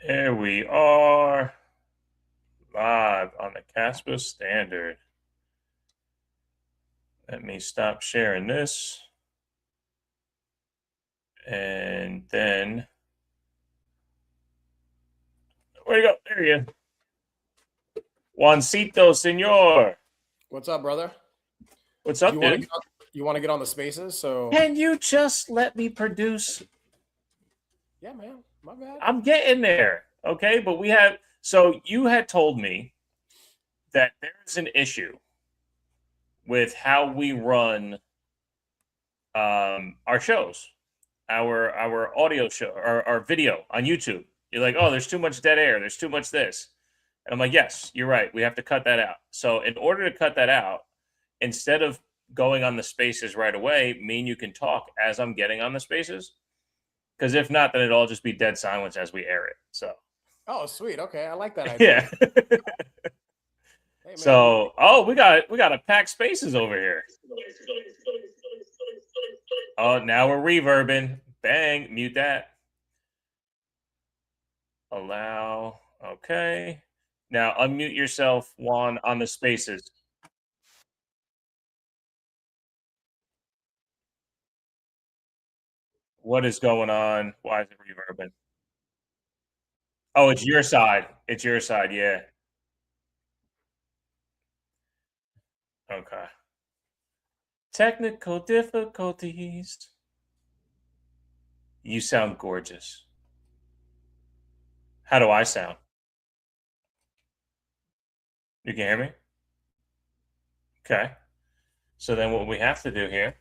There we are, live on the Kaspa Standard. Let me stop sharing this. And then, where'd you go? There you go. Juancito, senor. What's up, brother? What's up, dude? You want to get on the spaces? So Can you just let me produce? Yeah, man. My bad. I'm getting there. Okay, but so you had told me that there's an issue with how we run our shows, our audio show, our video on YouTube. You're like, oh, there's too much dead air. There's too much this. And I'm like, yes, you're right. We have to cut that out. So in order to cut that out, instead of going on the spaces right away, me and you can talk as I'm getting on the spaces. Because if not, then it'll all just be dead silence as we air it. So. Oh, sweet. Okay, I like that idea. Yeah. Hey, so, we got a packed spaces over here. Oh, now we're reverbing. Bang, mute that. Allow. Okay. Now unmute yourself, Juan, on the spaces. What is going on? Why is it reverbing? Oh, it's your side. It's your side, yeah. Okay. Technical difficulties. You sound gorgeous. How do I sound? You can hear me? Okay. So then what we have to do here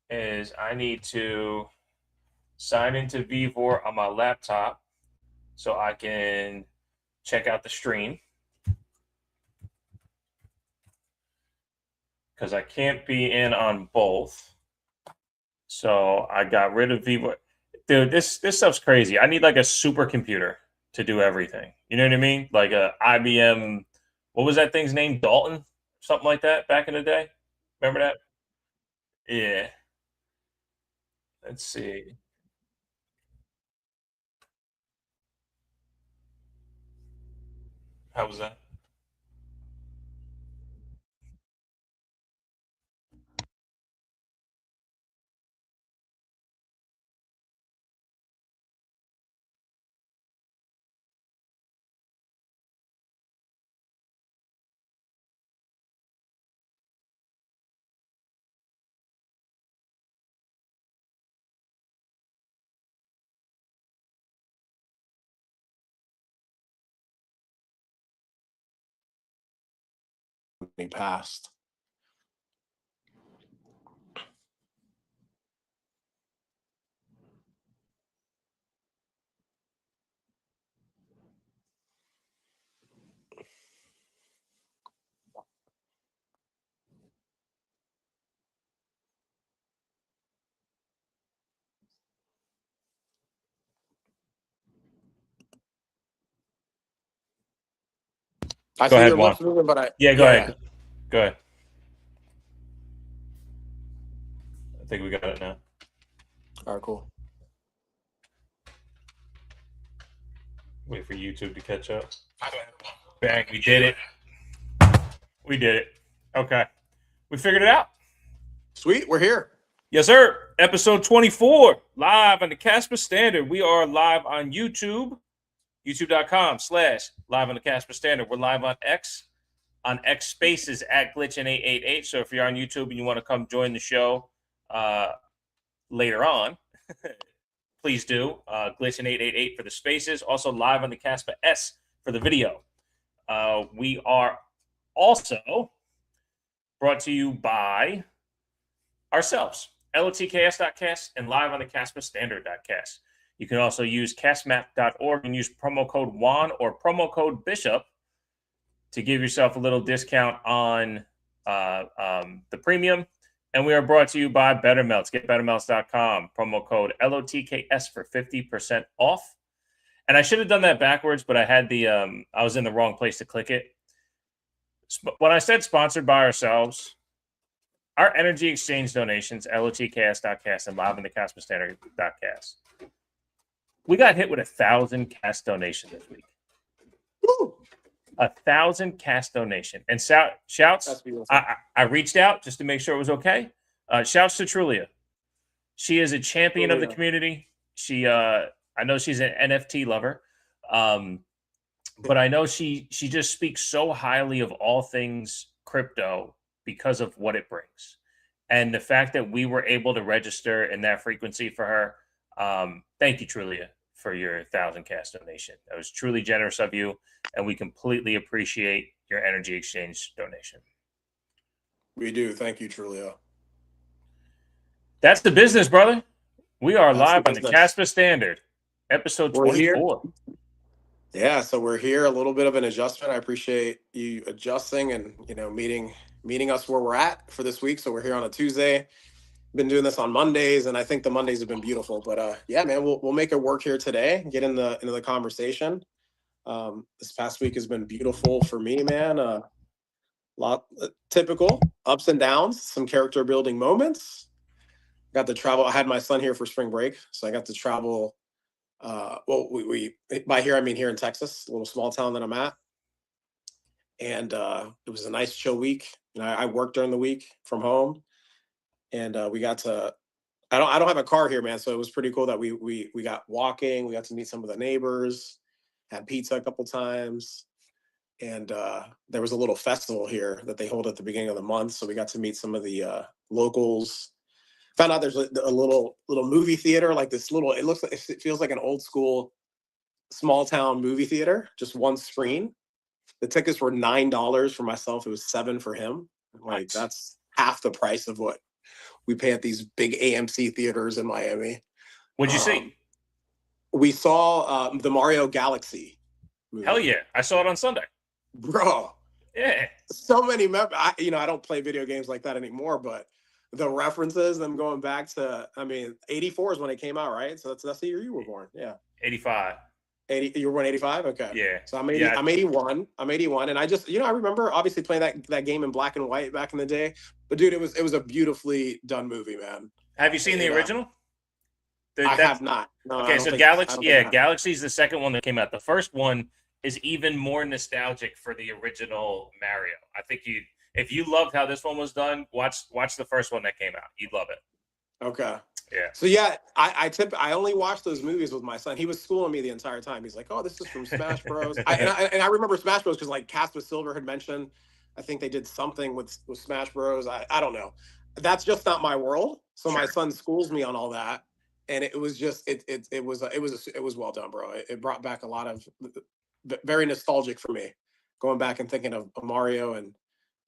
is I need to sign into Vivor on my laptop so I can check out the stream. Because I can't be in on both. So I got rid of Vivor. Dude, this stuff's crazy. I need like a supercomputer to do everything. You know what I mean? Like a IBM, what was that thing's name? Dalton? Something like that back in the day. Remember that? Yeah. Let's see. How was that? Passed. I Go see ahead, your Juan. lips moving, but Yeah, go ahead. Go ahead. I think we got it now. All right, cool. Wait for YouTube to catch up. Bang, we did it. We did it. Okay. We figured it out. Sweet, we're here. Yes, sir. Episode 24, live on the Kaspa Standard. We are live on YouTube, youtube.com/live on the Kaspa Standard. We're live on X Spaces at Glitchin888. So if you're on YouTube and you want to come join the show later on, please do. Glitchin888 for the spaces. Also live on the Kaspa.s for the video. We are also brought to you by ourselves, LOTKS.kas and live on the Kaspastandard.kas. You can also use castmap.org and use promo code Juan or promo code Bishop to give yourself a little discount on the premium. And we are brought to you by Better Melts. Get bettermelts.com. Promo code LOTKS for 50% off. And I should have done that backwards, but I had I was in the wrong place to click it. When I said sponsored by ourselves, our energy exchange donations, LOTKS.kas and live on the Kaspastandard.kas. We got hit with 1,000 cast donation this week. Woo! 1,000 cast donation. And shouts. That's beautiful. I reached out just to make sure it was okay. Shouts to Trulia. She is a champion of the community. She, I know she's an NFT lover, but I know she just speaks so highly of all things crypto because of what it brings, and the fact that we were able to register in that frequency for her. Thank you, Trulia, for your 1,000 cast donation. That was truly generous of you, and we completely appreciate your energy exchange donation. We do. Thank you, Trulia. That's the business, brother. We are That's live the on the business. Kaspa Standard, episode We're here. 24. Yeah, so we're here. A little bit of an adjustment. I appreciate you adjusting and meeting us where we're at for this week. So we're here on a Tuesday. Been doing this on Mondays, and I think the Mondays have been beautiful. But yeah, man, we'll make it work here today. Get into the conversation. This past week has been beautiful for me, man. Typical ups and downs, some character building moments. Got to travel. I had my son here for spring break, so I got to travel. Well, we by here I mean here in Texas, a little small town that I'm at, and it was a nice chill week. I worked during the week from home, and we got to. I don't have a car here, man, so it was pretty cool that we got walking. We got to meet some of the neighbors, had pizza a couple times, and there was a little festival here that they hold at the beginning of the month, so we got to meet some of the locals. Found out there's a little movie theater, like this little. It feels like an old school, small town movie theater, just one screen. The tickets were $9 for myself. It was $7 for him. Like that's half the price of what we pay at these big AMC theaters in Miami. What'd you see? We saw the Mario Galaxy movie. Hell yeah! I saw it on Sunday, bro. Yeah, so many. I don't play video games like that anymore, but the references, them going back to, 84 is when it came out, right? So that's the year you were born. Yeah. 85. 80. You were born 85? Okay. Yeah. So I'm 81. I'm 81. And I just, I remember obviously playing that game in black and white back in the day. But dude, it was a beautifully done movie, man. Have you seen the original? I have not. No, okay, so Galaxy's the second one that came out. The first one is even more nostalgic for the original Mario. I think if you loved how this one was done, watch the first one that came out. You'd love it. Okay. Yeah. So yeah, I only watched those movies with my son. He was schooling me the entire time. He's like, "Oh, this is from Smash Bros." I remember Smash Bros. Because like Kaspa Silver had mentioned, I think they did something with Smash Bros. I don't know. That's just not my world. So my son schools me on all that, and it was just it was well done, bro. It brought back a lot of very nostalgic for me, going back and thinking of Mario and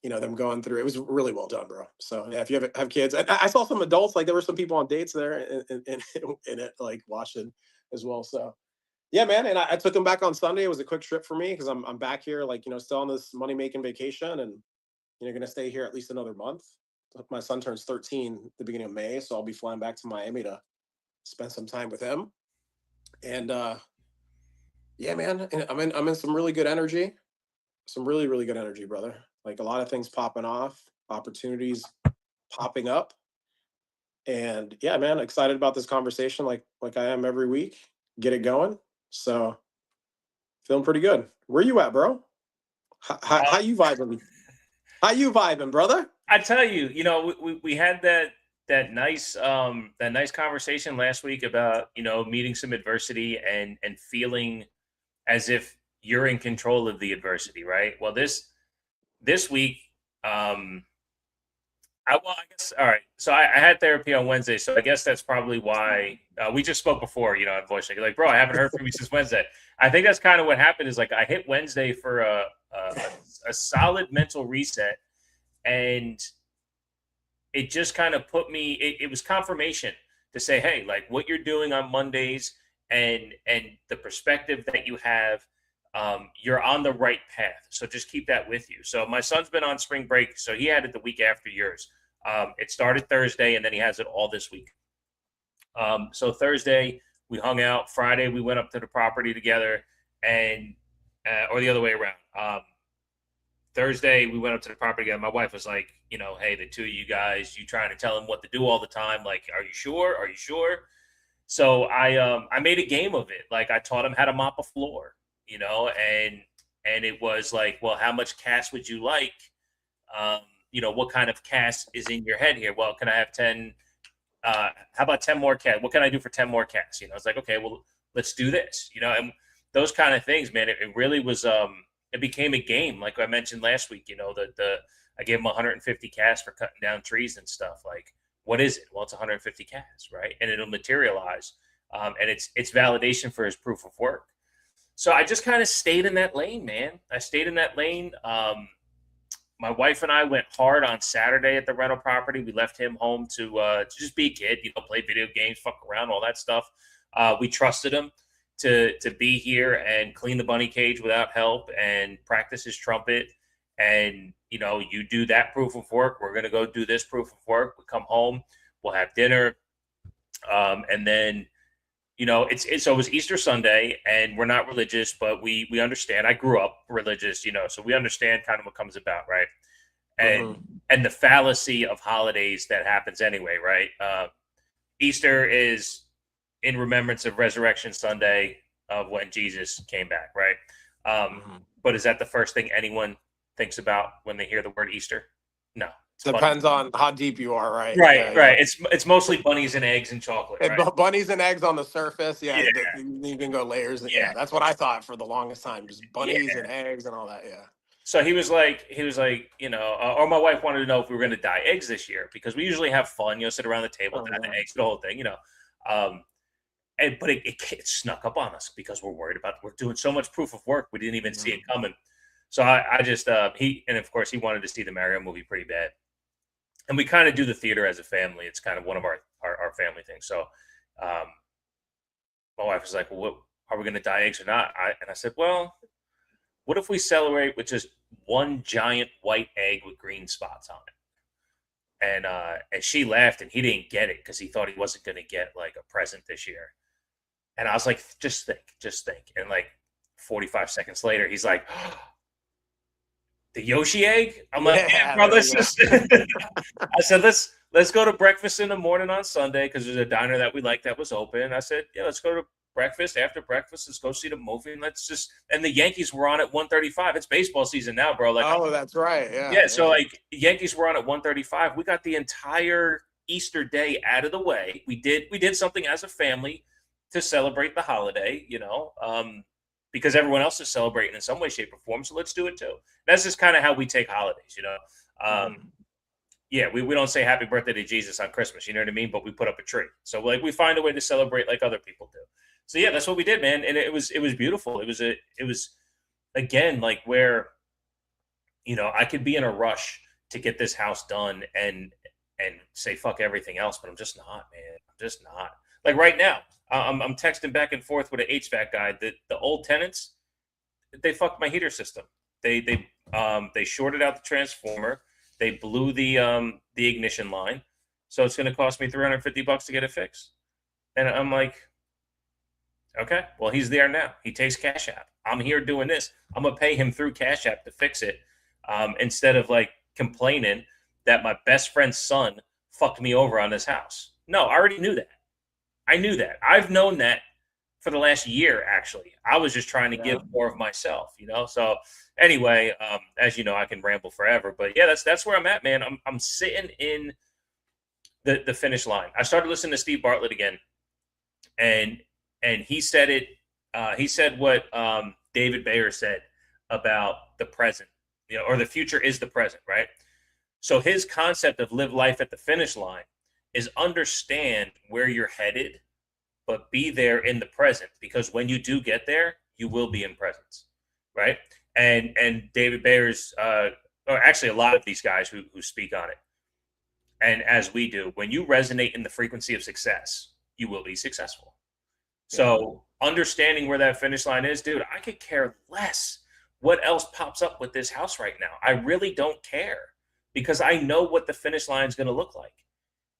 them going through. It was really well done, bro. So yeah, if you have kids, I saw some adults, like there were some people on dates there in it, like watching as well. So yeah, man. And I took them back on Sunday. It was a quick trip for me because I'm back here, like still on this money making vacation, and going to stay here at least another month. My son turns 13 at the beginning of May, so I'll be flying back to Miami to spend some time with him. And yeah, man, I'm in some really good energy, some really, really good energy, brother. Like a lot of things popping off, opportunities popping up. And yeah, man, excited about this conversation like I am every week. Get it going. So feeling pretty good. Where you at, bro? How you vibing? How you vibing, brother? I tell you, we had that nice conversation last week about, meeting some adversity and feeling as if you're in control of the adversity, right? Well, this week, I guess, all right. So I had therapy on Wednesday. So I guess that's probably why we just spoke before, on voice. Like, bro, I haven't heard from you since Wednesday. I think that's kind of what happened is like I hit Wednesday for a solid mental reset, and it just kind of put me, it was confirmation to say, hey, like what you're doing on Mondays and the perspective that you have, you're on the right path. So just keep that with you. So my son's been on spring break. So he had it the week after yours. It started Thursday and then he has it all this week. So Thursday we hung out. Friday we went up to the property together, and or the other way around. Thursday we went up to the property together. My wife was like, hey, the two of you guys, you trying to tell him what to do all the time. Like, are you sure? Are you sure? So I made a game of it. Like I taught him how to mop a floor, and it was like, well, how much cash would you like? Um, what kind of cash is in your head here? Well, can I have 10? How about 10 more cash? What can I do for 10 more cash? It's like, okay, well, let's do this, and those kind of things, man. It really was, it became a game. Like I mentioned last week, I gave him 150 cash for cutting down trees and stuff. Like, what is it? Well, it's 150 cash, right? And it'll materialize. And it's validation for his proof of work. So I just kind of stayed in that lane, man. I stayed in that lane. My wife and I went hard on Saturday at the rental property. We left him home to just be a kid, play video games, fuck around, all that stuff. We trusted him to be here and clean the bunny cage without help and practice his trumpet. And, you do that proof of work. We're going to go do this proof of work. We come home, we'll have dinner. And then, so it was Easter Sunday, and we're not religious, but we understand. I grew up religious, so we understand kind of what comes about, right? And the fallacy of holidays that happens anyway, right? Easter is in remembrance of Resurrection Sunday of when Jesus came back, right? But is that the first thing anyone thinks about when they hear the word Easter? No. Depends on how deep you are, right? Right, right. It's mostly bunnies and eggs and chocolate, right? Bunnies and eggs on the surface. Yeah. You can go layers. Yeah, that's what I thought for the longest time. Just bunnies and eggs and all that. Yeah. So he was like, or my wife wanted to know if we were going to dye eggs this year, because we usually have fun, sit around the table, dye the eggs, the whole thing, but it snuck up on us because we're doing so much proof of work. We didn't even see it coming. So I just, and of course he wanted to see the Mario movie pretty bad. And we kind of do the theater as a family. It's kind of one of our family things. So my wife was like, well, are we going to dye eggs or not? And I said, well, what if we celebrate with just one giant white egg with green spots on it? And she laughed, and he didn't get it because he thought he wasn't going to get like a present this year. And I was like, just think. And like 45 seconds later, he's like, the Yoshi egg? I'm like, yeah, bro, let's just. I said, let's go to breakfast in the morning on Sunday because there's a diner that we like that was open. I said, yeah, let's go to breakfast. After breakfast, let's go see the movie, and and the Yankees were on at 1:35. It's baseball season now, bro. Like, oh, that's right. Yeah. Yeah. So like, Yankees were on at 1:35. We got the entire Easter day out of the way. We did something as a family to celebrate the holiday, because everyone else is celebrating in some way, shape, or form. So let's do it too. That's just kind of how we take holidays, Yeah, we don't say happy birthday to Jesus on Christmas, you know what I mean? But we put up a tree. So like we find a way to celebrate like other people do. So yeah, that's what we did, man. And it was beautiful. It was again, like where, I could be in a rush to get this house done and say fuck everything else, but I'm just not, man. I'm just not. Like right now, I'm texting back and forth with an HVAC guy. The old tenants, they fucked my heater system. They shorted out the transformer. They blew the ignition line, so it's going to cost me $350 to get it fixed. And I'm like, okay, well, he's there now. He takes Cash App. I'm here doing this. I'm gonna pay him through Cash App to fix it, instead of like complaining that my best friend's son fucked me over on this house. No, I already knew that. I knew that. I've known that for the last year, actually. I was just trying to give more of myself, So anyway, as you know, I can ramble forever, but yeah, that's where I'm at, man. I'm sitting in the finish line. I started listening to Steve Bartlett again, and he said it. He said what David Bayer said about the present, or the future is the present, right? So his concept of live life at the finish line is understand where you're headed, but be there in the present, because when you do get there, you will be in presence, right? And David Bayer's, or actually a lot of these guys who speak on it, and as we do, when you resonate in the frequency of success, you will be successful. So understanding where that finish line is, dude, I could care less what else pops up with this house right now. I really don't care, because I know what the finish line is going to look like.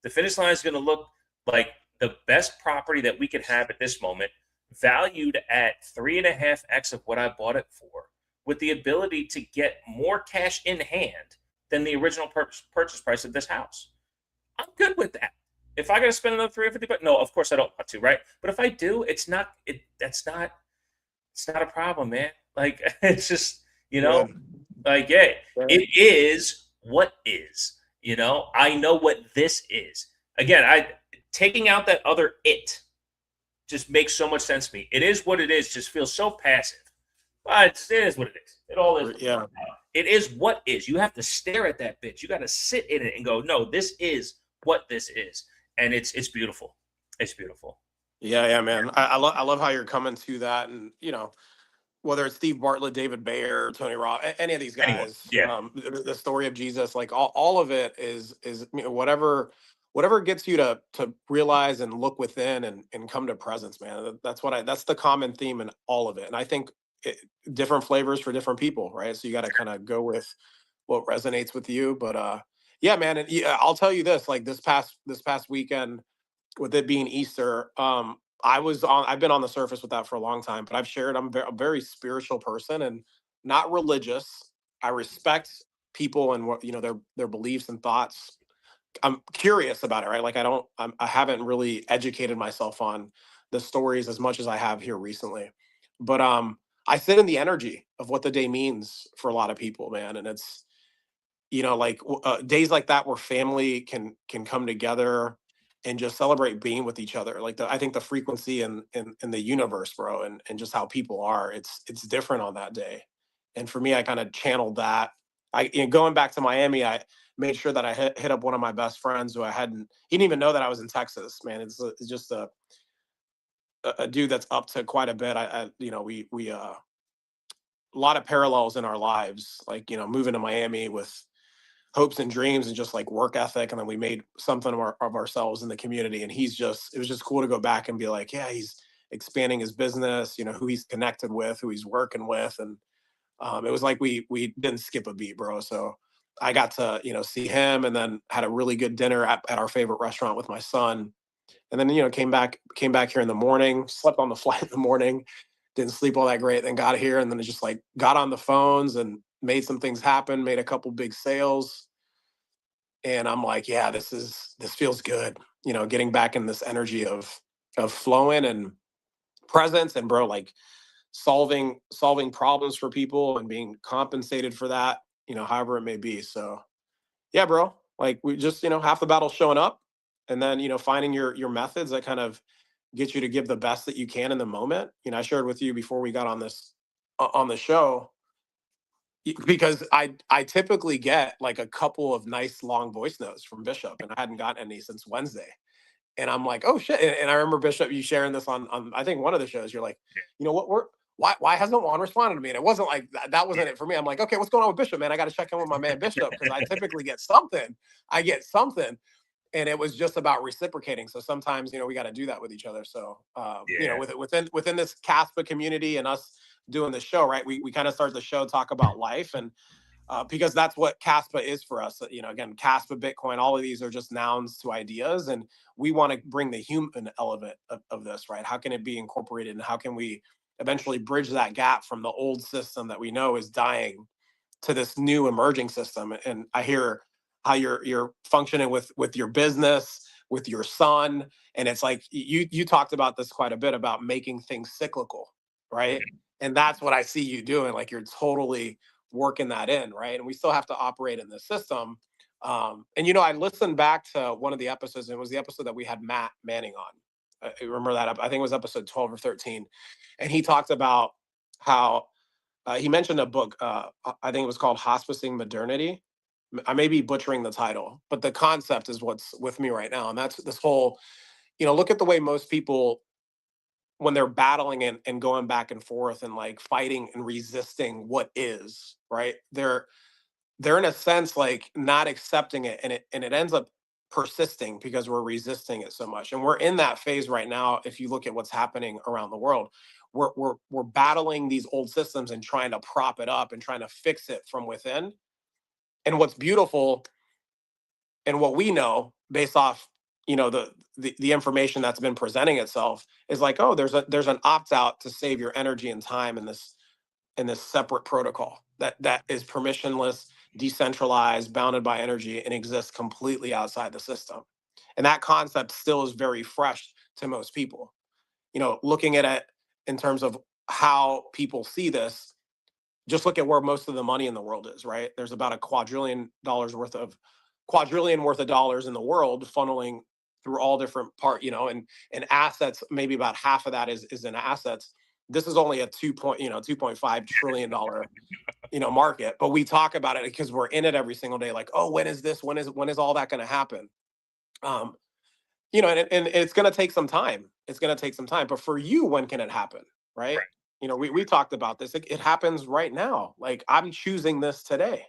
The finish line is going to look like the best property that we could have at this moment, valued at 3.5x of what I bought it for, with the ability to get more cash in hand than the original purchase price of this house. I'm good with that. If I got to spend another 350, but no, of course I don't want to, right? But if I do, it's not a problem, man. Like it's just, Good. like, yeah, Good. it is what is. I know what this is. Again, I taking out that other it just makes so much sense to me. It is what it is. Just feels so passive. But it is what it is. It all is. Yeah. It is what is. You have to stare at that bitch. You got to sit in it and go, no, this is what this is, and it's beautiful. It's beautiful. Yeah, man. I love how you're coming to that, and whether it's Steve Bartlett, David Bayer, Tony Robb, any of these Anyone, guys, yeah, the story of Jesus, like all of it is whatever gets you to realize and look within and come to presence, man. That's the common theme in all of it, and I think it, different flavors for different people, right? So you got to kind of go with what resonates with you, but yeah, man. And yeah, I'll tell you this, like this past weekend, with it being Easter, I've been on the surface with that for a long time, but I've shared a very spiritual person and not religious. I respect people and what their beliefs and thoughts. I'm curious about it, right? Like I haven't really educated myself on the stories as much as I have here recently, but I sit in the energy of what the day means for a lot of people, man, and it's like days like that where family can come together and just celebrate being with each other. Like I think the frequency in the universe, bro, and just how people are, it's different on that day. And for me, I kind of channeled that. Going back to Miami, I made sure that I hit up one of my best friends who he didn't even know that I was in Texas, man. It's just a dude that's up to quite a bit. We a lot of parallels in our lives, like moving to Miami with hopes and dreams and just like work ethic, and then we made something of ourselves in the community. And it was just cool to go back and be like, yeah, he's expanding his business, who he's connected with, who he's working with. And it was like we didn't skip a beat, bro. So I got to see him, and then had a really good dinner at our favorite restaurant with my son. And then came back here in the morning, slept on the flight in the morning, didn't sleep all that great, then got here, and then it just like got on the phones and made some things happen, made a couple big sales. And I'm like, yeah, this feels good, getting back in this energy of flowing and presence, and bro, like solving problems for people and being compensated for that, however it may be. So yeah, bro, like we just half the battle showing up, and then finding your methods that kind of get you to give the best that you can in the moment. I shared with you before we got on this on the show, because I typically get like a couple of nice long voice notes from Bishop, and I hadn't gotten any since Wednesday. And I'm like, oh shit. And I remember, Bishop, you sharing this on I think one of the shows. You're like, what we're why hasn't Juan responded to me? And it wasn't like that wasn't it for me. I'm like, okay, what's going on with Bishop, man? I got to check in with my man Bishop, because I typically get something. I get something. And it was just about reciprocating. So sometimes, we got to do that with each other. So, yeah, within this Caspa community and us doing the show, right? We kind of start the show, talk about life, and because that's what Kaspa is for us. Again, Kaspa, Bitcoin, all of these are just nouns to ideas, and we want to bring the human element of this, right? How can it be incorporated, and how can we eventually bridge that gap from the old system that we know is dying to this new emerging system? And I hear how you're functioning with your business, with your son, and it's like you talked about this quite a bit about making things cyclical, right? And that's what I see you doing. Like you're totally working that in, right? And we still have to operate in the system. And I listened back to one of the episodes, and it was the episode that we had Matt Manning on. I remember that. I think it was episode 12 or 13, and he talked about how he mentioned a book. I think it was called Hospicing Modernity. I may be butchering the title, but the concept is what's with me right now, and that's this whole. Look at the way most people, when they're battling and going back and forth and like fighting and resisting what is, right, they're in a sense like not accepting it, and it ends up persisting because we're resisting it so much. And we're in that phase right now. If you look at what's happening around the world, we're battling these old systems and trying to prop it up and trying to fix it from within. And what's beautiful, and what we know based off the information that's been presenting itself, is like, oh, there's an opt out to save your energy and time in this separate protocol that is permissionless, decentralized, bounded by energy, and exists completely outside the system. And that concept still is very fresh to most people. Looking at it in terms of how people see this, just look at where most of the money in the world is, right? There's about a quadrillion worth of dollars in the world funneling through all different and assets. Maybe about half of that is in assets. This is only a 2.5 trillion dollar market, but we talk about it because we're in it every single day. Like, oh, when is all that going to happen? And it's going to take some time. It's going to take some time. But for you, when can it happen? Right. We talked about this. It happens right now. Like, I'm choosing this today,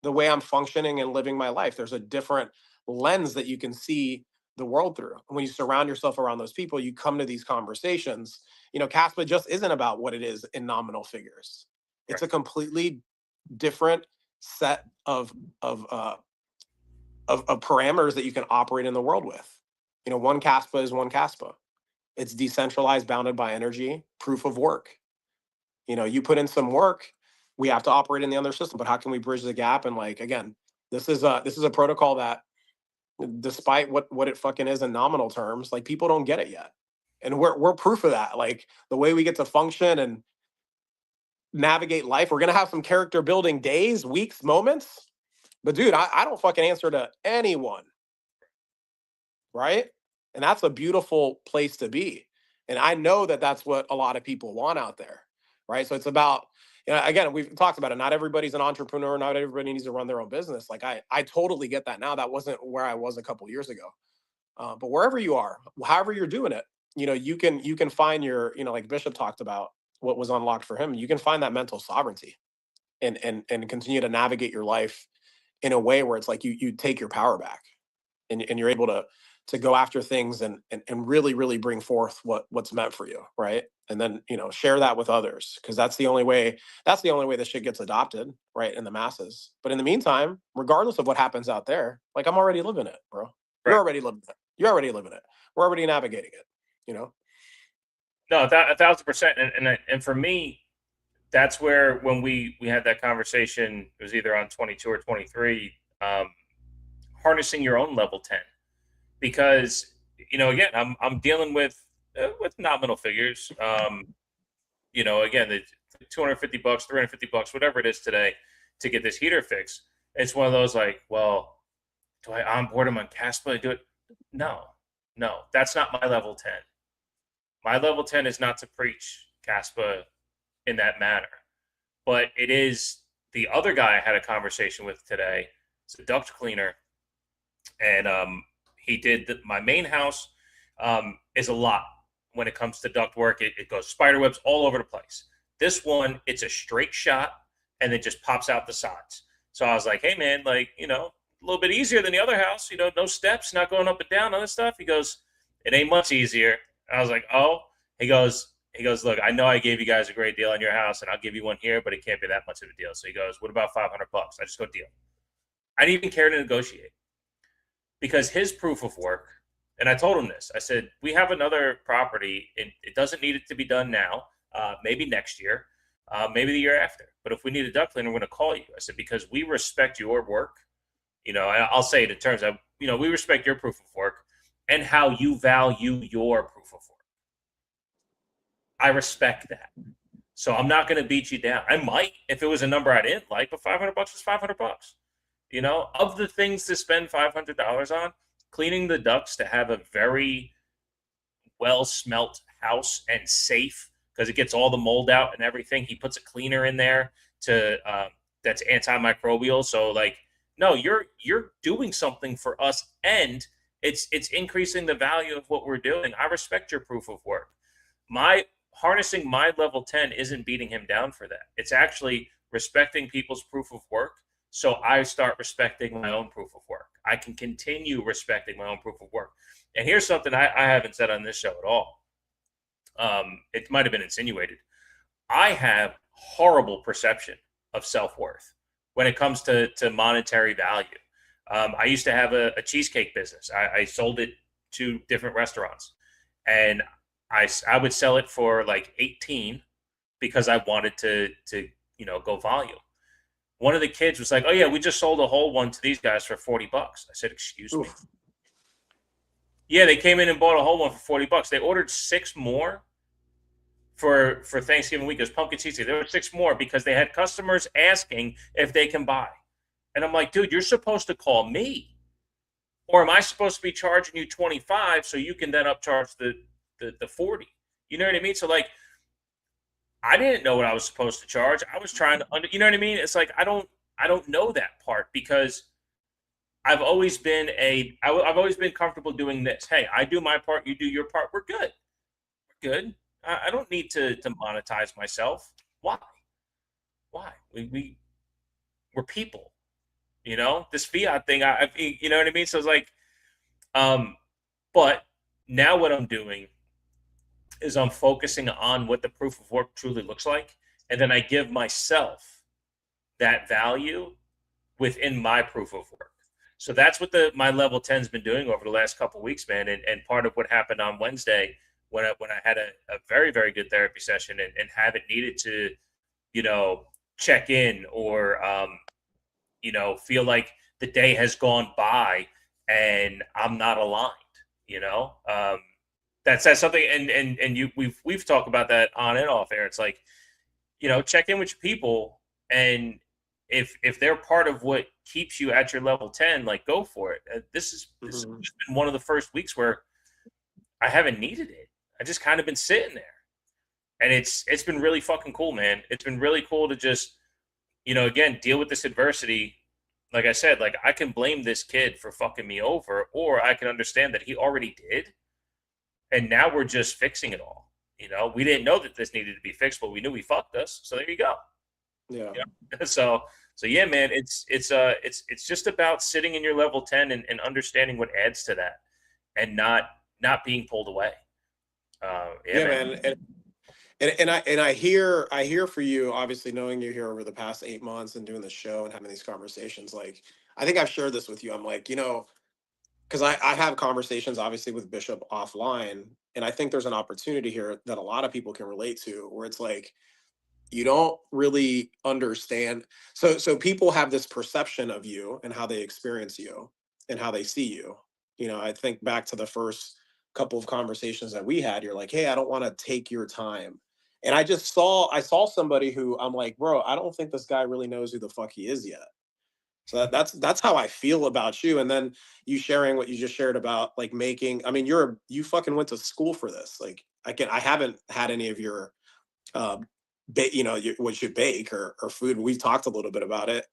the way I'm functioning and living my life. There's a different lens that you can see the world through. When you surround yourself around those people, you come to these conversations. Kaspa just isn't about what it is in nominal figures. It's a completely different set of parameters that you can operate in the world with. One Kaspa is one Kaspa. It's decentralized, bounded by energy, proof of work. You put in some work, we have to operate in the other system, but how can we bridge the gap? And again, this is a protocol that, despite what it fucking is in nominal terms, people don't get it yet. And we're proof of that. The way we get to function and navigate life, we're going to have some character building days, weeks, moments. But dude, I don't fucking answer to anyone. Right? And that's a beautiful place to be. And I know that that's what a lot of people want out there. Right? So it's about, again, we've talked about it. Not everybody's an entrepreneur. Not everybody needs to run their own business. I totally get that now. That wasn't where I was a couple years ago. But wherever you are, however you're doing it, you can find your, like Bishop talked about what was unlocked for him. You can find that mental sovereignty and continue to navigate your life in a way where it's like you take your power back and you're able to go after things and really, really bring forth what's meant for you. Right. And then, share that with others, because that's the only way this shit gets adopted, right, in the masses. But in the meantime, regardless of what happens out there, I'm already living it, bro. You're already living it. You're already living it. We're already navigating it, No, 1,000%. And for me, that's where, when we had that conversation, it was either on 22 or 23, harnessing your own level 10, because, again, I'm dealing with nominal figures. Again, the $250, $350, whatever it is today, to get this heater fixed. It's one of those well, do I onboard him on Kaspa? Do it? No, that's not my level 10. My level 10 is not to preach Kaspa in that manner, but it is the other guy I had a conversation with today. It's a duct cleaner, and he did my main house. Is a lot when it comes to duct work. It goes spider webs all over the place. This one, it's a straight shot, and it just pops out the sides. So I was like, hey man, a little bit easier than the other house, no steps, not going up and down, other stuff. He goes, it ain't much easier. I was like, oh. He goes, look, I know I gave you guys a great deal on your house, and I'll give you one here, but it can't be that much of a deal. So he goes, what about $500? I just go, deal. I didn't even care to negotiate, because his proof of work, and I told him this, I said, we have another property, and it doesn't need it to be done now, maybe next year, maybe the year after. But if we need a duct cleaner, we're going to call you. I said, because we respect your work. I'll say it in terms of, we respect your proof of work and how you value your proof of work. I respect that. So I'm not going to beat you down. I might, if it was a number I didn't like, but $500 is $500. Of the things to spend $500 on, cleaning the ducts to have a very well smelt house and safe, because it gets all the mold out and everything. He puts a cleaner in there to that's antimicrobial. So no, you're doing something for us, and it's increasing the value of what we're doing. I respect your proof of work. Harnessing my level 10 isn't beating him down for that. It's actually respecting people's proof of work. So I start respecting my own proof of work. I can continue respecting my own proof of work. And here's something I haven't said on this show at all. It might have been insinuated. I have horrible perception of self-worth when it comes to monetary value. I used to have a cheesecake business. I sold it to different restaurants, and I would sell it for 18 because I wanted to go volume. One of the kids was like, oh yeah, we just sold a whole one to these guys for $40. I said, excuse me. Yeah, they came in and bought a whole one for $40. They ordered 6 more for Thanksgiving week. It was pumpkin cheesecake. There were 6 more because they had customers asking if they can buy. And I'm like, dude, you're supposed to call me, or am I supposed to be charging you 25 so you can then upcharge the 40? You know what I mean? So like, I didn't know what I was supposed to charge. I was trying to you know what I mean? It's like I don't know that part because I've always been I've always been comfortable doing this. Hey, I do my part, you do your part. We're good. We're good. I don't need to monetize myself. Why? Why? We're people. You know, this fiat thing. You know what I mean. So it's like, um, but now what I'm doing is I'm focusing on what the proof of work truly looks like, and then I give myself that value within my proof of work. So that's what my level 10's been doing over the last couple of weeks, man. And part of what happened on Wednesday when I had a very, very good therapy session and haven't needed to, you know, check in or, feel like the day has gone by and I'm not aligned, you know? That's something, and we've talked about that on and off air. It's like, check in with your people, and if they're part of what keeps you at your level 10, like go for it. This has been one of the first weeks where I haven't needed it. I just kind of been sitting there, and it's been really fucking cool, man. It's been really cool to just again deal with this adversity. Like I said, like I can blame this kid for fucking me over, or I can understand that he already did, and now we're just fixing it all. We didn't know that this needed to be fixed, but we knew he fucked us. So there you go. Yeah. So yeah, man, it's just about sitting in your level 10 and understanding what adds to that, and not being pulled away. Yeah, man. And I hear for you, obviously knowing you here over the past 8 months and doing the show and having these conversations. Like, I think I've shared this with you. I'm like, because I have conversations obviously with Bishop offline, and I think there's an opportunity here that a lot of people can relate to, where it's like you don't really understand. So people have this perception of you and how they experience you and how they see you. I think back to the first couple of conversations that we had. You're like, hey, I don't want to take your time. And I saw somebody who I'm like, bro, I don't think this guy really knows who the fuck he is yet. So that's how I feel about you. And then you sharing what you just shared about like making. I mean, you fucking went to school for this. Like I haven't had any of your uh, what you bake or food. We've talked a little bit about it,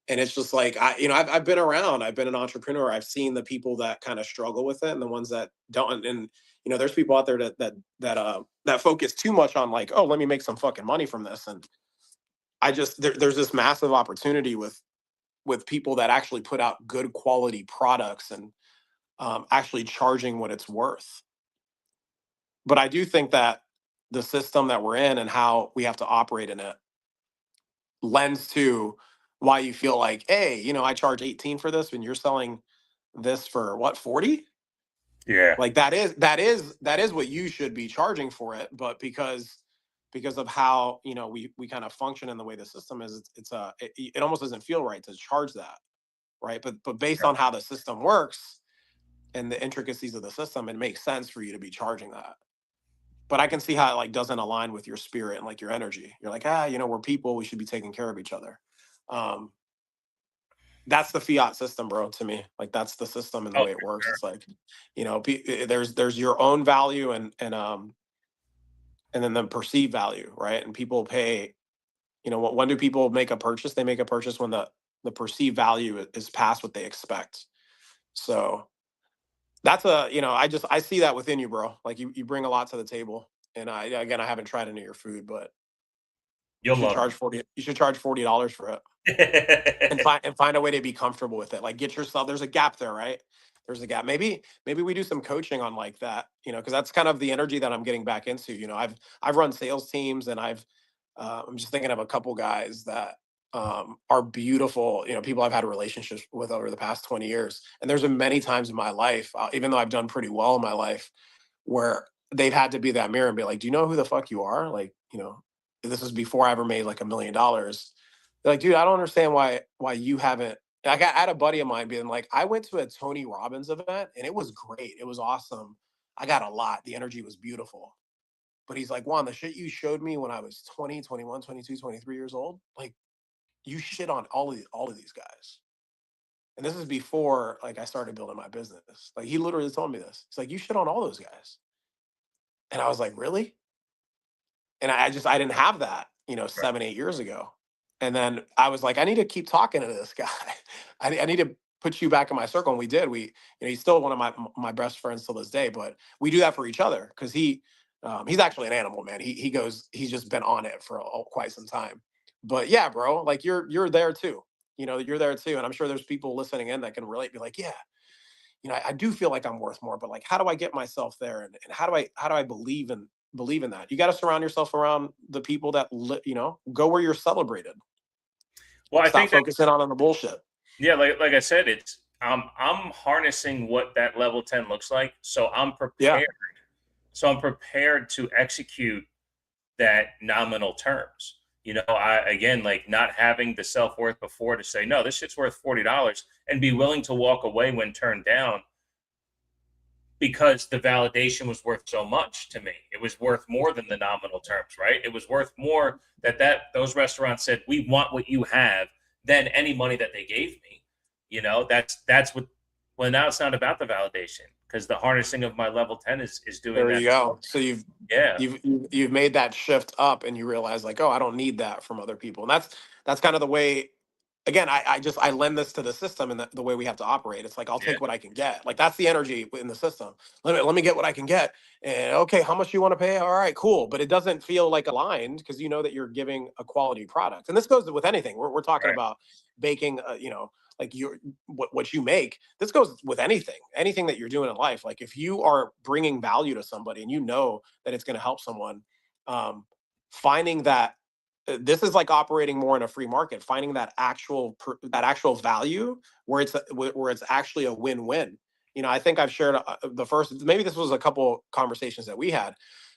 and it's just like I've been around. I've been an entrepreneur. I've seen the people that kind of struggle with it and the ones that don't. And there's people out there that focus too much on like, oh, let me make some fucking money from this. And there's this massive opportunity with people that actually put out good quality products and actually charging what it's worth. But I do think that the system that we're in and how we have to operate in it lends to why you feel like, hey, I charge 18 for this when you're selling this for what, 40? Yeah. Like that is what you should be charging for it. But because of how we kind of function in the way the system is, it almost doesn't feel right to charge that, right? But based on how the system works and the intricacies of the system, it makes sense for you to be charging that. But I can see how it like doesn't align with your spirit and like your energy. You're like, we're people, we should be taking care of each other. um that's the fiat system, bro, to me. Like that's the system and the Oh, way it works. sure. It's like, there's your own value and then the perceived value, right? And people pay, when do people make a purchase? They make a purchase when the perceived value is past what they expect. So that's I see that within you, bro. Like you bring a lot to the table. And I haven't tried any of your food, but You'll love you should charge $40 for it and it. find a way to be comfortable with it. Like get yourself, there's a gap there, right? There's a gap. Maybe we do some coaching on like that, because that's kind of the energy that I'm getting back into. I've run sales teams, and I'm just thinking of a couple guys that are beautiful, people I've had relationships with over the past 20 years. And there's been many times in my life, even though I've done pretty well in my life, where they've had to be that mirror and be like, do you know who the fuck you are? Like, this is before I ever made like $1 million. They're like, dude, I don't understand why you haven't I had a buddy of mine being like, I went to a Tony Robbins event and it was great. It was awesome. I got a lot. The energy was beautiful. But he's like, Juan, the shit you showed me when I was 20, 21, 22, 23 years old, like you shit on all of these guys. And this is before like I started building my business. Like he literally told me this. It's like you shit on all those guys. And I was like, really? And I didn't have that, Right. 7, 8 years ago. And then I was like, I need to keep talking to this guy. I need to put you back in my circle. And we did. He's still one of my best friends till this day, but we do that for each other because he's actually an animal, man. He's just been on it for quite some time. But yeah, bro, like you're there too. You're there too. And I'm sure there's people listening in that can relate, be like, yeah, I do feel like I'm worth more, but like, how do I get myself there? And how do I believe in that? You got to surround yourself around the people that, go where you're celebrated. Well, I Stop think that, focusing on the bullshit. yeah, like I said, it's I'm harnessing what that level 10 looks like. So I'm Yeah. prepared. So I'm prepared to execute that nominal terms. Again, like not having the self-worth before to say, no, this shit's worth $40 and be willing to walk away when turned down because the validation was worth so much to me. It was worth more than the nominal terms, right? It was worth more that those restaurants said, we want what you have than any money that they gave me. That's what, well, now it's not about the validation because the harnessing of my level 10 is doing There that. you go. So Yeah. you've made that shift up and you realize like, oh, I don't need that from other people. And that's kind of the way, again, I lend this to the system and the way we have to operate. It's like, I'll Yeah. take what I can get. Like that's the energy in the system. Let me get what I can get. And okay, how much you want to pay? All right, cool. But it doesn't feel like aligned because you know that you're giving a quality product. And this goes with anything. We're talking Right. about baking, like what you make. This goes with anything that you're doing in life. Like if you are bringing value to somebody and you know that it's going to help someone, um, finding that this is like operating more in a free market, finding that actual value where it's actually a win-win. I think I've shared the first, maybe this was a couple conversations that we had,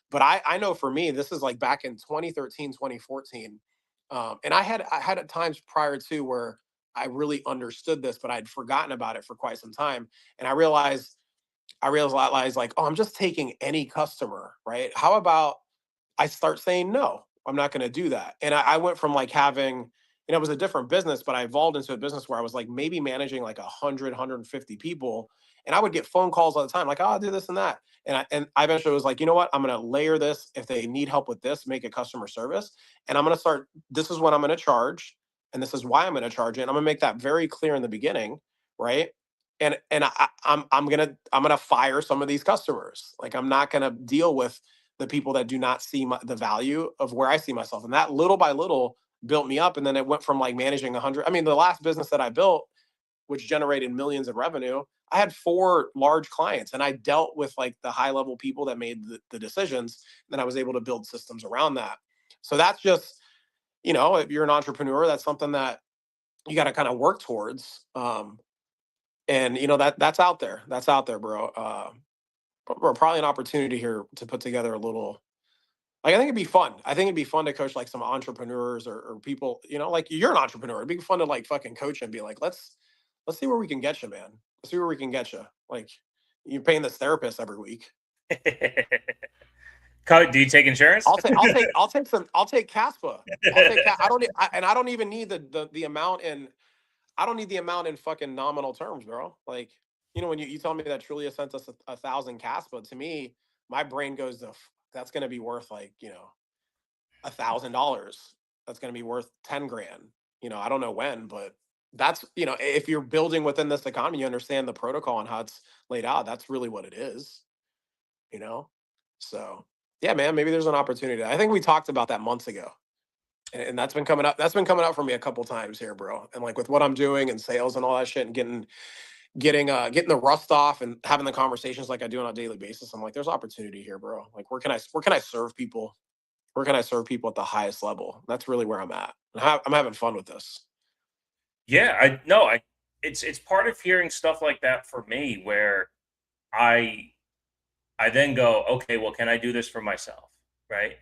but I know for me this is like back in 2013, 2014. And I had at times prior to where I really understood this, but I'd forgotten about it for quite some time. And I realized like, oh, I'm just taking any customer, right? How about I start saying, no, I'm not going to do that. And I went from like having, it was a different business, but I evolved into a business where I was like maybe managing like 150 people. And I would get phone calls all the time, like, oh, I'll do this and that. And I eventually was like, you know what? I'm going to layer this. If they need help with this, make it customer service. And I'm going to start, this is what I'm going to charge. And this is why I'm going to charge it. And I'm going to make that very clear in the beginning. Right. And I'm gonna fire some of these customers. Like I'm not gonna deal with the people that do not see the value of where I see myself. And that little by little built me up. And then it went from like managing 100. I mean, the last business that I built, which generated millions of revenue, I had 4 large clients and I dealt with like the high level people that made the decisions. Then I was able to build systems around that. So that's just, if you're an entrepreneur, that's something that you got to kind of work towards. And that's out there, bro. Probably an opportunity here to put together a little, like, I think it'd be fun. I think it'd be fun to coach like some entrepreneurs or people, like you're an entrepreneur. It'd be fun to like fucking coach and be like, let's see where we can get you, man. Let's see where we can get you. Like you're paying this therapist every week. Do you take insurance? I'll take Kaspa. I don't even need the amount in, I don't need the amount in fucking nominal terms, bro. Like, when you tell me that Trulia sent us 1,000 Caspa, to me, my brain goes to, that's going to be worth like, $1,000. That's going to be worth 10 grand. I don't know when, but that's, if you're building within this economy, you understand the protocol and how it's laid out. That's really what it is, you know? So yeah, man, maybe there's an opportunity. I think we talked about that months ago. And that's been coming up. That's been coming up for me a couple times here, bro. And like with what I'm doing and sales and all that shit and getting the rust off and having the conversations like I do on a daily basis. I'm like, there's opportunity here, bro. Like where can I serve people? Where can I serve people at the highest level? That's really where I'm at. I'm having fun with this. Yeah, I no, I it's part of hearing stuff like that for me where I I then go, okay, well, can I do this for myself? Right.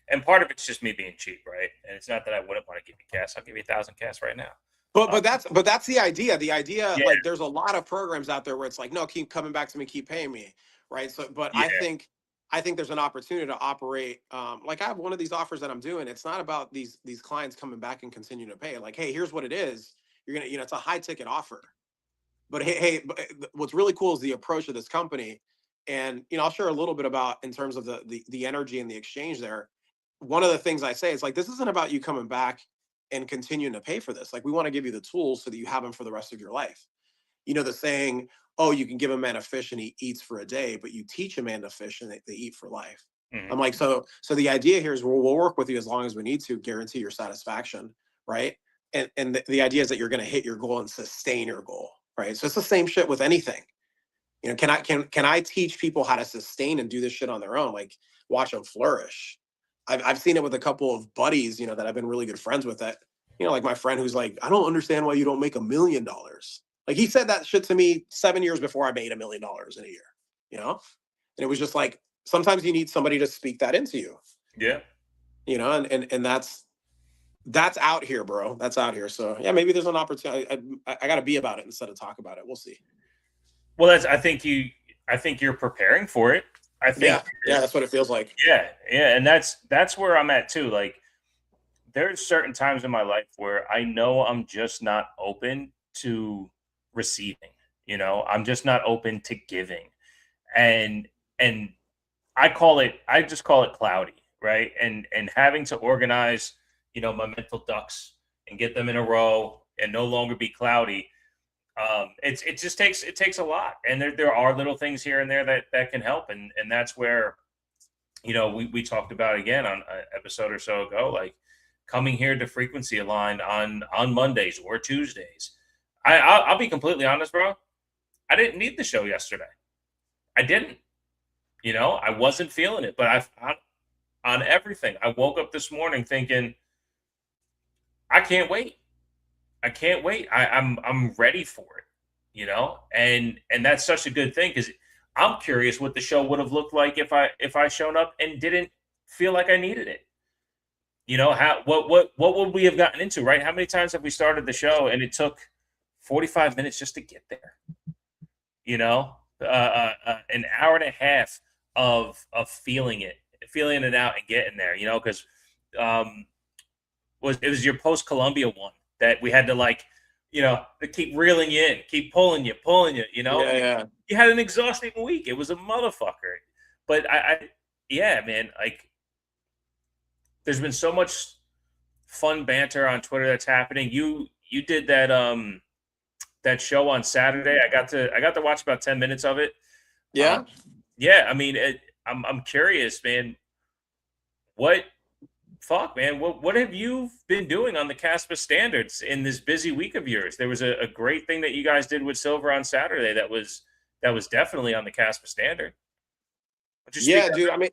And part of it's just me being cheap, right? And it's not that I wouldn't want to give you cash. I'll give you 1,000 cash right now. But that's the idea. The idea, Yeah, like, there's a lot of programs out there where it's like, no, keep coming back to me, keep paying me, right? So, but yeah, I think there's an opportunity to operate. Like, I have one of these offers that I'm doing. It's not about these clients coming back and continue to pay. Like, hey, here's what it is. You're gonna, it's a high ticket offer. But what's really cool is the approach of this company, and I'll share a little bit about in terms of the energy and the exchange there. One of the things I say is like, this isn't about you coming back and continuing to pay for this. Like, we want to give you the tools so that you have them for the rest of your life. The saying, oh, you can give a man a fish and he eats for a day, but you teach a man to fish and they eat for life. mhm, I'm like, so the idea here is we'll work with you as long as we need to guarantee your satisfaction, right? And the idea is that you're going to hit your goal and sustain your goal, right? So it's the same shit with anything. Can I teach people how to sustain and do this shit on their own? Like, watch them flourish. I've seen it with a couple of buddies, that I've been really good friends with. That, like my friend who's like, I don't understand why you don't make $1 million. Like, he said that shit to me 7 years before I made $1 million in a year. And it was just like, sometimes you need somebody to speak that into you. yeah. And that's out here, bro. That's out here. So yeah, maybe there's an opportunity. I got to be about it instead of talk about it. We'll see. Well, I think you're preparing for it. I think, yeah, that's what it feels like. yeah, and that's where I'm at too. Like, there's certain times in my life where I know I'm just not open to receiving. I'm just not open to giving, and and I just call it cloudy, right? And having to organize, my mental ducks and get them in a row and no longer be cloudy. It just takes a lot, and there are little things here and there that can help, and that's where, we talked about again on an episode or so ago, like coming here to Frequency Aligned on Mondays or Tuesdays. I'll be completely honest, bro. I didn't need the show yesterday. I didn't. I wasn't feeling it, but on everything. I woke up this morning thinking, I can't wait. I can't wait. I'm ready for it, and that's such a good thing, because I'm curious what the show would have looked like if I shown up and didn't feel like I needed it. How what would we have gotten into, right? How many times have we started the show and it took 45 minutes just to get there? An hour and a half of feeling it out and getting there. Because it was your post Columbia one that we had to, like, to keep reeling you in, keep pulling you. Yeah. You had an exhausting week. It was a motherfucker. But yeah, man, like, there's been so much fun banter on Twitter that's happening. You did that show on Saturday. I got to watch about 10 minutes of it. Yeah. Yeah, I mean, I'm curious, man. What have you been doing on the Kaspa standards in this busy week of yours? There was a great thing that you guys did with Silver on Saturday that was definitely on the Kaspa standard. Yeah, dude. I mean,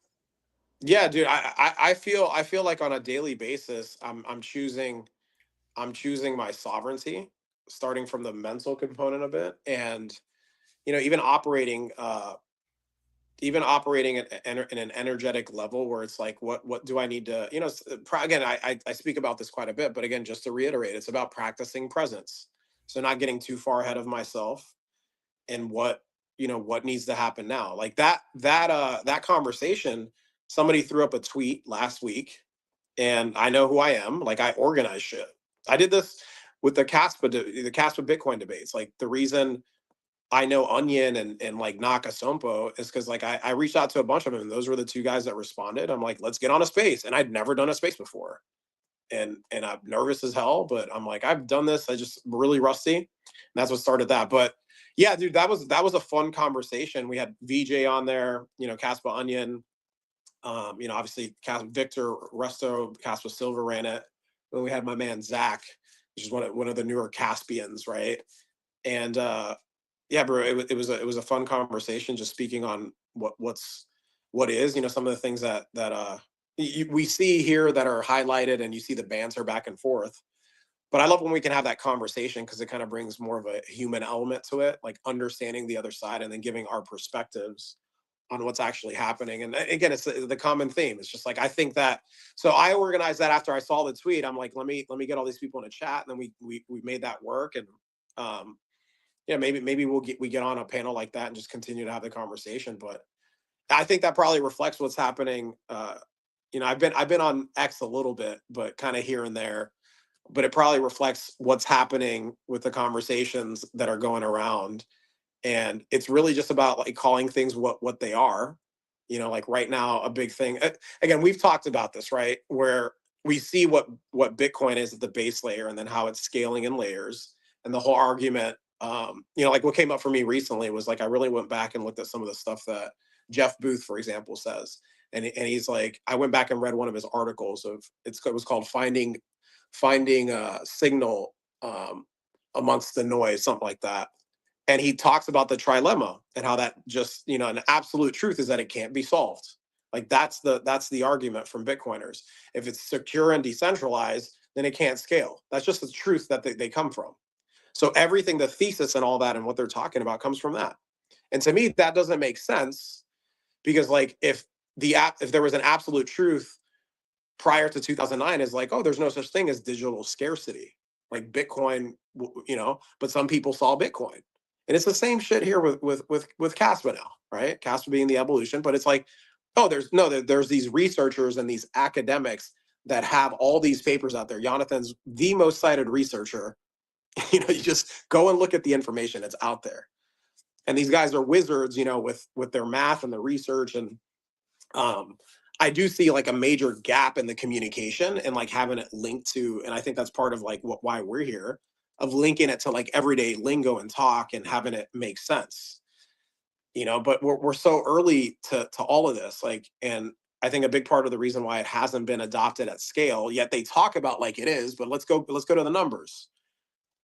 yeah, dude. I feel like on a daily basis, I'm choosing my sovereignty, starting from the mental component of it, and even operating in an energetic level where it's like, what do I need to, again, I speak about this quite a bit, but again, just to reiterate, it's about practicing presence. So not getting too far ahead of myself, and what needs to happen now. Like that conversation, somebody threw up a tweet last week, and I know who I am. Like, I organize shit. I did this with the Kaspa Bitcoin debates. Like, the reason I know Onion and like Nakasompo is because, like, I reached out to a bunch of them, and those were the two guys that responded. I'm like, let's get on a space. And I'd never done a space before. And I'm nervous as hell, but I'm like, I've done this. I just really rusty. And that's what started that. But yeah, dude, that was a fun conversation. We had VJ on there, Kaspa Onion, obviously Victor Resto, Kaspa Silver ran it. Then we had my man Zach, which is one of the newer Caspians, right? And yeah, bro, it was a fun conversation, just speaking on what is, some of the things that we see here that are highlighted, and you see the banter back and forth. But I love when we can have that conversation, because it kind of brings more of a human element to it, like understanding the other side and then giving our perspectives on what's actually happening. And again, it's the common theme. It's just like, I think that, so I organized that after I saw the tweet. I'm like, let me get all these people in a chat, and then we made that work. And yeah, maybe we get on a panel like that and just continue to have the conversation. But I think that probably reflects what's happening. I've been on X a little bit, but kind of here and there. But it probably reflects what's happening with the conversations that are going around. And it's really just about like calling things what they are. Like right now, a big thing. Again, we've talked about this, right? Where we see what Bitcoin is at the base layer, and then how it's scaling in layers. And the whole argument, like what came up for me recently was like, I really went back and looked at some of the stuff that Jeff Booth, for example, says. And he's like, I went back and read one of his articles it was called finding signal amongst the noise, something like that. And he talks about the trilemma and how that just, an absolute truth is that it can't be solved. Like that's the argument from Bitcoiners. If it's secure and decentralized, then it can't scale. That's just the truth that they come from. So everything, the thesis and all that and what they're talking about comes from that. And to me, that doesn't make sense, because like if there was an absolute truth prior to 2009 is like, oh, there's no such thing as digital scarcity, like Bitcoin, but some people saw Bitcoin. And it's the same shit here with Kaspa now, right? Kaspa being the evolution, but it's like, oh, there's these researchers and these academics that have all these papers out there. Jonathan's the most cited researcher. You just go and look at the information that's out there. And these guys are wizards, with their math and the research. And I do see like a major gap in the communication and like having it linked to, and I think that's part of like why we're here, of linking it to like everyday lingo and talk and having it make sense, but we're so early to all of this, like, and I think a big part of the reason why it hasn't been adopted at scale, yet they talk about like it is, but let's go to the numbers.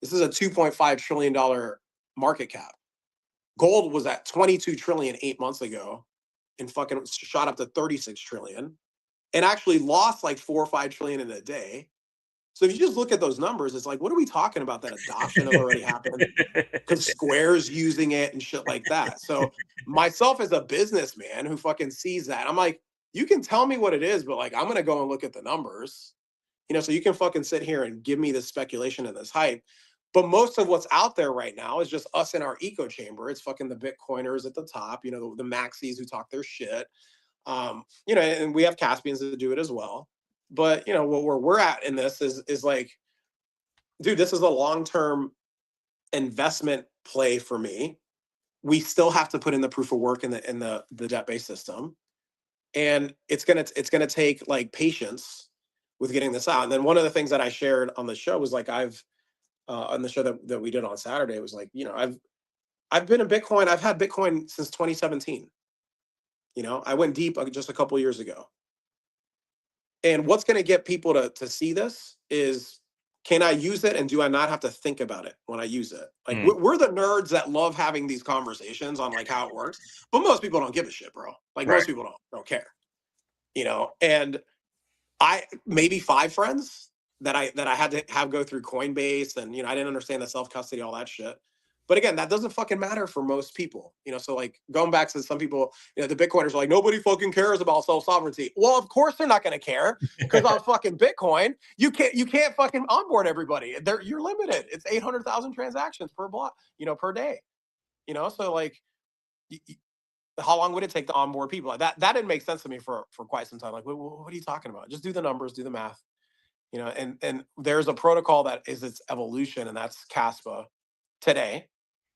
This is a $2.5 trillion market cap. Gold was at 22 trillion 8 months ago and fucking shot up to 36 trillion and actually lost like 4 or 5 trillion in a day. So if you just look at those numbers, it's like, what are we talking about? That adoption has already happened because Square's using it and shit like that. So myself as a businessman who fucking sees that, I'm like, you can tell me what it is, but like, I'm going to go and look at the numbers, so you can fucking sit here and give me this speculation and this hype. But most of what's out there right now is just us in our echo chamber. It's fucking the Bitcoiners at the top, the maxis who talk their shit. And we have Caspians that do it as well. But where we're at in this is like, dude, this is a long-term investment play for me. We still have to put in the proof of work in the debt-based system, and it's gonna take like patience with getting this out. And then one of the things that I shared on the show was like, I've on the show that we did on Saturday was like, I've been in Bitcoin. I've had Bitcoin since 2017. I went deep just a couple years ago. And what's going to get people to see this is, can I use it, and do I not have to think about it when I use it? Like we're the nerds that love having these conversations on like how it works, but most people don't give a shit, bro. Like most people don't care, And I maybe 5 friends that I had to have go through Coinbase, and I didn't understand the self-custody, all that shit. But again, that doesn't fucking matter for most people, So like going back to some people, the Bitcoiners are like, nobody fucking cares about self-sovereignty. Well, of course they're not going to care, because on fucking Bitcoin, you can't fucking onboard everybody. You're limited. It's 800,000 transactions per block, per day. So like, how long would it take to onboard people? That didn't make sense to me for quite some time. Like, what are you talking about? Just do the numbers, do the math, and there's a protocol that is its evolution, and that's Kaspa today.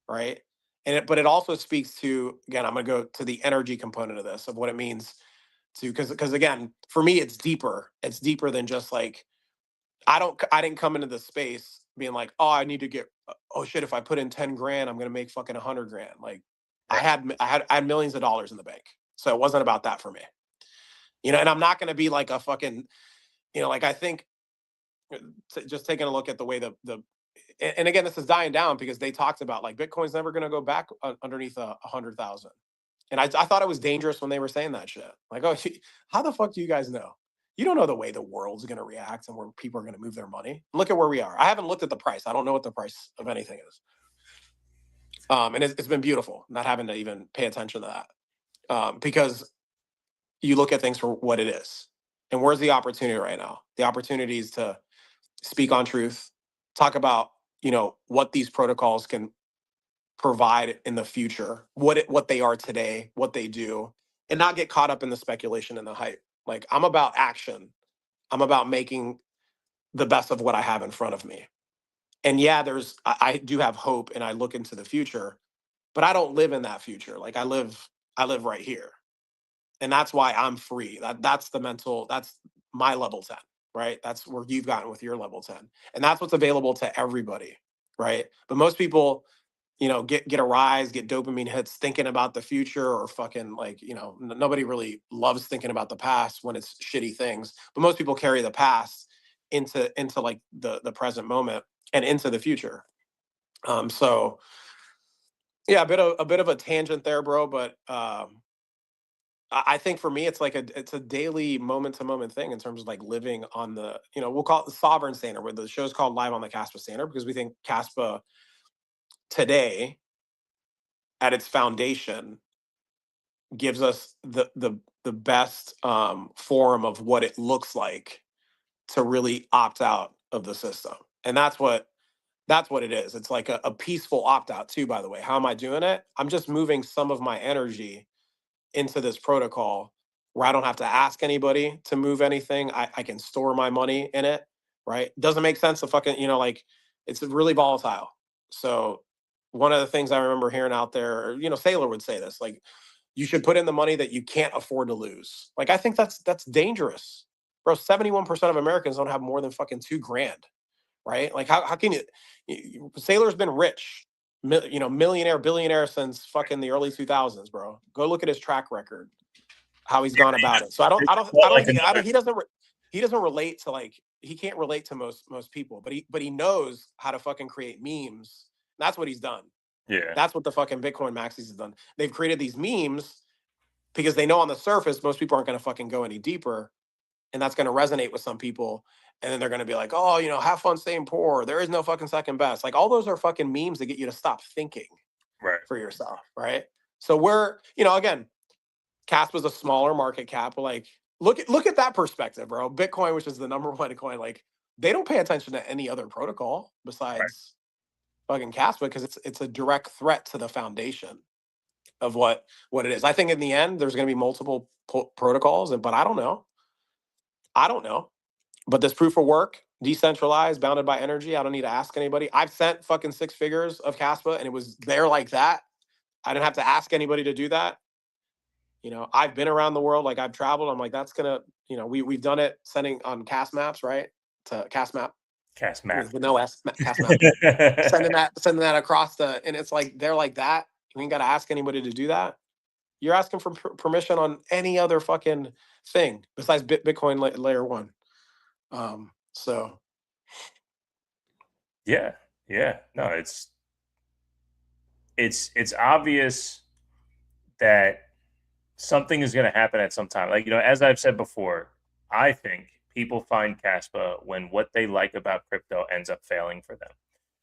Right. But it also speaks to, again, I'm going to go to the energy component of this, of what it means to, because again, for me, it's deeper than just like, I didn't come into the space being like, oh, I need to get, oh shit, if I put in 10 grand, I'm going to make fucking 100 grand. Like I had millions of dollars in the bank. So it wasn't about that for me, and I'm not going to be like a fucking, like, I think just taking a look at the way and again, this is dying down because they talked about like Bitcoin's never going to go back underneath 100,000. And I thought it was dangerous when they were saying that shit. Like, oh, how the fuck do you guys know? You don't know the way the world's going to react and where people are going to move their money. Look at where we are. I haven't looked at the price. I don't know what the price of anything is. And it's been beautiful not having to even pay attention to because you look at things for what it is. And where's the opportunity right now? The opportunity is to speak on truth, talk about, what these protocols can provide in the future, what they are today, what they do, and not get caught up in the speculation and the hype. Like, I'm about action. I'm about making the best of what I have in front of me. And yeah, I do have hope and I look into the future, but I don't live in that future. Like, I live right here. And that's why I'm free. That's my level 10, right? That's where you've gotten with your level 10. And that's what's available to everybody, right? But most people, get a rise, get dopamine hits thinking about the future, or fucking, like, nobody really loves thinking about the past when it's shitty things. But most people carry the past into like the present moment and into the future. So yeah, a bit of a tangent there, bro. But I think for me, it's a daily moment to moment thing in terms of like living on the, we'll call it the sovereign standard, where the show's called Live on the Caspa Standard, because we think Caspa today, at its foundation, gives us the best form of what it looks like to really opt out of the system. And that's what it is. It's like a peaceful opt out too, by the way. How am I doing it? I'm just moving some of my energy into this protocol where I don't have to ask anybody to move anything. I can store my money in it, right? Doesn't make sense to fucking, like, it's really volatile. So one of the things I remember hearing out there, Sailor would say this, like, you should put in the money that you can't afford to lose. Like, I think that's dangerous. Bro, 71% of Americans don't have more than fucking 2 grand, right? Like, how can Sailor's been rich, millionaire, billionaire since fucking the early 2000s, bro. Go look at his track record, how he's gone about it. So he doesn't relate to, like, he can't relate to most people, but he knows how to fucking create memes. That's what he's done. Yeah. That's what the fucking Bitcoin maxis has done. They've created these memes because they know on the surface most people aren't going to fucking go any deeper, and that's going to resonate with some people. And then they're going to be like, oh, have fun staying poor. There is no fucking second best. Like, all those are fucking memes that get you to stop thinking Right. for yourself, right? So we're, again, Casp was a smaller market cap, but like, look at that perspective, bro. Bitcoin, which is the number one coin, like, they don't pay attention to any other protocol besides fucking Caspa, because it's a direct threat to the foundation of what it is. I think in the end, there's going to be multiple protocols, but I don't know. But this proof of work, decentralized, bounded by energy, I don't need to ask anybody. I've sent fucking 6 figures of Caspa, and it was there like that. I didn't have to ask anybody to do that. I've been around the world, like, I've traveled. I'm like, that's gonna, we've done it sending on Cas Maps, right? To Cas Map. Cas Map. With no S, Cas Map. sending that across and it's like, they're like that. You ain't got to ask anybody to do that. You're asking for permission on any other fucking thing besides Bitcoin layer 1. So Yeah. No, it's obvious that something is going to happen at some time. Like, as I've said before, I think people find Caspa when what they like about crypto ends up failing for them.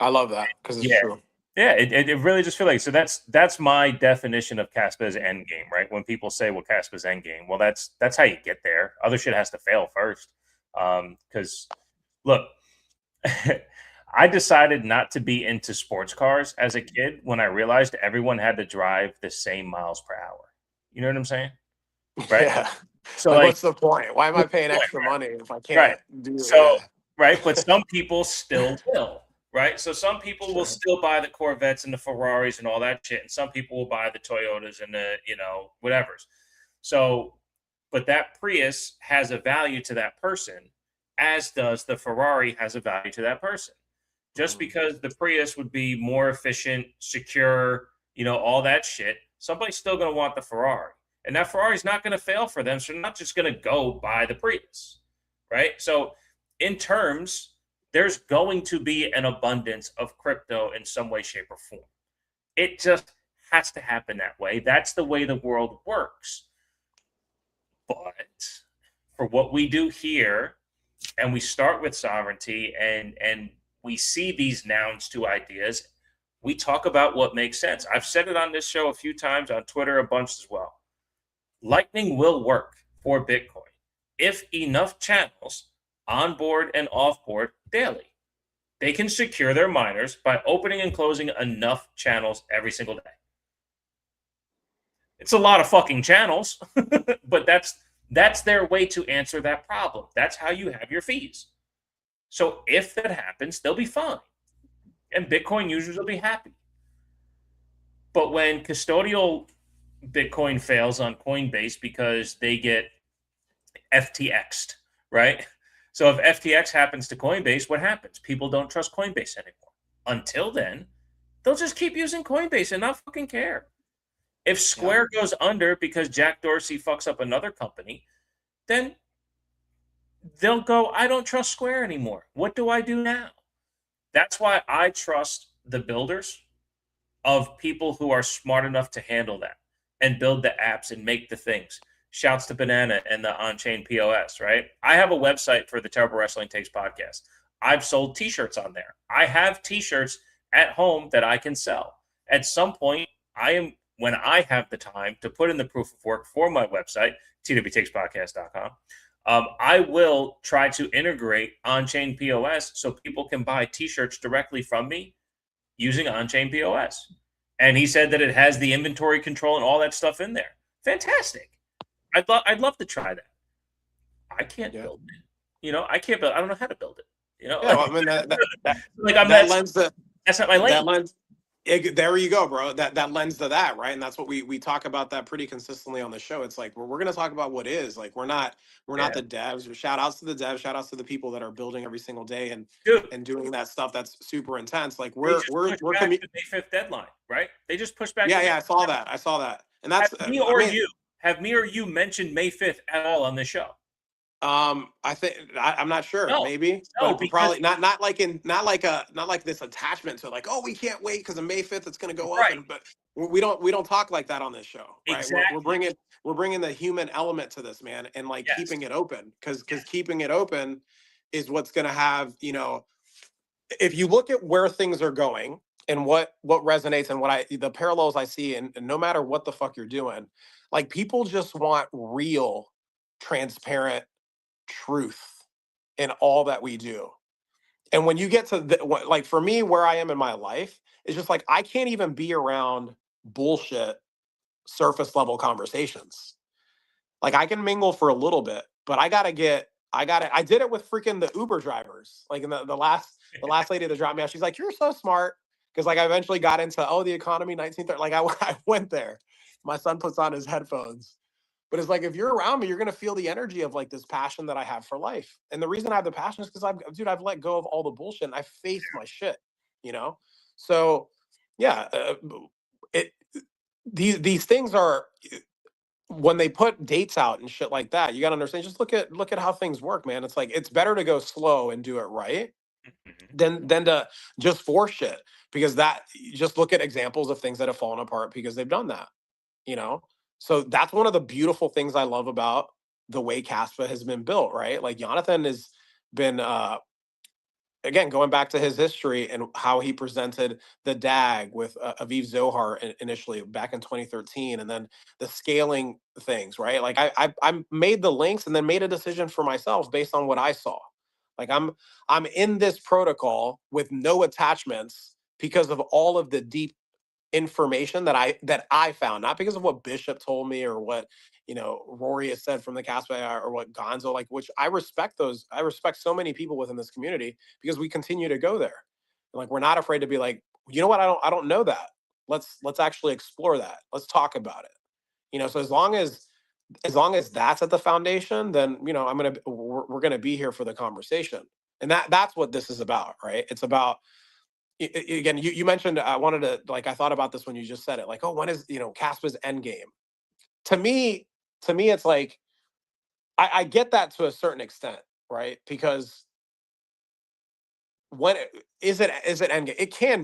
I love that, because it's true. Yeah, it really just feels like, so that's my definition of Caspa as end game, right? When people say, well, Caspa's end game, well, that's how you get there. Other shit has to fail first. Because look, I decided not to be into sports cars as a kid when I realized everyone had to drive the same miles per hour. You know what I'm saying? Right. Yeah. So, like, like, what's the point? Why am I paying extra money if I can't do it? So, right. But some people still will. Right. So some people will Sure. still buy the Corvettes and the Ferraris and all that shit. And some people will buy the Toyotas and the, whatevers. So, but that Prius has a value to that person, as does the Ferrari has a value to that person. Just because the Prius would be more efficient, secure, all that shit, somebody's still going to want the Ferrari. And that Ferrari's not going to fail for them. So they're not just going to go buy the Prius. Right. So in terms, there's going to be an abundance of crypto in some way, shape, or form. It just has to happen that way. That's the way the world works. But for what we do here, and we start with sovereignty, and we see these nouns to ideas, we talk about what makes sense. I've said it on this show a few times, on Twitter a bunch as well. Lightning will work for Bitcoin if enough channels onboard and offboard daily. They can secure their miners by opening and closing enough channels every single day. It's a lot of fucking channels, but that's their way to answer that problem. That's how you have your fees. So if that happens, they'll be fine. And Bitcoin users will be happy. But when custodial Bitcoin fails on Coinbase because they get FTX'd, right? So if FTX happens to Coinbase, what happens? People don't trust Coinbase anymore. Until then, they'll just keep using Coinbase and not fucking care. If Square goes under because Jack Dorsey fucks up another company, then they'll go, I don't trust Square anymore. What do I do now? That's why I trust the builders of people who are smart enough to handle that and build the apps and make the things. Shouts to Banana and the on-chain POS, right? I have a website for the Terrible Wrestling Takes podcast. I've sold t-shirts on there. I have t-shirts at home that I can sell. At some point, when I have the time to put in the proof of work for my website, LOTKS.kas, I will try to integrate on-chain POS so people can buy t-shirts directly from me using on-chain POS. And he said that it has the inventory control and all that stuff in there. Fantastic. I'd love to try that. I can't build it. I can't build. I don't know how to build it. I mean that's not my lane. That lends. There you go, bro. That lends to that, right? And that's what we talk about that pretty consistently on the show. It's like we're going to talk about what is. Like we're not the devs. Shout outs to the devs. Shout outs to the people that are building every single day and doing that stuff that's super intense. Like we're back to the May 5th deadline, right? They just pushed back. Yeah, I saw that. And that's have me or you mentioned May 5th at all on the show? I think I'm not sure. No, maybe, but probably not like this attachment to like, oh, we can't wait because on May 5th it's going to go up. But we don't talk like that on this show, right? Exactly. We're bringing the human element to this, man, and like keeping it open because keeping it open is what's going to have, if you look at where things are going and what resonates and the parallels I see, and no matter what the fuck you're doing, like people just want real, transparent truth in all that we do. And when you get to like for me, where I am in my life, it's just like I can't even be around bullshit surface level conversations. Like I can mingle for a little bit, but I did it with freaking the Uber drivers. Like in the last lady that dropped me off, she's like, you're so smart. Because like I eventually got into the economy 1930. Like I went there. My son puts on his headphones. But it's like, if you're around me, you're going to feel the energy of like this passion that I have for life. And the reason I have the passion is because I've let go of all the bullshit and I faced my shit, So yeah, these things are, when they put dates out and shit like that, you got to understand, just look at how things work, man. It's like, it's better to go slow and do it right than to just force shit, because just look at examples of things that have fallen apart because they've done that, So that's one of the beautiful things I love about the way Kaspa has been built, right? Like Jonathan has been, again, going back to his history and how he presented the DAG with Aviv Zohar initially back in 2013, and then the scaling things, right? Like I made the links and then made a decision for myself based on what I saw. Like I'm in this protocol with no attachments because of all of the deep information that I found, not because of what Bishop told me or what Rory has said from the Kaspa or what Gonzo, like, which I respect so many people within this community because we continue to go there. Like we're not afraid to be like, you know what, I don't know that. Let's actually explore that. Let's talk about it. So as long as that's at the foundation, then we're gonna be here for the conversation. And that's what this is about, right? It's about, again, you mentioned, I wanted to, like, I thought about this when you just said it, like, oh, when is Kaspa's end game? To me it's like I get that to a certain extent, right? Because when is it end game? It can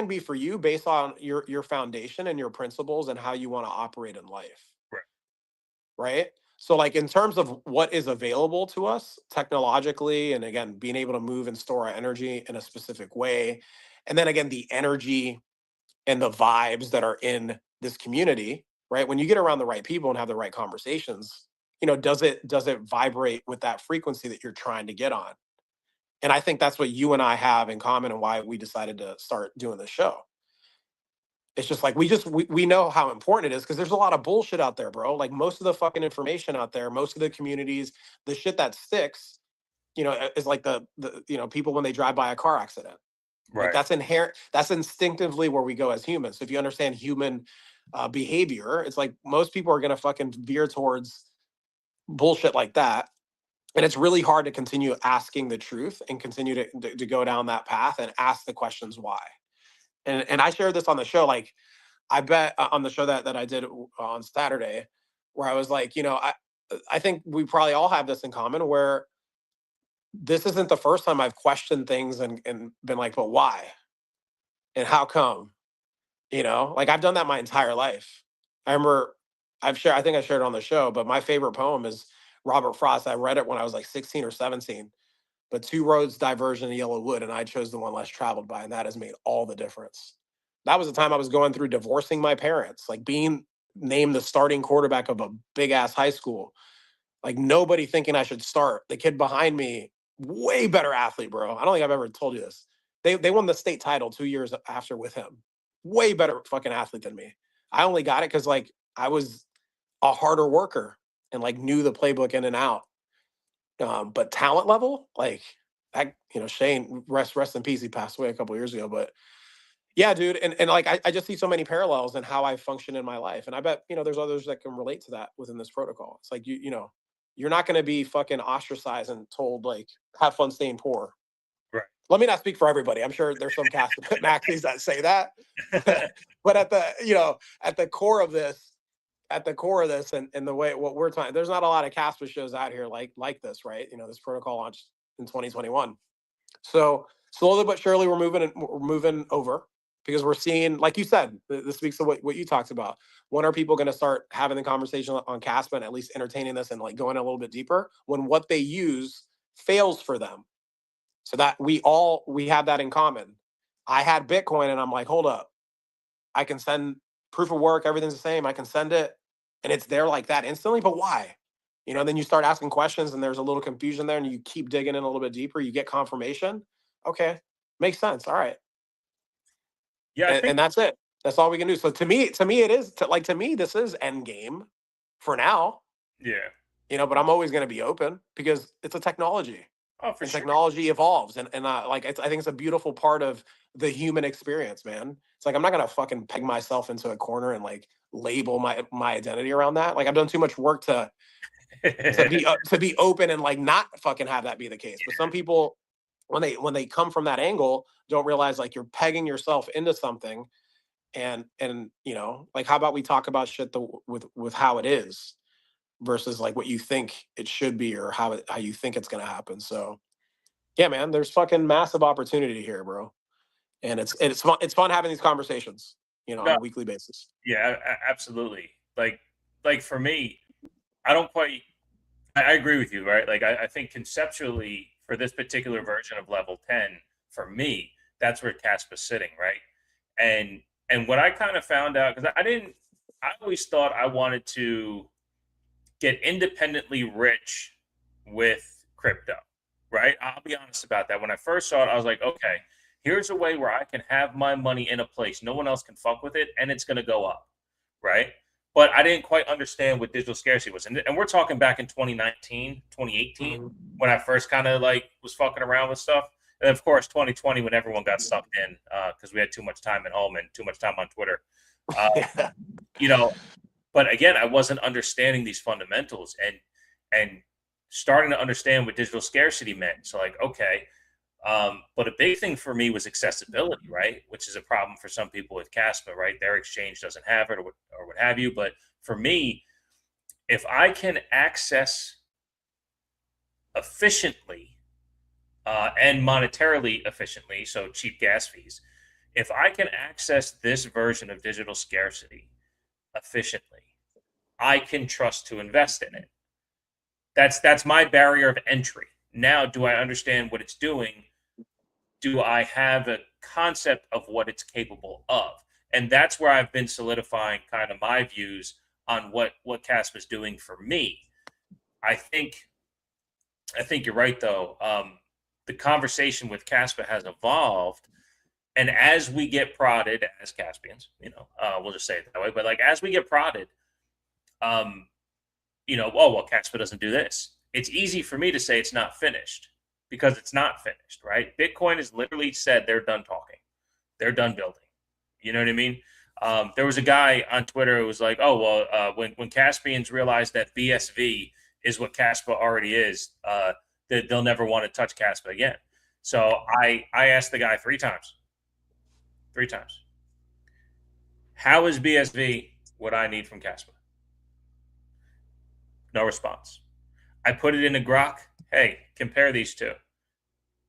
be for you based on your foundation and your principles and how you want to operate in life, right? So like in terms of what is available to us technologically, and again, being able to move and store our energy in a specific way, and then again, the energy and the vibes that are in this community, right? When you get around the right people and have the right conversations, does it vibrate with that frequency that you're trying to get on? And I think that's what you and I have in common and why we decided to start doing the show. It's just like we know how important it is because there's a lot of bullshit out there, bro. Like most of the fucking information out there, most of the communities, the shit that sticks, is like the people when they drive by a car accident. Like Right. that's inherent. That's instinctively where we go as humans. So if you understand human behavior, it's like most people are gonna fucking veer towards bullshit like that. And it's really hard to continue asking the truth and continue to go down that path and ask the questions why. And I shared this on the show. Like I bet on the show that I did on Saturday, where I was like, I think we probably all have this in common where this isn't the first time I've questioned things and been like, but why? And how come? Like I've done that my entire life. I remember I think I shared it on the show, but my favorite poem is Robert Frost. I read it when I was like 16 or 17. But two roads diverge in yellow wood, and I chose the one less traveled by, and that has made all the difference. That was the time I was going through divorcing my parents, like being named the starting quarterback of a big ass high school. Like nobody thinking I should start. The kid behind me, way better athlete, bro. I don't think I've ever told you this. They won the state title 2 years after with him. Way better fucking athlete than me. I only got it because like I was a harder worker and like knew the playbook in and out. But talent level, like that, Shane, rest in peace. He passed away a couple years ago. But yeah, dude, and like I just see so many parallels in how I function in my life. And I bet, there's others that can relate to that within this protocol. It's like you're not gonna be fucking ostracized and told like have fun staying poor. Right. Let me not speak for everybody. I'm sure there's some cast maxis that say that. But at the core of this, and the way what we're talking, there's not a lot of Kaspa shows out here like this, right? This protocol launched in 2021. So slowly but surely we're moving over because we're seeing, like you said, this speaks to what you talked about. When are people going to start having the conversation on Kaspa and at least entertaining this and like going a little bit deeper when what they use fails for them? So that we have that in common. I had Bitcoin and I'm like, hold up, I can send proof of work, everything's the same. I can send it and it's there like that instantly. But why? Then you start asking questions and there's a little confusion there and you keep digging in a little bit deeper. You get confirmation. Okay. Makes sense. All right. Yeah, I think And that's it. That's all we can do. So to me, it is to me, this is end game for now, yeah. but I'm always going to be open because it's a technology. Oh, for And sure. technology evolves, and like I think it's a beautiful part of the human experience, man. It's like I'm not gonna fucking peg myself into a corner and like label my identity around that. Like I've done too much work to be open and like not fucking have that be the case. But some people, when they come from that angle, don't realize like you're pegging yourself into something, and like how about we talk about shit with how it is versus like what you think it should be or how you think it's gonna happen. So yeah, man, there's fucking massive opportunity here, bro. And it's fun. It's fun having these conversations, on No, a weekly basis. yeah, absolutely. Like for me, I don't quite. I agree with you, right? Like I think conceptually for this particular version of level 10, for me, that's where Caspa's sitting, right? And what I kind of found out because I always thought I wanted to get independently rich with crypto, right? I'll be honest about that. When I first saw it, I was like, okay, here's a way where I can have my money in a place no one else can fuck with it, and it's going to go up, right? But I didn't quite understand what digital scarcity was. And we're talking back in 2019, 2018, when I first kind of like was fucking around with stuff. And of course, 2020, when everyone got sucked in because we had too much time at home and too much time on Twitter. Yeah. You know, but again, I wasn't understanding these fundamentals and starting to understand what digital scarcity meant. So like, okay, but a big thing for me was accessibility, right? Which is a problem for some people with Kaspa, right? Their exchange doesn't have it or what have you. But for me, if I can access efficiently and monetarily efficiently, so cheap gas fees, if I can access this version of digital scarcity efficiently, I can trust to invest in it. That's my barrier of entry. Now, do I understand what it's doing? Do I have a concept of what it's capable of? And that's where I've been solidifying kind of my views on what Kaspa is doing for me. I think you're right, though. The conversation with Kaspa has evolved, and as we get prodded as Caspians, we'll just say it that way. But like as we get prodded, oh well, Kaspa doesn't do this. It's easy for me to say it's not finished because it's not finished, right? Bitcoin has literally said they're done talking, they're done building. You know what I mean? There was a guy on Twitter who was like, "Oh well, when Caspians realize that BSV is what Kaspa already is, they'll never want to touch Kaspa again." So I asked the guy three times. How is BSV what I need from Kaspa? No response. I put it into Grok. Hey, compare these two.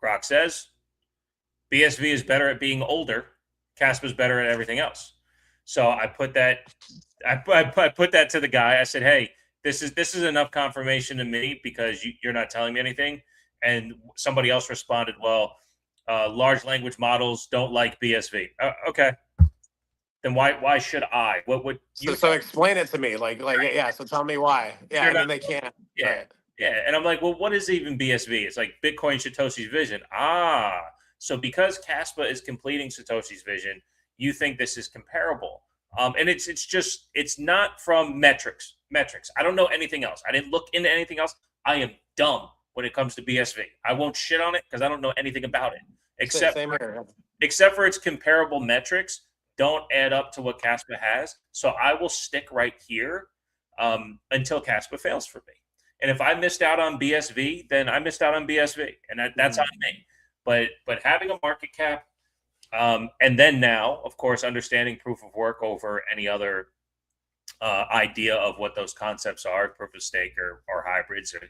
Grok says BSV is better at being older. Kaspa is better at everything else. So I put that. I put that to the guy. I said, "Hey, this is enough confirmation to me because you're not telling me anything." And somebody else responded, "Well, large language models don't like BSV." Okay, then why should I? What would you? So explain it to me, yeah. So tell me why. Yeah, and then they can't. Yeah, right. Yeah, and I'm like, well, what is even BSV? It's like Bitcoin Satoshi's vision. So because Kaspa is completing Satoshi's vision, you think this is comparable? And it's not from metrics. I don't know anything else. I didn't look into anything else. I am dumb when it comes to BSV. I won't shit on it because I don't know anything about it except for its comparable metrics don't add up to what Kaspa has. So I will stick right here until Kaspa fails for me. And if I missed out on BSV, then I missed out on BSV, and that's on me. But having a market cap, and then now, of course, understanding proof of work over any other idea of what those concepts are, proof of stake or hybrids or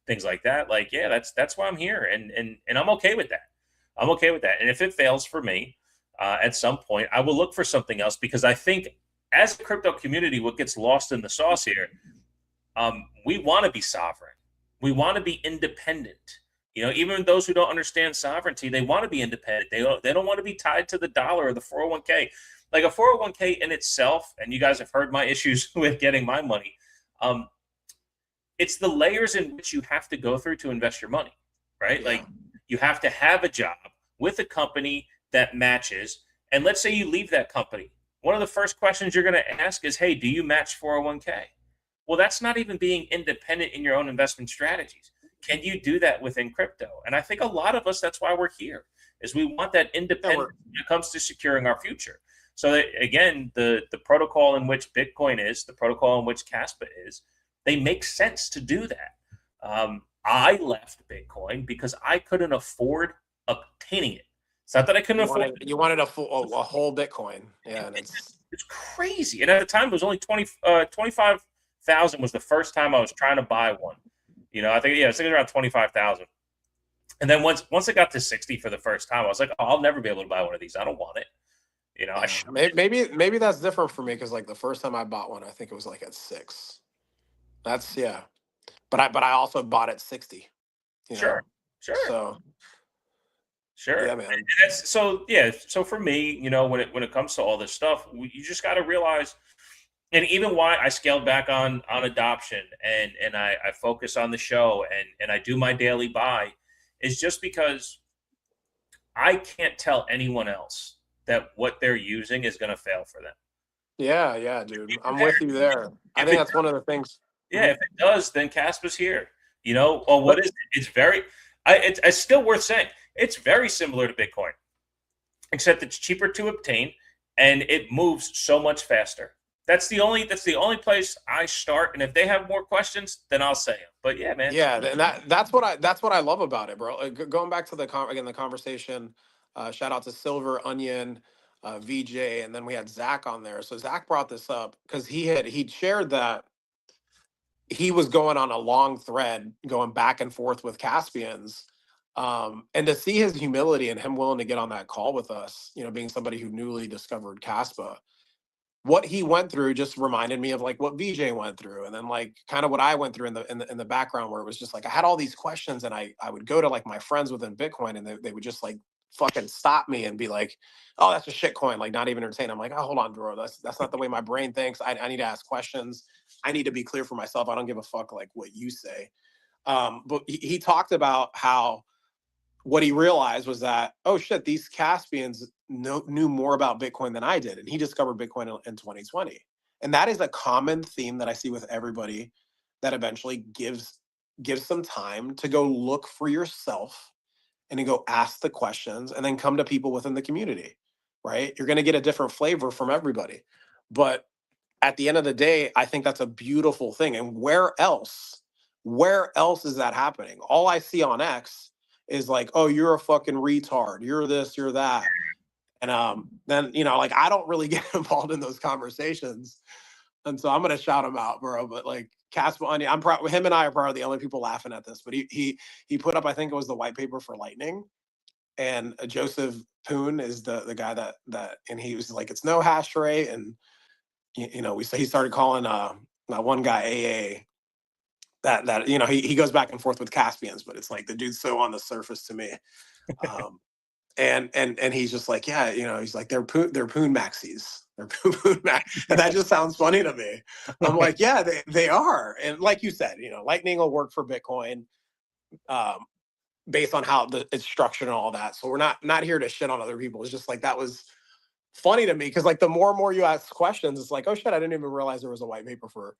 things like that. Like, yeah, that's why I'm here, and I'm okay with that. I'm okay with that. And if it fails for me at some point, I will look for something else because I think as a crypto community, what gets lost in the sauce here, we want to be sovereign. We want to be independent. Even those who don't understand sovereignty, they want to be independent. They don't want to be tied to the dollar or the 401k. Like a 401k in itself, and you guys have heard my issues with getting my money. It's the layers in which you have to go through to invest your money, right? Yeah. Like you have to have a job with a company that matches. And let's say you leave that company. One of the first questions you're going to ask is, hey, do you match 401k? Well, that's not even being independent in your own investment strategies. Can you do that within crypto? And I think a lot of us, that's why we're here, is we want that independence when it comes to securing our future. So that, again, the protocol in which Bitcoin is, the protocol in which Kaspa is, they make sense to do that. I left Bitcoin because I couldn't afford obtaining it. It's not that I couldn't afford it. You wanted a whole Bitcoin. Yeah, it's crazy. And at the time, it was only 25,000 was the first time I was trying to buy one. I think it was around 25,000. And then once it got to 60 for the first time, I was like, oh, I'll never be able to buy one of these. I don't want it. Maybe that's different for me because like the first time I bought one, I think it was like at 6. That's but I also bought at 60. Sure. So sure. Yeah, man. So for me, when it comes to all this stuff, you just got to realize. And even why I scaled back on adoption and I focus on the show and I do my daily buy is just because I can't tell anyone else that what they're using is going to fail for them. Yeah, dude. I'm with you there. I think that's one of the things. Yeah, if it does, then Kaspa's here. What is it? It's still worth saying. It's very similar to Bitcoin, except it's cheaper to obtain and it moves so much faster. That's the only place I start, and if they have more questions, then I'll say them. But yeah, man. Yeah, and that's what I love about it, bro. Going back to the conversation. Shout out to Silver Onion, VJ, and then we had Zach on there. So Zach brought this up because he shared that he was going on a long thread, going back and forth with Caspians, and to see his humility and him willing to get on that call with us, being somebody who newly discovered Kaspa. What he went through just reminded me of like what VJ went through, and then like kind of what I went through in the background, where it was just like I had all these questions, and I would go to like my friends within Bitcoin, and they would just like fucking stop me and be like, oh, that's a shit coin, like not even entertain. I'm like, oh, hold on, bro. That's not the way my brain thinks. I need to ask questions. I need to be clear for myself. I don't give a fuck like what you say. But he talked about how what he realized was that, oh shit, these Caspians knew more about Bitcoin than I did. And he discovered Bitcoin in 2020. And that is a common theme that I see with everybody that eventually gives some time to go look for yourself and to go ask the questions and then come to people within the community, right? You're going to get a different flavor from everybody. But at the end of the day, I think that's a beautiful thing. And where else is that happening? All I see on X is like, oh, you're a fucking retard. You're this, you're that. And then, like I don't really get involved in those conversations. And so I'm going to shout him out, bro. But like Kaspa, I'm proud. Him and I are probably the only people laughing at this. But he put up, I think it was the white paper for Lightning. And Joseph Poon is the guy that, and he was like, it's no hash rate. And, he started calling that one guy AA that he goes back and forth with Caspians, but it's like the dude's so on the surface to me. And he's just like, yeah, he's like, they're poon maxis. They're poon max. And that just sounds funny to me. I'm like, yeah, they are. And like you said, Lightning will work for Bitcoin based on how it's structured and all that. So we're not here to shit on other people. It's just like, that was funny to me. Cause like the more and more you ask questions, it's like, oh shit, I didn't even realize there was a white paper for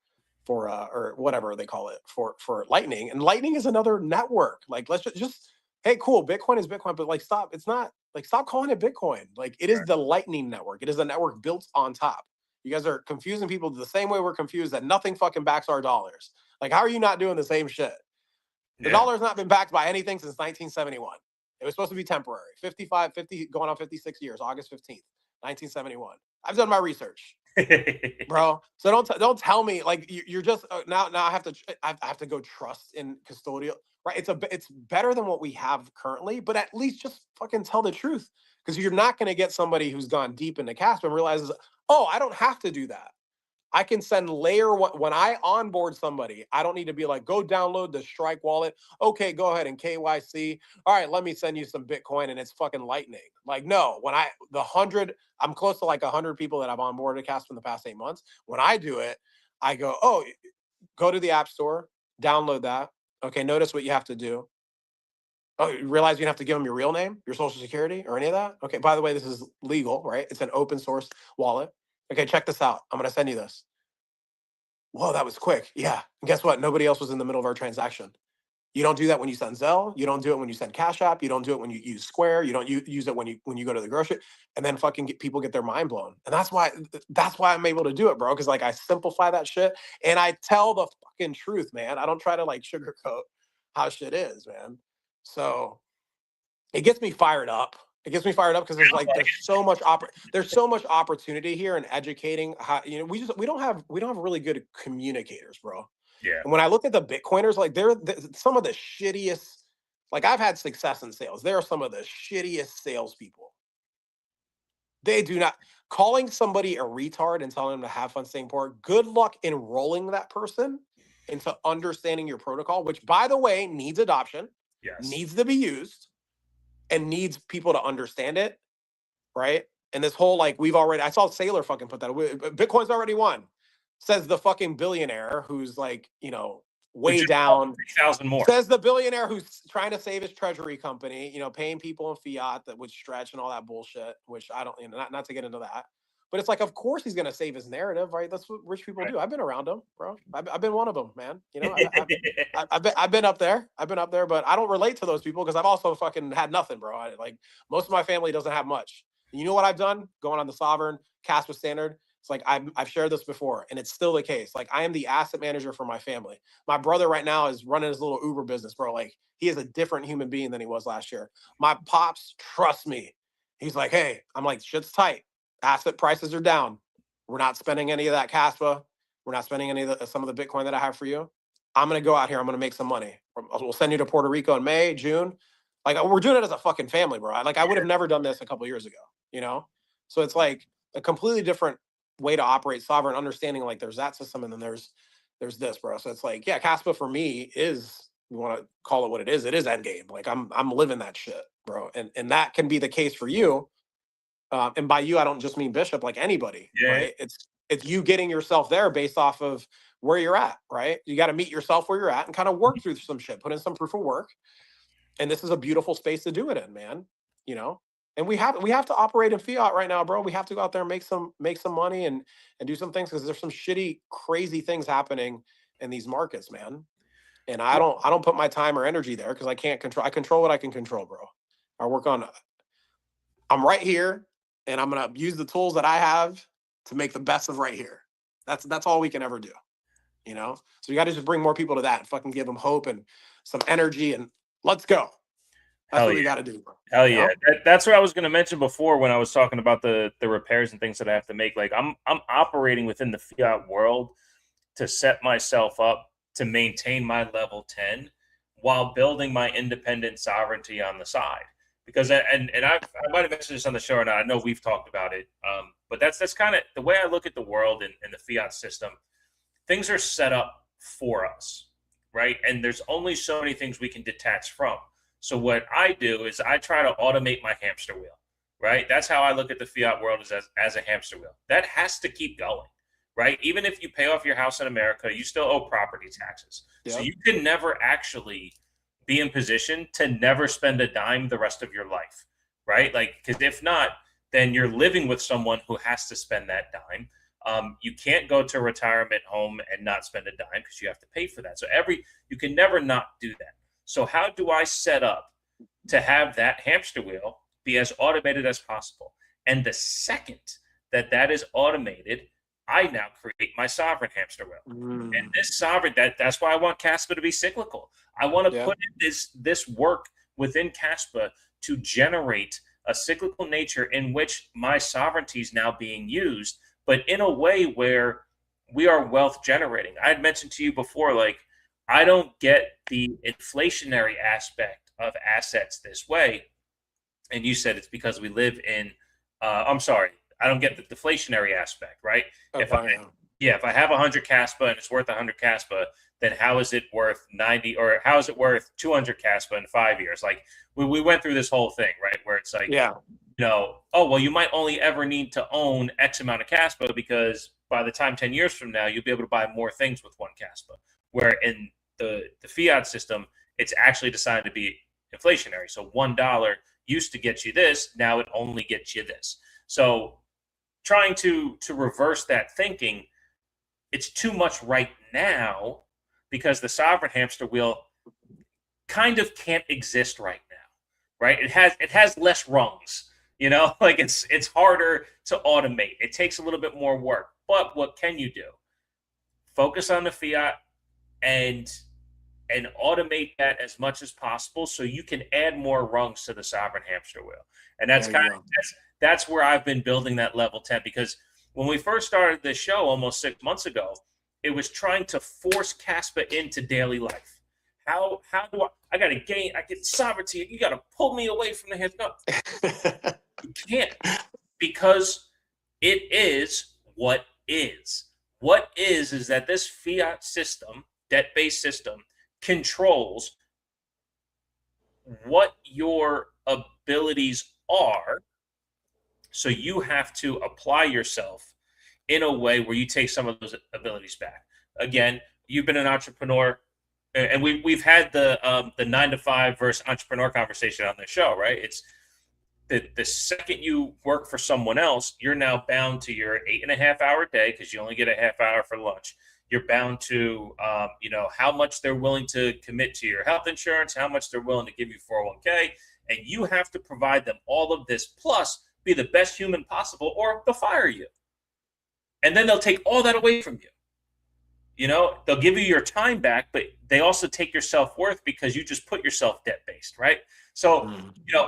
or whatever they call it for Lightning. And Lightning is another network. Like, let's just hey, cool, Bitcoin is Bitcoin, but like stop calling it Bitcoin. Like it is the Lightning network. It is a network built on top. You guys are confusing people the same way we're confused that nothing fucking backs our dollars. Like, how are you not doing the same shit? The dollar's not been backed by anything since 1971. It was supposed to be temporary. 50 going on 56 years, August 15th, 1971. I've done my research. Bro, so don't tell me like you're just now I have to go trust in custodial, right? It's better than what we have currently, but at least just fucking tell the truth, because you're not going to get somebody who's gone deep into Kaspa and realizes, oh, I don't have to do that. I can send layer one. When I onboard somebody, I don't need to be like, go download the Strike wallet. Okay, go ahead and KYC. All right, let me send you some Bitcoin and it's fucking Lightning. Like, no, I'm close to like 100 people that I've onboarded Kaspa in the past 8 months. When I do it, I go, oh, go to the App Store, download that. Okay, notice what you have to do. Oh, you realize you don't have to give them your real name, your social security, or any of that? Okay, by the way, this is legal, right? It's an open source wallet. Okay, check this out. I'm going to send you this. Whoa, that was quick. Yeah. And guess what? Nobody else was in the middle of our transaction. You don't do that when you send Zelle. You don't do it when you send Cash App. You don't do it when you use Square. You don't use it when you go to the grocery. And then fucking people get their mind blown. And that's why I'm able to do it, bro. Because like I simplify that shit and I tell the fucking truth, man. I don't try to like sugarcoat how shit is, man. So it gets me fired up. It gets me fired up because there's so much opportunity here in educating how, we don't have really good communicators, bro. Yeah. And when I look at the Bitcoiners, like they're some of the shittiest. Like I've had success in sales. They are some of the shittiest salespeople. They do not calling somebody a retard and telling them to have fun staying poor. Good luck enrolling that person into understanding your protocol, which by the way needs adoption, needs to be used, and needs people to understand it, right? And this whole like I saw Sailor fucking put that away. Bitcoin's already won, says the fucking billionaire who's like way down 3,000 more. Says the billionaire who's trying to save his treasury company, paying people in fiat that would stretch and all that bullshit. Which I don't, not to get into that. But it's like, of course he's going to save his narrative, right? That's what rich people do. I've been around them, bro. I've been one of them, man. I've been up there. But I don't relate to those people because I've also fucking had nothing, bro. Most of my family doesn't have much. You know what I've done? Going on the Sovereign, Kaspa Standard. It's like I've shared this before, and it's still the case. Like I am the asset manager for my family. My brother right now is running his little Uber business, bro. Like he is a different human being than he was last year. My pops trust me. He's like, hey, I'm like, shit's tight. Asset prices are down. We're not spending any of that Kaspa. We're not spending any of some of the Bitcoin that I have for you. I'm gonna go out here. I'm gonna make some money. We'll send you to Puerto Rico in May, June. Like we're doing it as a fucking family, bro. I would have never done this a couple of years ago. So it's like a completely different way to operate Sovereign, understanding like there's that system and then there's this, bro. So it's like, yeah, Kaspa for me is, you want to call it what it is endgame. Like I'm living that shit. bro. And that can be the case for you. And by you, I don't just mean Bishop, like anybody, Yeah. right? It's you getting yourself there based off of where you're at, right? You got to meet yourself where you're at and kind of work through some shit, put in some proof of work. And this is a beautiful space to do it in, man. You know, and we have to operate in fiat right now, bro. We have to go out there and make some money and do some things, because there's some shitty, crazy things happening in these markets, man. And I don't put my time or energy there because I can't control. I control what I can control, bro. I work on. I'm right here, and I'm gonna use the tools that I have to make the best of right here. That's all we can ever do, you know. So you got to just bring more people to that and fucking give them hope and some energy, and let's go. That's Hell what yeah. we got to do, bro. Hell You yeah. know? That's what I was going to mention before when I was talking about the repairs and things that I have to make. Like I'm operating within the fiat world to set myself up to maintain my level 10 while building my independent sovereignty on the side. Because I might have mentioned this on the show or not. I know we've talked about it. But that's kind of the way I look at the world and the fiat system. Things are set up for us, right? And there's only so many things we can detach from. So what I do is I try to automate my hamster wheel, right? That's how I look at the fiat world, is as a hamster wheel. That has to keep going, right? Even if you pay off your house in America, you still owe property taxes. Yep. So you can never actually be in position to never spend a dime the rest of your life, right? Like, because if not, then you're living with someone who has to spend that dime. You can't go to a retirement home and not spend a dime because you have to pay for that. So you can never not do that. So how do I set up to have that hamster wheel be as automated as possible? And the second that is automated, I now create my sovereign hamster wheel. And this sovereign, that's why I want Kaspa to be cyclical. I want to put in this work within Kaspa to generate a cyclical nature in which my sovereignty is now being used, but in a way where we are wealth generating. I had mentioned to you before, like, I don't get the inflationary aspect of assets this way. And you said it's because we live in, I'm sorry, I don't get the deflationary aspect, right? If I have 100 Kaspa and it's worth 100 Kaspa, then how is it worth 90, or how is it worth 200 Kaspa in 5 years? Like we went through this whole thing, right? Where it's like, oh, well, you might only ever need to own X amount of Kaspa because by the time 10 years from now, you'll be able to buy more things with one Kaspa. Where in the fiat system, it's actually designed to be inflationary. So $1 used to get you this, now it only gets you this. So trying to reverse that thinking, it's too much right now because the sovereign hamster wheel kind of can't exist right now, right? It has less rungs, you know, like it's harder to automate. It takes a little bit more work. But what can you do? Focus on the fiat and automate that as much as possible so you can add more rungs to the sovereign hamster wheel. And that's where I've been building that level 10, because when we first started this show almost 6 months ago, it was trying to force Kaspa into daily life. How do I got to gain, I get sovereignty, you got to pull me away from the head. No, you can't, because it is what is. What is that this fiat system, debt-based system, controls what your abilities are. So you have to apply yourself in a way where you take some of those abilities back. Again, you've been an entrepreneur, and we've had the 9 to 5 versus entrepreneur conversation on this show, right? It's the second you work for someone else, you're now bound to your 8.5 hour day because you only get a half hour for lunch. You're bound to, how much they're willing to commit to your health insurance, how much they're willing to give you 401k, and you have to provide them all of this, plus be the best human possible, or they'll fire you. And then they'll take all that away from you. You know, they'll give you your time back, but they also take your self-worth because you just put yourself debt-based, right? So,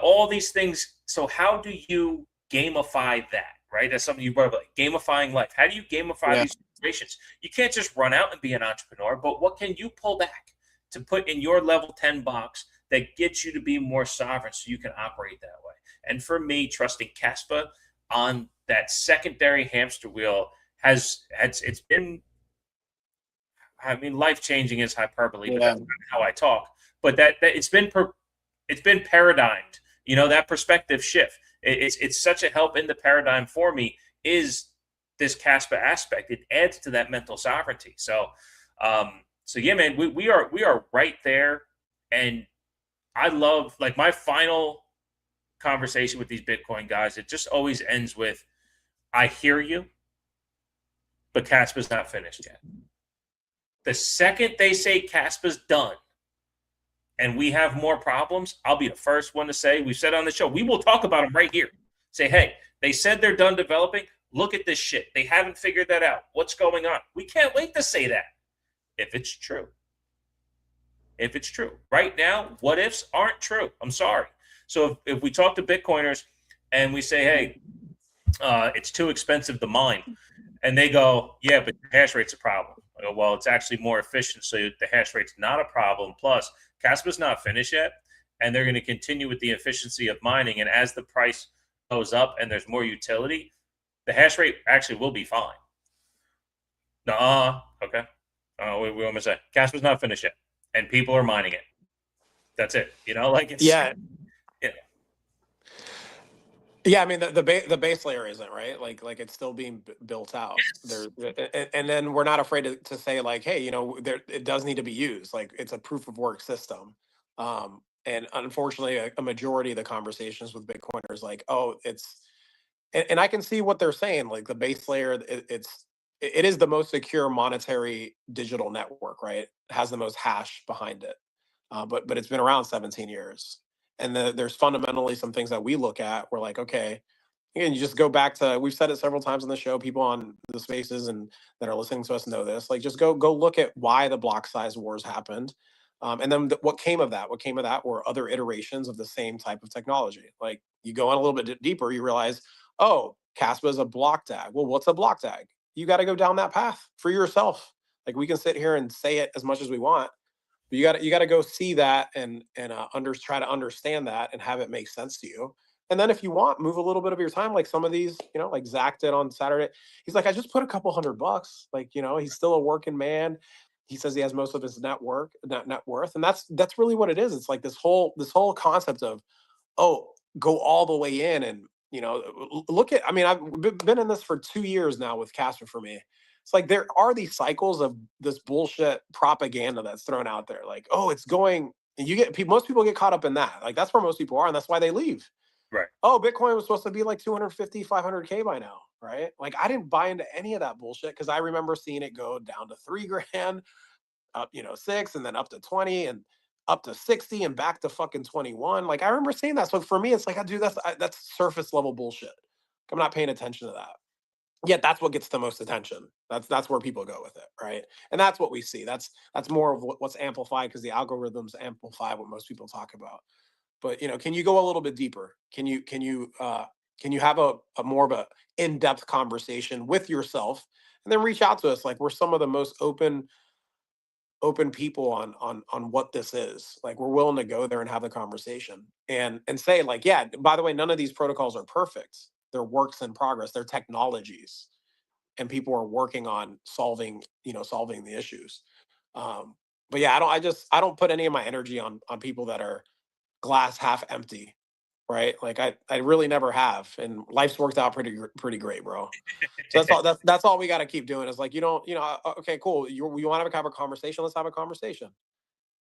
all these things. So how do you gamify that, right? That's something you brought up, like gamifying life. How do you gamify these situations? You can't just run out and be an entrepreneur, but what can you pull back to put in your level 10 box that gets you to be more sovereign so you can operate that way? And for me, trusting Kaspa on that secondary hamster wheel it's been, I mean, life-changing is hyperbole, but that's how I talk. But that it's been paradigmed You know, that perspective shift. It's such a help in the paradigm for me is this Kaspa aspect. It adds to that mental sovereignty. So, so yeah, man, we are right there. And I love, like, my final conversation with these Bitcoin guys. It just always ends with, I hear you, but Kaspa's not finished yet. The second they say Kaspa's done and we have more problems, I'll be the first one to say, we've said on the show, we will talk about them right here. Say, hey, they said they're done developing. Look at this shit. They haven't figured that out. What's going on? We can't wait to say that. If it's true. If it's true. Right now, what ifs aren't true. I'm sorry. So if we talk to Bitcoiners and we say, hey, it's too expensive to mine, and they go, yeah, but the hash rate's a problem. I go, well, it's actually more efficient, so the hash rate's not a problem. Plus, Kaspa's not finished yet, and they're going to continue with the efficiency of mining. And as the price goes up and there's more utility, the hash rate actually will be fine. Okay. We want to say Kaspa's not finished yet, and people are mining it. That's it. You know, like, it's Yeah, I mean the base layer isn't right. Like it's still being built out. There, and then we're not afraid to say, like, hey, you know, it does need to be used. Like, it's a proof of work system. And unfortunately, a majority of the conversations with Bitcoiners, like, oh, and I can see what they're saying. Like, the base layer, it is the most secure monetary digital network, right? It has the most hash behind it, but it's been around 17 years. And there's fundamentally some things that we look at. We're like, okay, and you just go back to, we've said it several times on the show. People on the spaces and that are listening to us know this. Like, just go look at why the block size wars happened, and then what came of that. What came of that were other iterations of the same type of technology. Like, you go in a little bit deeper, you realize, oh, Caspa is a block tag. Well, what's a block tag? You got to go down that path for yourself. Like, we can sit here and say it as much as we want, but you got to go see that and try to understand that and have it make sense to you. And then if you want, move a little bit of your time, like some of these, you know, like Zach did on Saturday. He's like, I just put a couple $100. Like, you know, he's still a working man. He says he has most of his net worth, and that's really what it is. It's like this whole concept of, oh, go all the way in, and, you know, look at. I mean, I've been in this for 2 years now with Casper. For me, it's like there are these cycles of this bullshit propaganda that's thrown out there. Like, oh, it's going, and you get most people get caught up in that. Like, that's where most people are, and that's why they leave. right. Oh, Bitcoin was supposed to be like 250, 500K by now, right? Like, I didn't buy into any of that bullshit because I remember seeing it go down to $3,000, up, you know, 6, and then up to 20, and up to 60, and back to fucking 21. Like, I remember seeing that. So for me, it's like, that's surface level bullshit. I'm not paying attention to that. Yet that's what gets the most attention. That's where people go with it, right? And that's what we see. That's more of what's amplified, because the algorithms amplify what most people talk about. But, you know, can you go a little bit deeper? Can you have a more of a in-depth conversation with yourself, and then reach out to us? Like, we're some of the most open people on what this is. Like, we're willing to go there and have the conversation and say, like, yeah, by the way, none of these protocols are perfect. They're works in progress. They're technologies, and people are working on solving the issues. But yeah, I don't put any of my energy on people that are glass half empty, right? Like, I really never have, and life's worked out pretty great, bro. So that's all we got to keep doing is, like, okay, cool. You want to have a conversation? Let's have a conversation.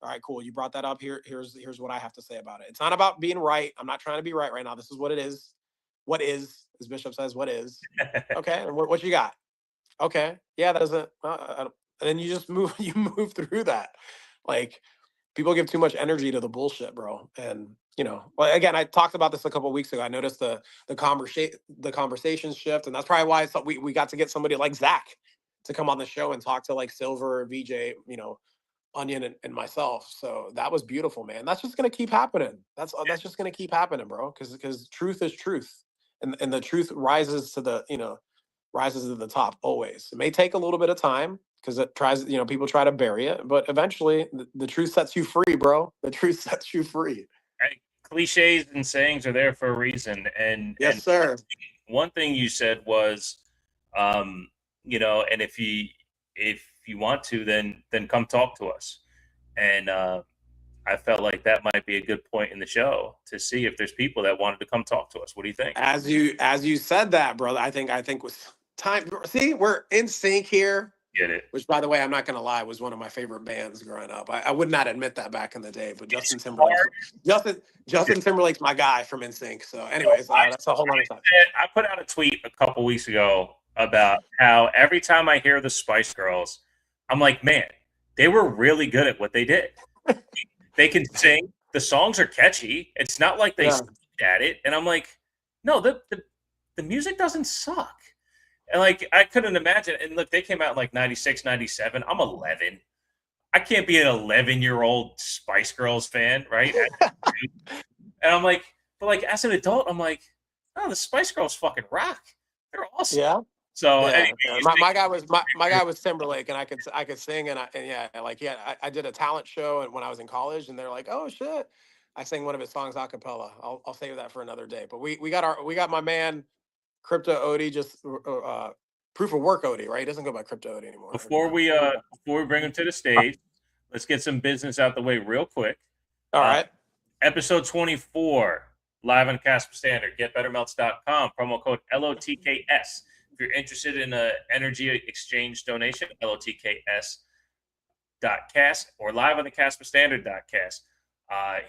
All right, cool. You brought that up. Here's what I have to say about it. It's not about being right. I'm not trying to be right now. This is what it is. What is, as Bishop says, what is. Okay, and what you got? Okay, yeah, that doesn't. And then you just move. You move through that. Like, people give too much energy to the bullshit, bro. And, you know, well, again, I talked about this a couple of weeks ago. I noticed the conversation shift, and that's probably why we got to get somebody like Zach to come on the show and talk to, like, Silver, VJ, you know, Onion, and myself. So that was beautiful, man. That's just gonna keep happening. That's just gonna keep happening, bro. Because truth is truth, and the truth rises to the top always. It may take a little bit of time, because people try to bury it, but eventually the truth sets you free, bro. The truth sets you free. Right. Cliches and sayings are there for a reason. Yes, sir. One thing you said was, you know, and if you want to, then come talk to us. And I felt like that might be a good point in the show to see if there's people that wanted to come talk to us. What do you think? As you said that, brother, I think was time. See, we're in sync here. Get it? Which, by the way, I'm not gonna lie, was one of my favorite bands growing up. I would not admit that back in the day, but It's Justin Timberlake's hard. Justin Timberlake's my guy from NSYNC. So, anyways, that's a whole other time. I put out a tweet a couple weeks ago about how every time I hear the Spice Girls, I'm like, man, they were really good at what they did. They can sing. The songs are catchy. It's not like they sucked at it. And I'm like, no, the music doesn't suck. And like, I couldn't imagine. And look, they came out in like 96, 97. I'm 11. I can't be an 11-year-old Spice Girls fan, right? And I'm like, but like as an adult, I'm like, oh, the Spice Girls fucking rock. They're awesome. Yeah. So Yeah, anyway, my guy was Timberlake, and I could sing, and I did a talent show, and when I was in college, and they're like, oh shit, I sang one of his songs a cappella. I'll save that for another day. But we got my man Crypto Odie, just proof of work Odie, right? He doesn't go by Crypto Odie anymore. before we bring him to the stage, let's get some business out the way real quick. All right. Episode 24, live on Kaspa Standard, getbettermelts.com, promo code LOTKS. If you're interested in an energy exchange donation, LOTKS.kas or liveonthekaspastandard.kas.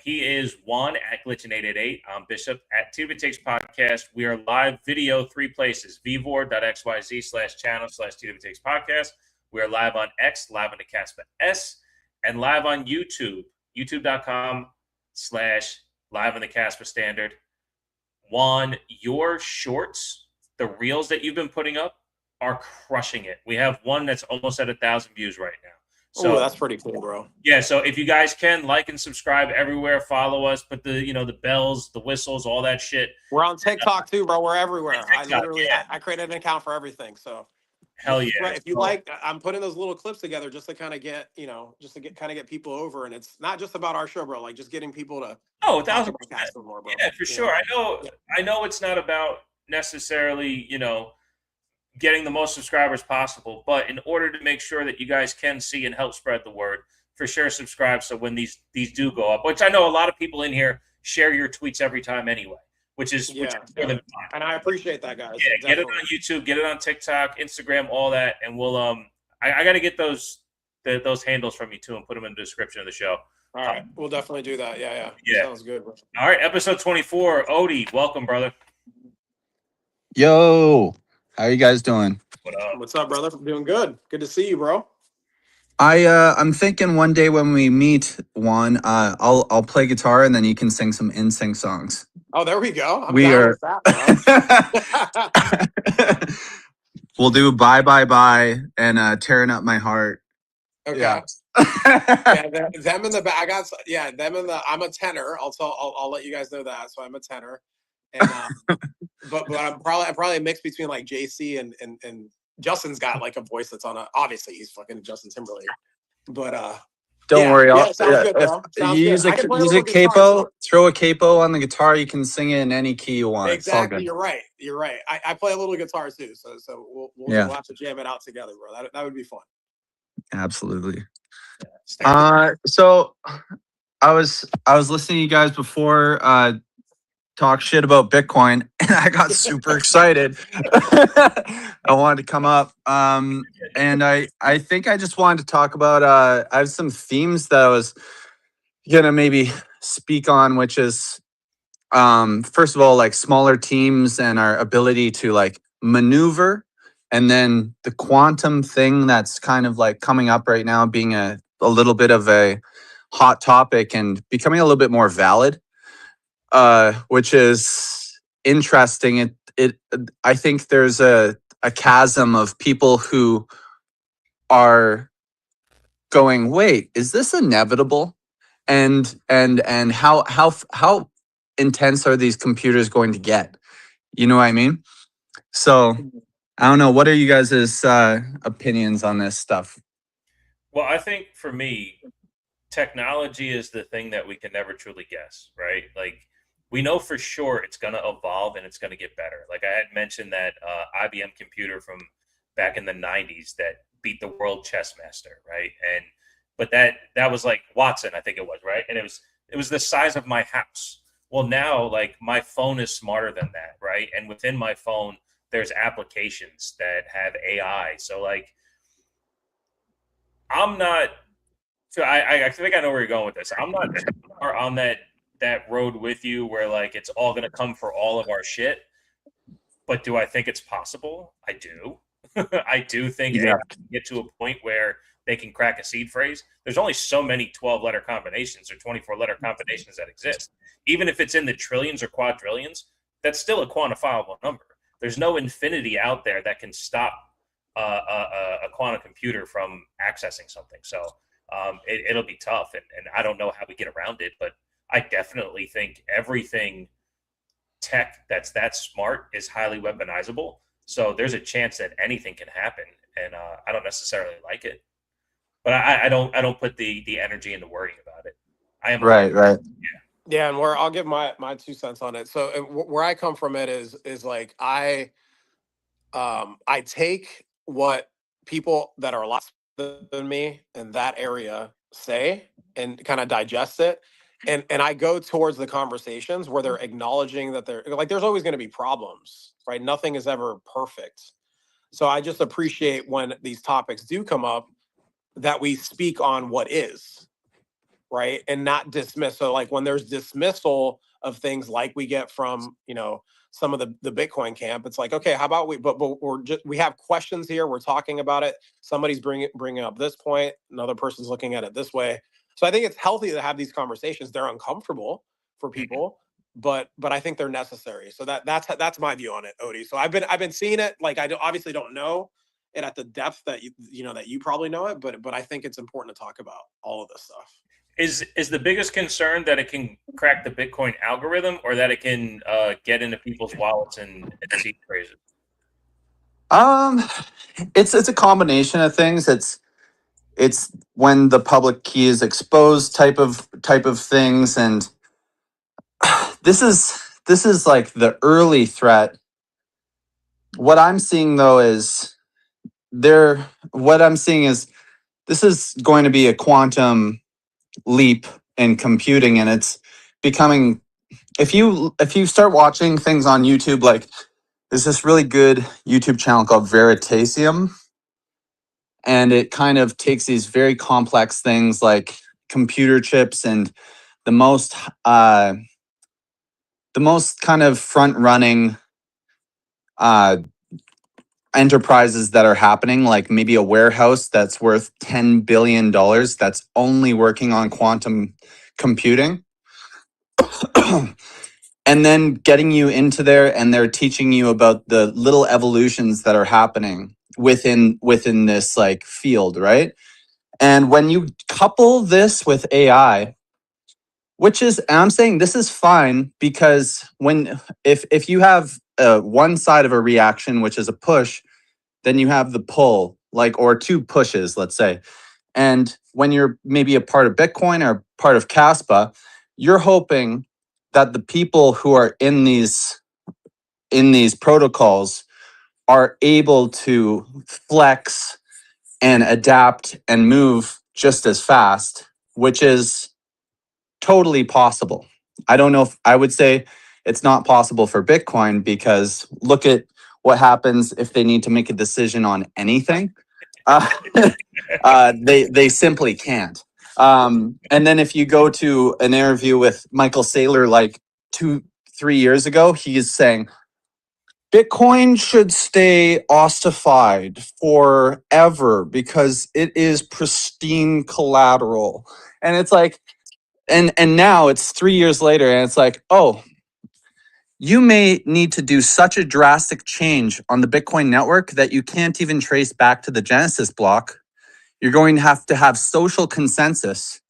He is Juan at Glitchin888. I'm Bishop at TWTakes Podcast. We are live video 3 places, vvor.xyz/channel/TWTakes Podcast. We are live on X, live on the Kaspa.s, and live on YouTube, youtube.com/live on the Kaspa Standard. Juan, your shorts, the reels that you've been putting up are crushing it. We have one that's almost at 1,000 views right now. So that's pretty cool, bro. Yeah, so if you guys can like and subscribe everywhere, follow us, put the bells, the whistles, all that shit. We're on TikTok too, bro. We're everywhere. I created an account for everything. So hell yeah. If you like, I'm putting those little clips together just to kind of get, get people over. And it's not just about our show, bro. Like just getting people to 1,000%. More, bro. Yeah, for sure. I know it's not about necessarily, getting the most subscribers possible, but in order to make sure that you guys can see and help spread the word, for sure subscribe. So when these do go up, which I know a lot of people in here share your tweets every time anyway, which is more than fine. And I appreciate that, guys. Yeah, get it on YouTube, get it on TikTok, Instagram, all that, and we'll I got to get those handles from you too and put them in the description of the show. All right, we'll definitely do that. Yeah. Sounds good, bro. All right, episode 24, Odie, welcome, brother. Yo, how you guys doing? What's up, brother? I'm doing good. Good to see you, bro. I'm thinking one day when we meet, Juan, I'll play guitar and then you can sing some NSYNC songs. Oh, there we go. I'm down with that, bro. We'll do Bye Bye Bye and Tearing Up My Heart. Okay. Yeah. Them in the back. Them in the. I'm a tenor. I'll let you guys know that. So I'm a tenor. And but I'm probably a mix between like JC and Justin's got like a voice that's on obviously he's fucking Justin Timberlake. But don't worry, sounds good, bro. Sounds use good. use a capo, throw a capo on the guitar, you can sing it in any key you want. Exactly, you're right. I play a little guitar too, so we'll have to jam it out together, bro. That would be fun. Absolutely. So I was listening to you guys before talk shit about Bitcoin, and I got super excited. I wanted to come up, and I think I just wanted to talk about. I have some themes that I was gonna maybe speak on, which is first of all, like smaller teams and our ability to like maneuver, and then the quantum thing that's kind of like coming up right now, being a little bit of a hot topic and becoming a little bit more valid. Which is interesting. I think there's a chasm of people who are going, wait, is this inevitable? And how intense are these computers going to get? You know what I mean? So I don't know. What are you guys' opinions on this stuff? Well, I think for me, technology is the thing that we can never truly guess, right? Like, we know for sure it's going to evolve and it's going to get better. Like I had mentioned that IBM computer from back in the 90s that beat the world chess master, right? And but that was like Watson, I think it was, right? And it was the size of my house. Well, now like my phone is smarter than that, right? And within my phone, there's applications that have AI. So like, I'm not. So I think I know where you're going with this. I'm not on that road with you where like it's all going to come for all of our shit. But do I think it's possible? I do. I do think AI can get to a point where they can crack a seed phrase. There's only so many 12-letter combinations or 24-letter combinations that exist. Even if it's in the trillions or quadrillions, that's still a quantifiable number. There's no infinity out there that can stop a quantum computer from accessing something. So it'll be tough, and I don't know how we get around it, but I definitely think everything tech that's that smart is highly weaponizable. So there's a chance that anything can happen, and I don't necessarily like it, but I don't put the energy into worrying about it. I am Right. Yeah, and where I'll give my 2 cents on it. So where I come from it is like I take what people that are a lot smarter than me in that area say and kind of digest it. And I go towards the conversations where they're acknowledging that they're like, there's always going to be problems, right? Nothing is ever perfect. So I just appreciate when these topics do come up that we speak on what is, right? And not dismiss. So like when there's dismissal of things like we get from, some of the Bitcoin camp, it's like, okay, how about but we have questions here. We're talking about it. Somebody's bringing up this point. Another person's looking at it this way. So I think it's healthy to have these conversations. They're uncomfortable for people, but I think they're necessary. So that's my view on it, Odie. So I've been seeing it. Like obviously don't know it at the depth that that you probably know it, but I think it's important to talk about all of this stuff. Is the biggest concern that it can crack the Bitcoin algorithm, or that it can get into people's wallets and seed phrases? It's a combination of things. It's when the public key is exposed type of things, and this is like the early threat. What I'm seeing though is this is going to be a quantum leap in computing, and it's becoming, if you start watching things on YouTube, like there's this really good YouTube channel called Veritasium, and it kind of takes these very complex things like computer chips and the most kind of front running enterprises that are happening, like maybe a warehouse that's worth $10 billion that's only working on quantum computing. And then getting you into there, and they're teaching you about the little evolutions that are happening within this like field, right? And when you couple this with AI, and I'm saying this is fine, because if you have one side of a reaction, which is a push, then you have the pull, like, or two pushes, let's say. And when you're maybe a part of Bitcoin or part of Kaspa, you're hoping that the people who are in these protocols are able to flex and adapt and move just as fast, which is totally possible. I don't know if I would say it's not possible for Bitcoin, because look at what happens if they need to make a decision on anything. They simply can't. And then if you go to an interview with Michael Saylor like 2-3 years ago, he is saying Bitcoin should stay ossified forever because it is pristine collateral. And it's like, and now it's 3 years later, and it's like, oh, you may need to do such a drastic change on the Bitcoin network that you can't even trace back to the Genesis block. You're going to have social consensus.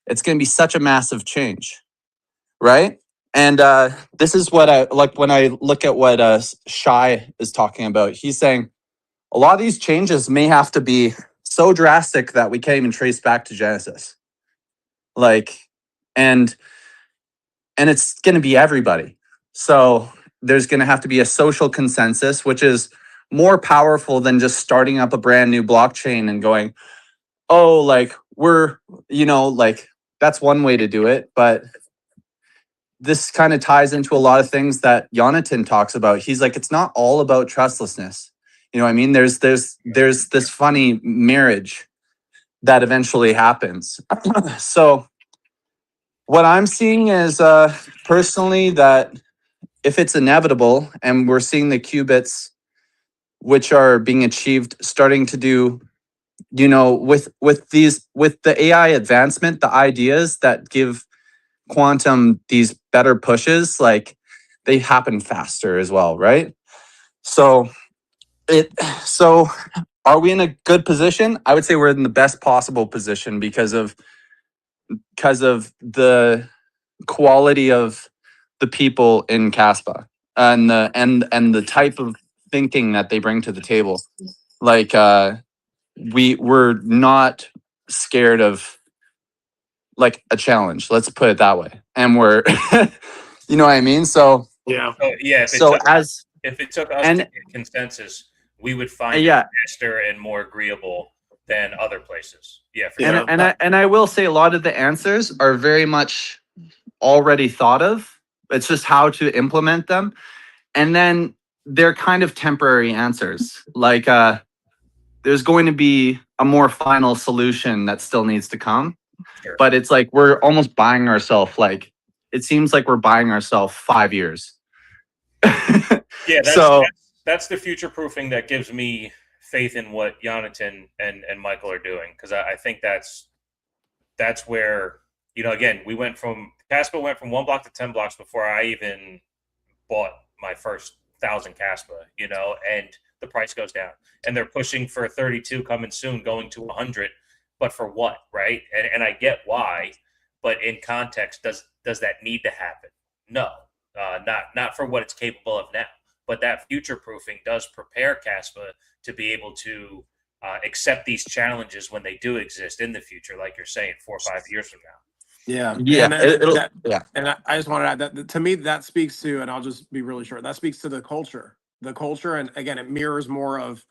It's going to be such a massive change, right? And this is what I like when I look at what Shai is talking about. He's saying a lot of these changes may have to be so drastic that we can't even trace back to Genesis. Like, and it's going to be everybody. So there's going to have to be a social consensus, which is more powerful than just starting up a brand new blockchain and going, oh, like we're, like that's one way to do it, but this kind of ties into a lot of things that Jonathan talks about. He's like, it's not all about trustlessness. You know what I mean? There's this funny marriage that eventually happens. So what I'm seeing is personally that if it's inevitable and we're seeing the qubits which are being achieved starting to do, with the AI advancement, the ideas that give quantum these better pushes, like they happen faster as well, right? So so are we in a good position? I would say we're in the best possible position because of the quality of the people in Kaspa and the type of thinking that they bring to the table. Like we're not scared of like a challenge, let's put it that way, and we're you know what I mean. So Yeah. So yeah, if it took us to get consensus, we would find it faster and more agreeable than other places. Yeah, for sure. And I will say a lot of the answers are very much already thought of. It's just how to implement them, and then they're kind of temporary answers. Like there's going to be a more final solution that still needs to come. Sure. But it's like we're almost buying ourselves, like it seems like we're buying ourselves 5 years. Yeah, so that's the future proofing that gives me faith in what Jonathan and Michael are doing, because I think that's where, again, Kaspa went from 1 block to 10 blocks before I even bought my first 1,000 Kaspa, and the price goes down, and they're pushing for 32 coming soon, going to 100, but for what, right? And I get why, but in context, does that need to happen? No, not for what it's capable of now. But that future proofing does prepare Kaspa to be able to accept these challenges when they do exist in the future, like you're saying, 4 or 5 years from now. Yeah. Yeah. And I just want to add that to me, that speaks to, and I'll just be really short, that speaks to the culture. And again, it mirrors more of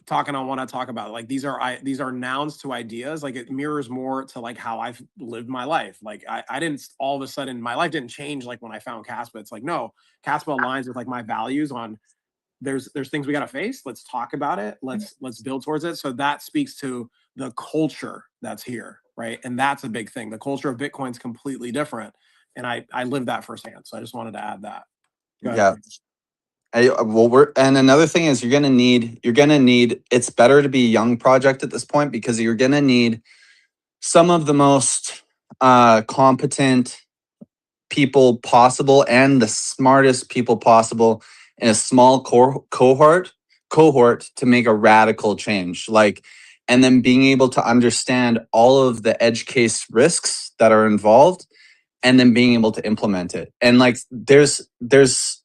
talking on what I talk about. Like these are nouns to ideas. Like it mirrors more to like how I've lived my life. Like I didn't all of a sudden, my life didn't change like when I found Kaspa. It's like, no, Kaspa aligns with like my values on there's things we got to face. Let's talk about it. Let's build towards it. So that speaks to the culture that's here, right? And that's a big thing. The culture of Bitcoin is completely different, and I live that firsthand. So I just wanted to add that. Yeah. And another thing is you're gonna need. It's better to be a young project at this point because you're gonna need some of the most competent people possible and the smartest people possible in a small cohort to make a radical change, like, and then being able to understand all of the edge case risks that are involved and then being able to implement it. And like there's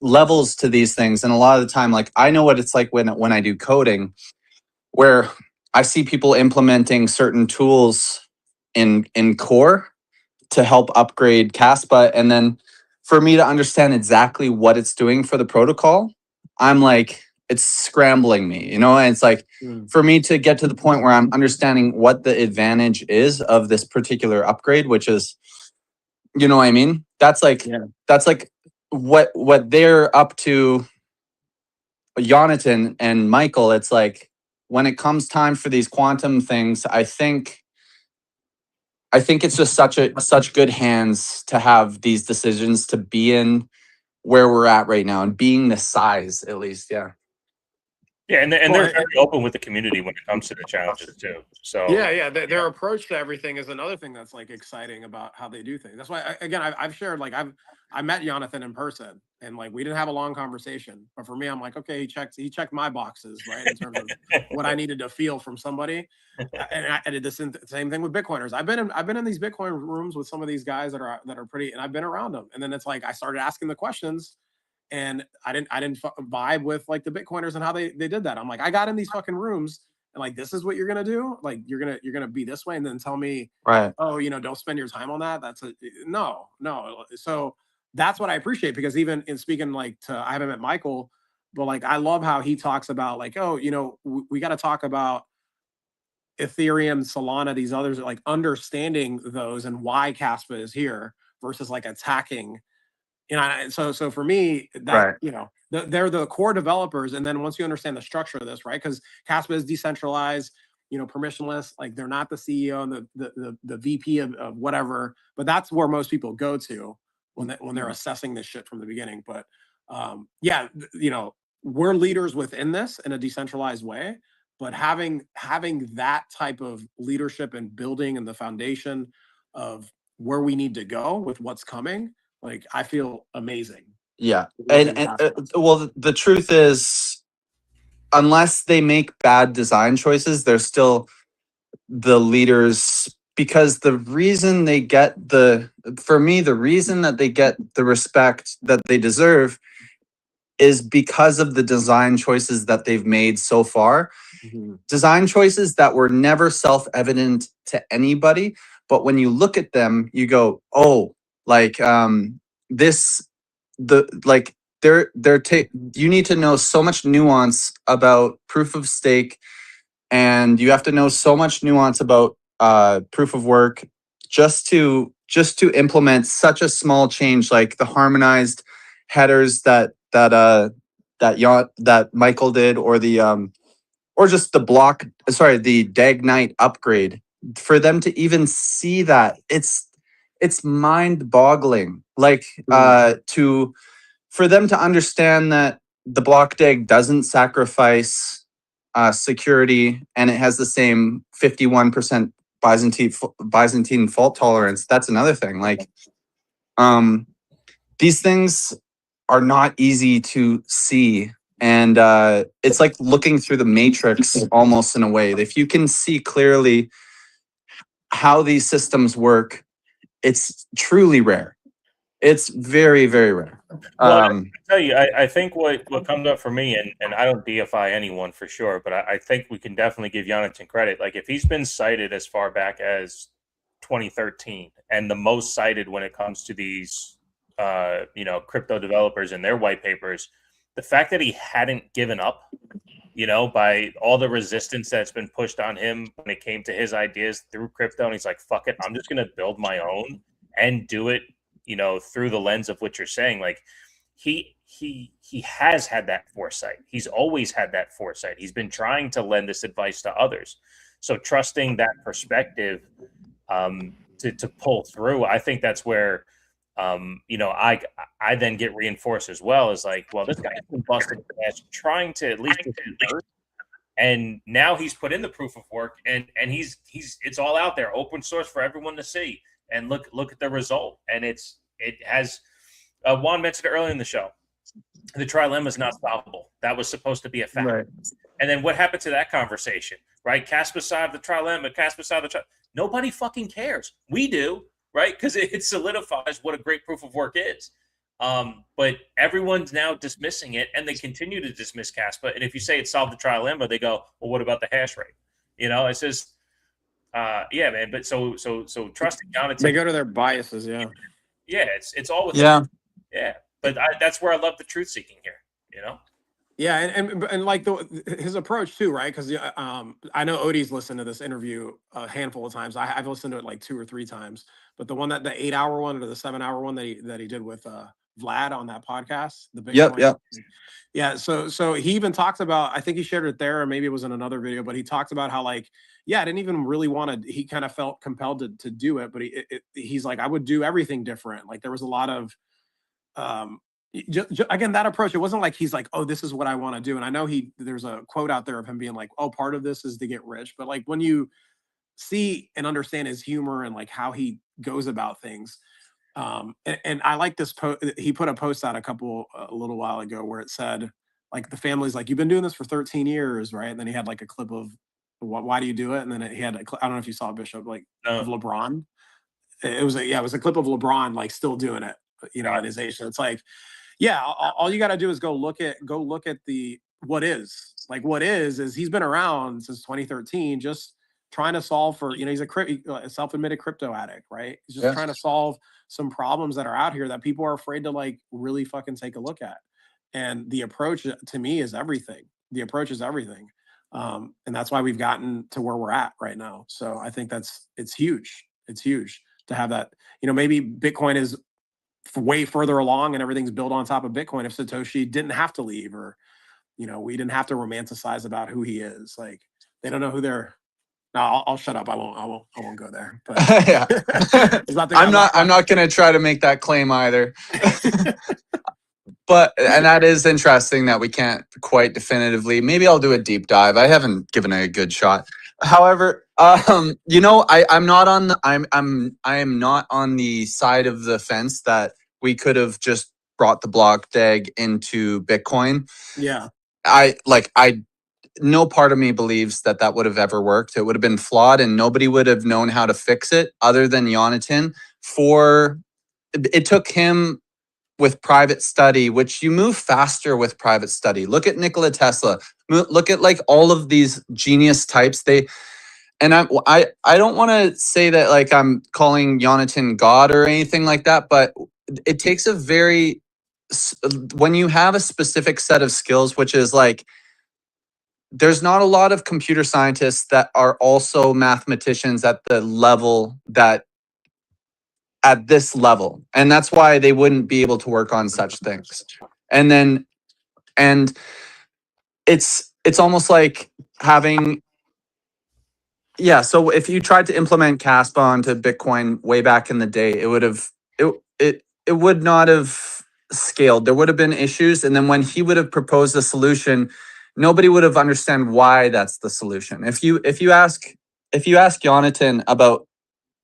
levels to these things, and a lot of the time, like I know what it's like when I do coding, where I see people implementing certain tools in core to help upgrade Kaspa, and then for me to understand exactly what it's doing for the protocol, I'm like, it's scrambling me, and it's like for me to get to the point where I'm understanding what the advantage is of this particular upgrade, which is, you know what I mean? That's like what they're up to, Jonathan and Michael. It's like when it comes time for these quantum things, I think it's just such good hands to have these decisions, to be in where we're at right now and being the size, at least. Yeah. Yeah, and they're very open with the community when it comes to the challenges too. So yeah, their approach to everything is another thing that's like exciting about how they do things. That's why I've shared, like I met Jonathan in person, and like we didn't have a long conversation, but for me, I'm like, okay, he checked my boxes, right, in terms of what I needed to feel from somebody. And I did the same thing with Bitcoiners. I've been in these Bitcoin rooms with some of these guys that are pretty, and I've been around them, and then it's like I started asking the questions. And I didn't vibe with like the Bitcoiners and how they did that. I'm like, I got in these fucking rooms and like, this is what you're gonna do. Like, you're gonna be this way, and then tell me, right? Oh, don't spend your time on that. That's no. So that's what I appreciate, because even in speaking like I haven't met Michael, but like I love how he talks about like, oh, we got to talk about Ethereum, Solana, these others, like understanding those and why Kaspa is here versus like attacking. So for me, that Right. they're the core developers, and then once you understand the structure of this, right? Because Kaspa is decentralized, permissionless. Like they're not the CEO and the VP of whatever, but that's where most people go to when they're assessing this shit from the beginning. But yeah, we're leaders within this in a decentralized way, but having that type of leadership and building and the foundation of where we need to go with what's coming, like I feel amazing. Yeah. Working And Kaspa. well, the truth is, unless they make bad design choices, they're still the leaders, because the reason they get for me, the reason that they get the respect that they deserve is because of the design choices that they've made so far. Design choices that were never self-evident to anybody, but when you look at them, you go, oh, like this, you need to know so much nuance about proof of stake, and you have to know so much nuance about proof of work just to implement such a small change like the harmonized headers that Michael did, or just the Dagnite upgrade. For them to even see that, it's mind-boggling. Like for them to understand that the block dag doesn't sacrifice security, and it has the same 51% Byzantine fault tolerance. That's another thing. Like, these things are not easy to see, and it's like looking through the matrix almost, in a way. If you can see clearly how these systems work, it's truly rare. It's very, very rare. Well, I tell you, I think what comes up for me, and I don't deify anyone for sure, but I think we can definitely give Jonathan credit. Like, if he's been cited as far back as 2013 and the most cited when it comes to these crypto developers and their white papers, the fact that he hadn't given up, by all the resistance that's been pushed on him when it came to his ideas through crypto, and he's like, fuck it, I'm just going to build my own and do it, through the lens of what you're saying. Like, he has had that foresight. He's always had that foresight. He's been trying to lend this advice to others. So trusting that perspective to pull through, I think that's where I then get reinforced as well. Is like, well, this guy's been busted ass trying to at least convert, and now he's put in the proof of work, and he's it's all out there, open source for everyone to see, and look at the result. And it has Juan mentioned it earlier in the show. The trilemma is not solvable. That was supposed to be a fact. Right. And then what happened to that conversation? Right? Kaspa side of the trilemma, Kaspa side of the nobody fucking cares. We do, right? Because it solidifies what a great proof of work is. But everyone's now dismissing it, and they continue to dismiss Kaspa. And if you say it solved the trilemma, they go, well, what about the hash rate? It's just, yeah, man. But so trusting Jonathan. They go to their biases, yeah. Yeah, it's all with yeah. Yeah. But that's where I love the truth seeking here, Yeah, and like his approach too, right? Because I know Odie's listened to this interview a handful of times. I've listened to it like 2 or 3 times. But the one the 8-hour one or the 7-hour one that he did with Vlad on that podcast, the Bitcoin. Yep. Yeah, so he even talked about, I think he shared it there, or maybe it was in another video, but he talked about how, like, yeah, I didn't even really want to. He kind of felt compelled to do it, but he's like, I would do everything different. Like, there was a lot of again, that approach, it wasn't like he's like, oh, this is what I want to do. And I know there's a quote out there of him being like, oh, part of this is to get rich. But like, when you see and understand his humor and like how he goes about things, and I like this post. He put a post out a little while ago where it said, like, the family's like, you've been doing this for 13 years, right? And then he had like a clip of why do you do it? And then he had I don't know if you saw, Bishop, like, of LeBron. It was a clip of LeBron like still doing it, at his age. So it's like, yeah, all you got to do is go look at the what is. Like, what is he's been around since 2013, just trying to solve for, he's a self-admitted crypto addict, right? He's just trying to solve some problems that are out here that people are afraid to like really fucking take a look at. And the approach to me is everything. The approach is everything. And that's why we've gotten to where we're at right now. So I think it's huge. It's huge to have that. Maybe Bitcoin is way further along and everything's built on top of Bitcoin if Satoshi didn't have to leave, or we didn't have to romanticize about who he is. Like, they don't know who they're. No, I'll shut up. I won't go there. But Yeah. I'm not going to try to make that claim either. And that is interesting that we can't quite definitively. Maybe I'll do a deep dive. I haven't given it a good shot. However, I'm not on the I am not on the side of the fence that we could have just brought the block DAG into Bitcoin. Yeah. No part of me believes that would have ever worked. It would have been flawed and nobody would have known how to fix it other than Jonathan. It took him with private study, which you move faster with private study. Look at Nikola Tesla. Look at like all of these genius types. I don't want to say that like I'm calling Jonathan God or anything like that, but it takes when you have a specific set of skills, which is like, there's not a lot of computer scientists that are also mathematicians at this level. And that's why they wouldn't be able to work on such things. And it's almost like having, so if you tried to implement Kaspa onto Bitcoin way back in the day, it would not have scaled. There would have been issues. And then when he would have proposed a solution, nobody would have understand why that's the solution. If you ask Jonathan about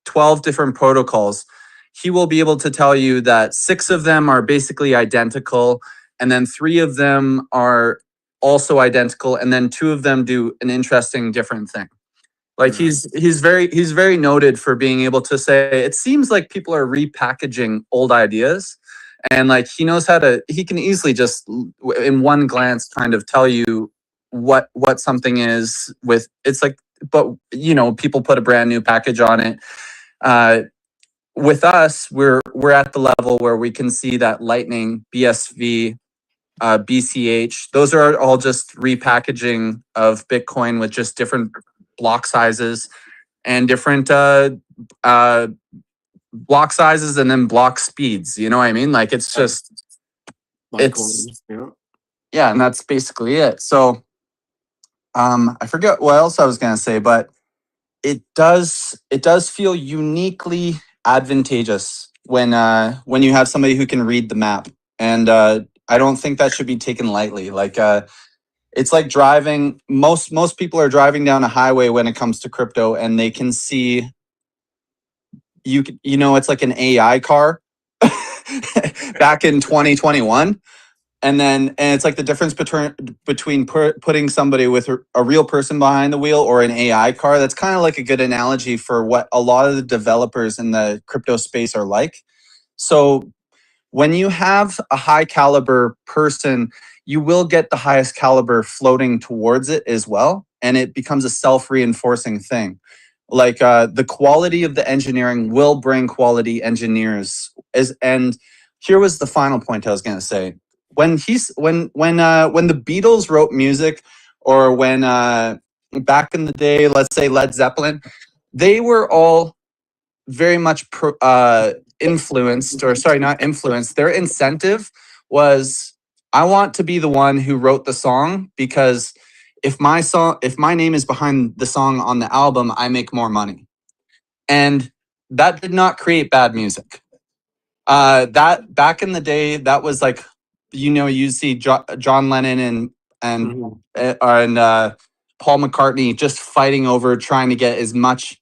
12 different protocols, he will be able to tell you that 6 of them are basically identical, and then 3 of them are also identical, and then 2 of them do an interesting different thing. Like he's very noted for being able to say, it seems like people are repackaging old ideas. And like he can easily just in one glance kind of tell you what something is with, it's like, but people put a brand new package on it. With us, we're at the level where we can see that Lightning, BSV, BCH, those are all just repackaging of Bitcoin with just different block sizes and different block sizes and then block speeds. You know what I mean? Like it's just yeah, and that's basically it. So I forget what else I was gonna say, but it does feel uniquely advantageous when you have somebody who can read the map. And I don't think that should be taken lightly. Like it's like driving, most people are driving down a highway when it comes to crypto, and they can see it's like an AI car back in 2021. And it's like the difference between putting somebody with a real person behind the wheel or an AI car. That's kind of like a good analogy for what a lot of the developers in the crypto space are like. So when you have a high caliber person, you will get the highest caliber floating towards it as well. And it becomes a self-reinforcing thing. Like the quality of the engineering will bring quality engineers. And here was the final point I was going to say. When the Beatles wrote music, or when back in the day, let's say Led Zeppelin, they were all very much influenced, or sorry, not influenced. Their incentive was, I want to be the one who wrote the song, because if my name is behind the song on the album, I make more money. And that did not create bad music. That back in the day, that was like, you see John Lennon and Paul McCartney just fighting over trying to get as much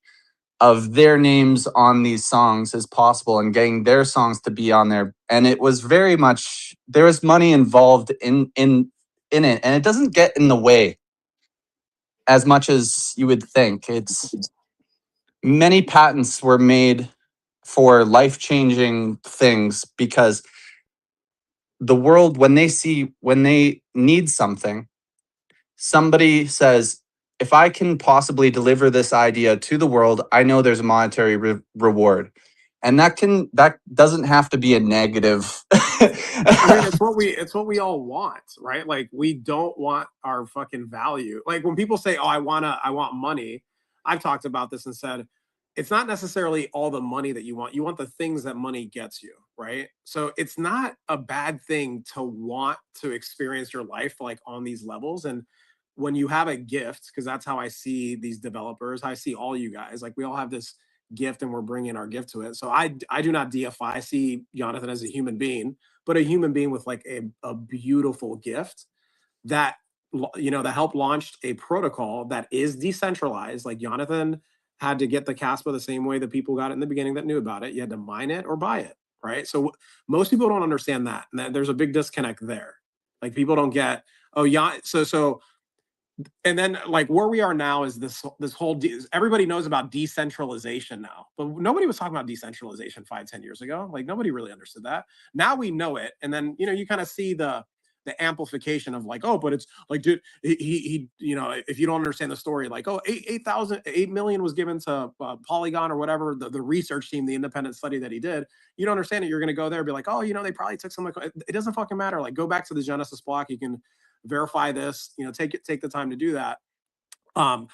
of their names on these songs as possible and getting their songs to be on there. And it was very much, there was money involved in it, and it doesn't get in the way as much as you would think. It's many patents were made for life-changing things, because the world, when they need something, somebody says, if I can possibly deliver this idea to the world, I know there's a monetary reward. And that doesn't have to be a negative. I mean, it's what we all want, right? Like, we don't want our fucking value. Like, when people say, "Oh, I want money," I've talked about this and said, it's not necessarily all the money that you want. You want the things that money gets you, right? So it's not a bad thing to want to experience your life like on these levels. And when you have a gift, because that's how I see these developers, I see all you guys, like we all have this gift and we're bringing our gift to it. So I do not deify. I see Jonathan as a human being, but a human being with like a beautiful gift that, that helped launch a protocol that is decentralized. Like, Jonathan had to get the Kaspa the same way that people got it in the beginning that knew about it. You had to mine it or buy it, right? So most people don't understand that, and there's a big disconnect there. Like, people don't get, oh yeah, so and then, like, where we are now is this whole everybody knows about decentralization now, but nobody was talking about decentralization 5-10 years ago. Like, nobody really understood that. Now we know it, and then you kind of see the amplification of, like, oh, but it's like, dude, he if you don't understand the story, like, oh, 8 million was given to Polygon or whatever, the research team, the independent study that he did. You don't understand it. You're going to go there and be like, oh, they probably took some. It doesn't fucking matter. Like, go back to the Genesis block. You can verify this, take the time to do that.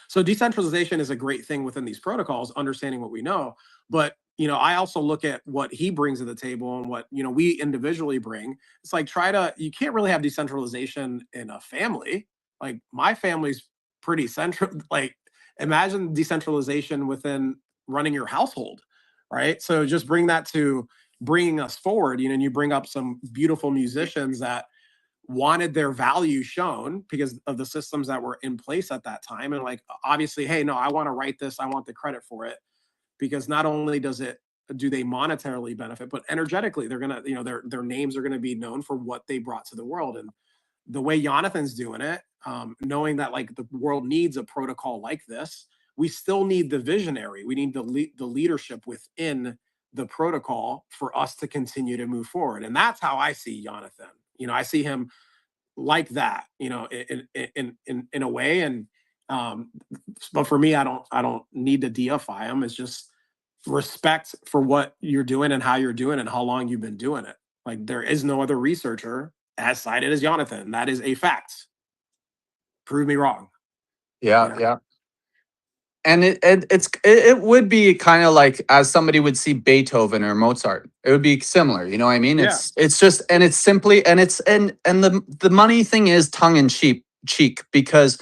So decentralization is a great thing within these protocols, understanding what we know. But, I also look at what he brings to the table and what, we individually bring. It's like, you can't really have decentralization in a family. Like, my family's pretty central. Like, imagine decentralization within running your household, right? So just bring that to bringing us forward, and you bring up some beautiful musicians that wanted their value shown because of the systems that were in place at that time. And, like, obviously, hey, no, I want to write this. I want the credit for it, because not only do they monetarily benefit, but energetically, they're going to, their names are going to be known for what they brought to the world. And the way Jonathan's doing it, knowing that, like, the world needs a protocol like this, we still need the visionary. We need the leadership within the protocol for us to continue to move forward. And that's how I see Jonathan. I see him like that, in a way. And but for me, I don't need to deify him. It's just respect for what you're doing and how you're doing and how long you've been doing it. Like, there is no other researcher as cited as Jonathan. That is a fact. Prove me wrong. Yeah. And it would be kind of like, as somebody would see Beethoven or Mozart. It would be similar, you know what I mean? Yeah. It's just, and it's simply, and the money thing is tongue in cheek, because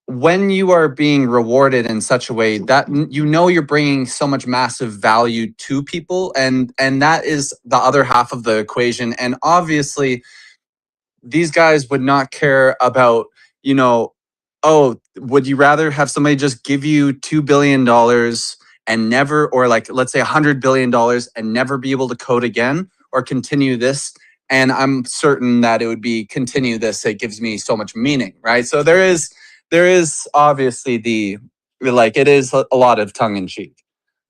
when you are being rewarded in such a way that you're bringing so much massive value to people, and that is the other half of the equation. And obviously, these guys would not care about, oh, would you rather have somebody just give you $2 billion and never, or, like, let's say $100 billion and never be able to code again, or continue this? And I'm certain that it would be continue this. It gives me so much meaning, right? So there is obviously it is a lot of tongue in cheek,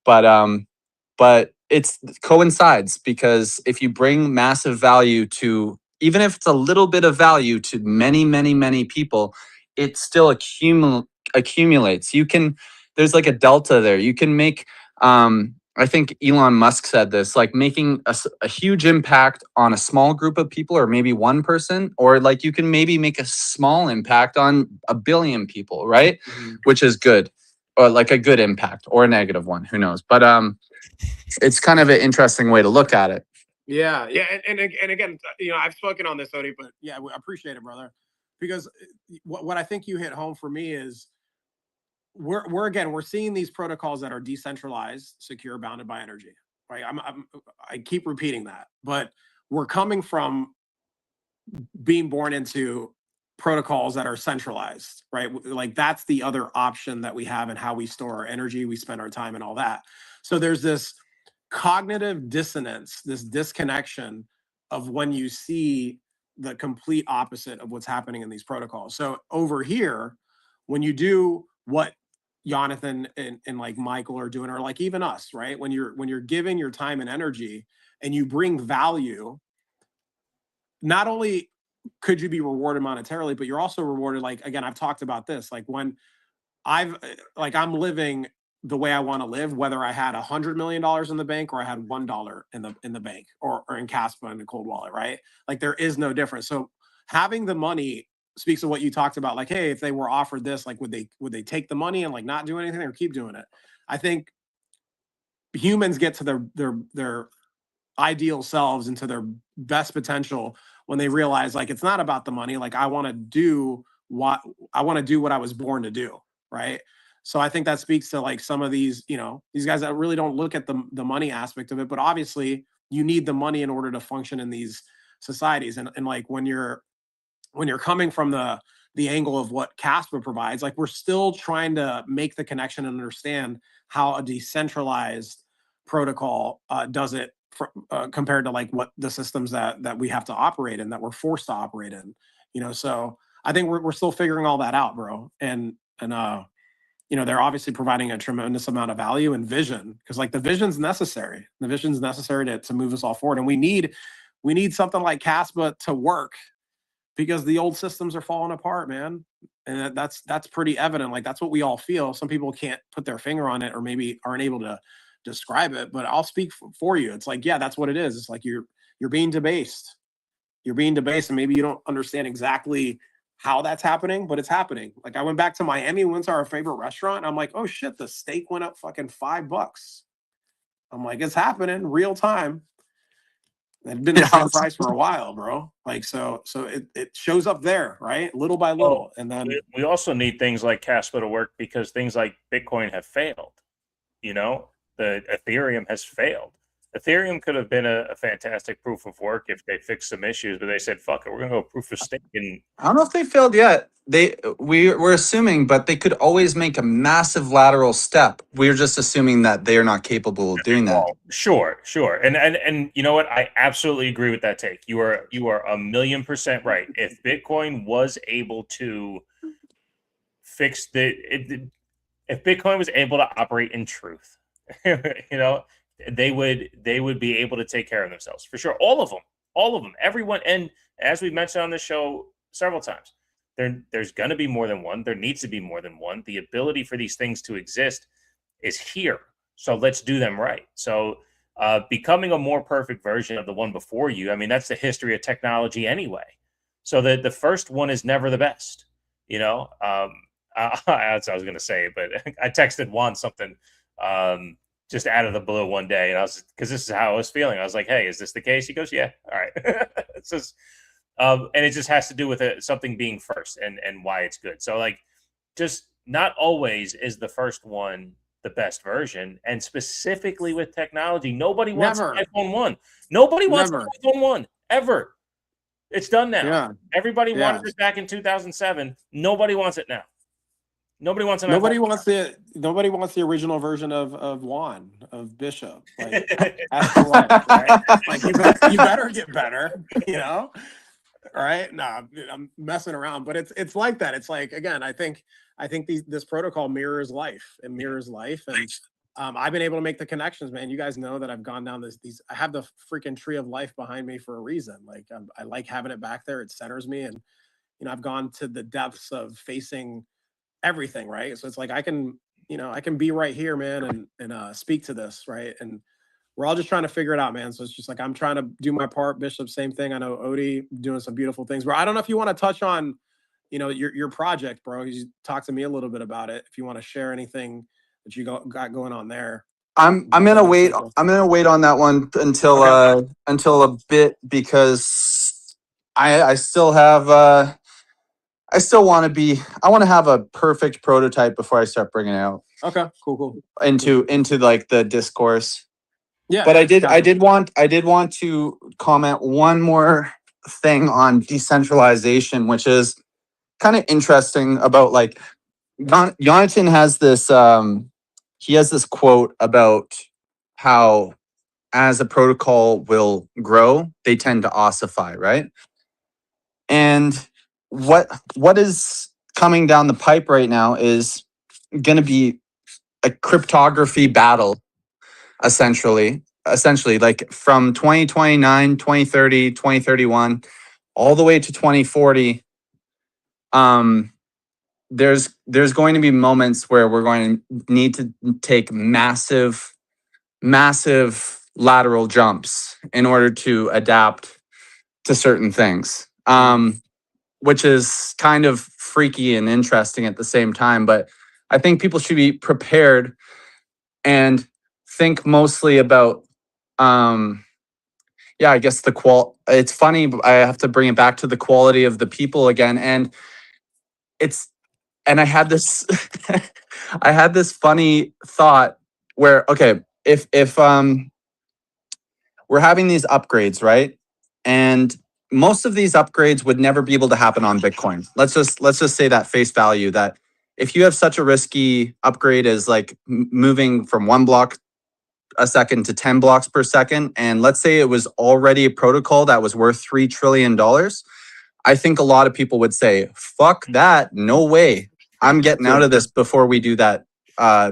but it's coincides, because if you bring massive value to, even if it's a little bit of value to many, many, many people, it still accumulates. There's like a delta there. You can make, I think Elon Musk said this, like, making a huge impact on a small group of people, or maybe one person, or, like, you can maybe make a small impact on 1 billion people, right? Mm-hmm. Which is good, or like a good impact, or a negative one, who knows? But it's kind of an interesting way to look at it. Yeah. And again, I've spoken on this, Odie, but yeah, I appreciate it, brother. Because what I think you hit home for me is, we're seeing these protocols that are decentralized, secure, bounded by energy. Right? I keep repeating that, but we're coming from being born into protocols that are centralized, right? Like, that's the other option that we have in how we store our energy, we spend our time, and all that. So there's this cognitive dissonance, this disconnection of when you see the complete opposite of what's happening in these protocols. So over here, when you do what Jonathan and like Michael are doing, or like even us, right? When you're giving your time and energy and you bring value, not only could you be rewarded monetarily, but you're also rewarded. Like, again, I've talked about this, like, when I'm living the way I want to live, whether I had $100 million in the bank or I had $1 in the bank or in Kaspa in a cold wallet, right? Like there is no difference. So having the money speaks to what you talked about. Like, hey, if they were offered this, like would they take the money and like not do anything or keep doing it? I think humans get to their ideal selves and to their best potential when they realize like it's not about the money. Like I want to do what I was born to do, right? So I think that speaks to like some of these, these guys that really don't look at the money aspect of it, but obviously you need the money in order to function in these societies. And like when you're coming from the angle of what Kaspa provides, like we're still trying to make the connection and understand how a decentralized protocol does it compared to like what the systems that we have to operate in, that we're forced to operate in, so I think we're still figuring all that out, bro. And they're obviously providing a tremendous amount of value and vision, because like the vision's necessary. The vision's necessary to move us all forward. And we need something like Kaspa to work, because the old systems are falling apart, man. And that's pretty evident. Like that's what we all feel. Some people can't put their finger on it or maybe aren't able to describe it, but I'll speak for you. It's like, yeah, that's what it is. It's like you're being debased. You're being debased, and maybe you don't understand exactly how that's happening, but it's happening. Like I went back to Miami, went to our favorite restaurant, and I'm like, oh shit, the steak went up fucking $5. I'm like, it's happening real time. It's been the same price for a while, bro. Like so it shows up there, right? Little by little. And then we also need things like Kaspa to work, because things like Bitcoin have failed. The Ethereum has failed. Ethereum could have been a fantastic proof of work if they fixed some issues, but they said, fuck it, we're going to go proof of stake. And I don't know if they failed yet. We're assuming, but they could always make a massive lateral step. We're just assuming that they are not capable of doing that. Sure. And you know what? I absolutely agree with that take. You are 1,000,000% right. If Bitcoin was able to fix if Bitcoin was able to operate in truth, they would be able to take care of themselves for sure. All of them, everyone. And as we mentioned on the show several times, there's going to be more than one. There needs to be more than one. The ability for these things to exist is here. So let's do them right. So becoming a more perfect version of the one before you, I mean, that's the history of technology anyway. So the first one is never the best, that's what I was going to say, but I texted Juan something just out of the blue one day, and because this is how I was feeling. I was like, hey, is this the case? He goes, yeah. All right. It's just, and it just has to do with something being first and why it's good. So like, just not always is the first one the best version. And specifically with technology, nobody wants an iPhone 1. Nobody wants an iPhone 1 ever. It's done now. Yeah. Everybody wanted it back in 2007. Nobody wants it now. Nobody wants an Nobody iPhone. Nobody wants the original version of Juan, of Bishop. Like, that's the life, right? Like you better get better, All right? No, I'm messing around, but it's like that. It's like, again, I think this protocol mirrors life. It mirrors life, and I've been able to make the connections, man. You guys know that I've gone down I have the freaking tree of life behind me for a reason. Like I like having it back there. It centers me, and I've gone to the depths of facing everything, right? So it's like I can be right here, man, and speak to this, right? And we're all just trying to figure it out, man. So it's just like I'm trying to do my part. Bishop, same thing. I know Odie doing some beautiful things, bro. I don't know if you want to touch on, your project, bro. You talk to me a little bit about it. If you want to share anything that you got going on there. I'm gonna wait. I'm gonna wait on that one until a bit, because I still have I still want to have a perfect prototype before I start bringing it out. Okay, cool. Into like the discourse. Yeah. But I did want to comment one more thing on decentralization, which is kind of interesting about like Jonathan has this he has this quote about how as a protocol will grow, they tend to ossify, right? And what is coming down the pipe right now is going to be a cryptography battle, essentially like from 2029, 2030, 2031, all the way to 2040. there's going to be moments where we're going to need to take massive lateral jumps in order to adapt to certain things, which is kind of freaky and interesting at the same time. But I think people should be prepared and think mostly about, yeah, I guess it's funny, but I have to bring it back to the quality of the people again. And I had this, I had this funny thought where, okay, if we're having these upgrades, right? And most of these upgrades would never be able to happen on Bitcoin. Let's just say that face value, that if you have such a risky upgrade as like moving from 1 block a second to 10 blocks per second, and let's say it was already a protocol that was worth $3 trillion, I think a lot of people would say, fuck that, no way. I'm getting out of this before we do that,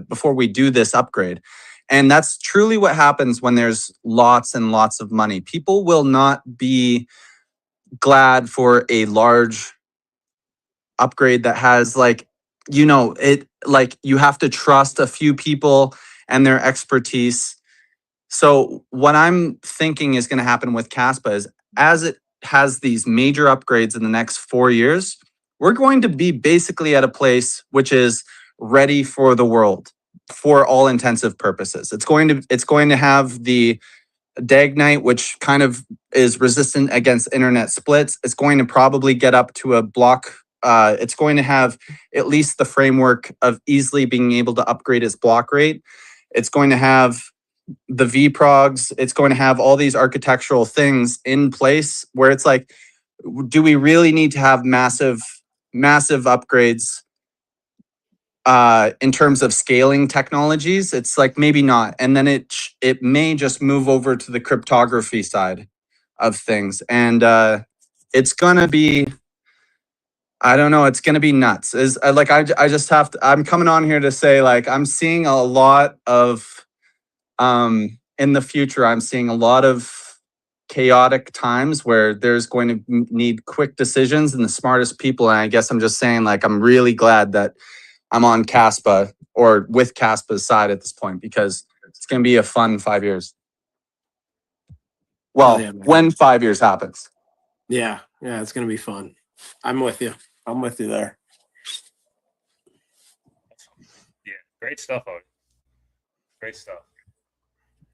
before we do this upgrade. And that's truly what happens when there's lots and lots of money. People will not be glad for a large upgrade that has like, it, like, you have to trust a few people and their expertise. So what I'm thinking is going to happen with Kaspa is, as it has these major upgrades in the next 4 years, we're going to be basically at a place which is ready for the world for all intensive purposes. It's going to have the Dagnite, which kind of is resistant against internet splits. It's going to probably get up to a block. It's going to have at least the framework of easily being able to upgrade its block rate. It's going to have the vprogs. It's going to have all these architectural things in place where it's like, do we really need to have massive upgrades in terms of scaling technologies? It's like, maybe not. And then it may just move over to the cryptography side of things. And it's gonna be, I don't know, it's gonna be nuts. I just have to, I'm coming on here to say, like, I'm seeing a lot of in the future, I'm seeing a lot of chaotic times where there's going to need quick decisions and the smartest people. And I guess I'm just saying, like, I'm really glad that I'm on Kaspa, or with Kaspa's side at this point, because it's going to be a fun 5 years. Well, yeah, when 5 years happens. Yeah, it's gonna be fun. I'm with you. I'm with you there. Yeah, great stuff, Odin. Great stuff.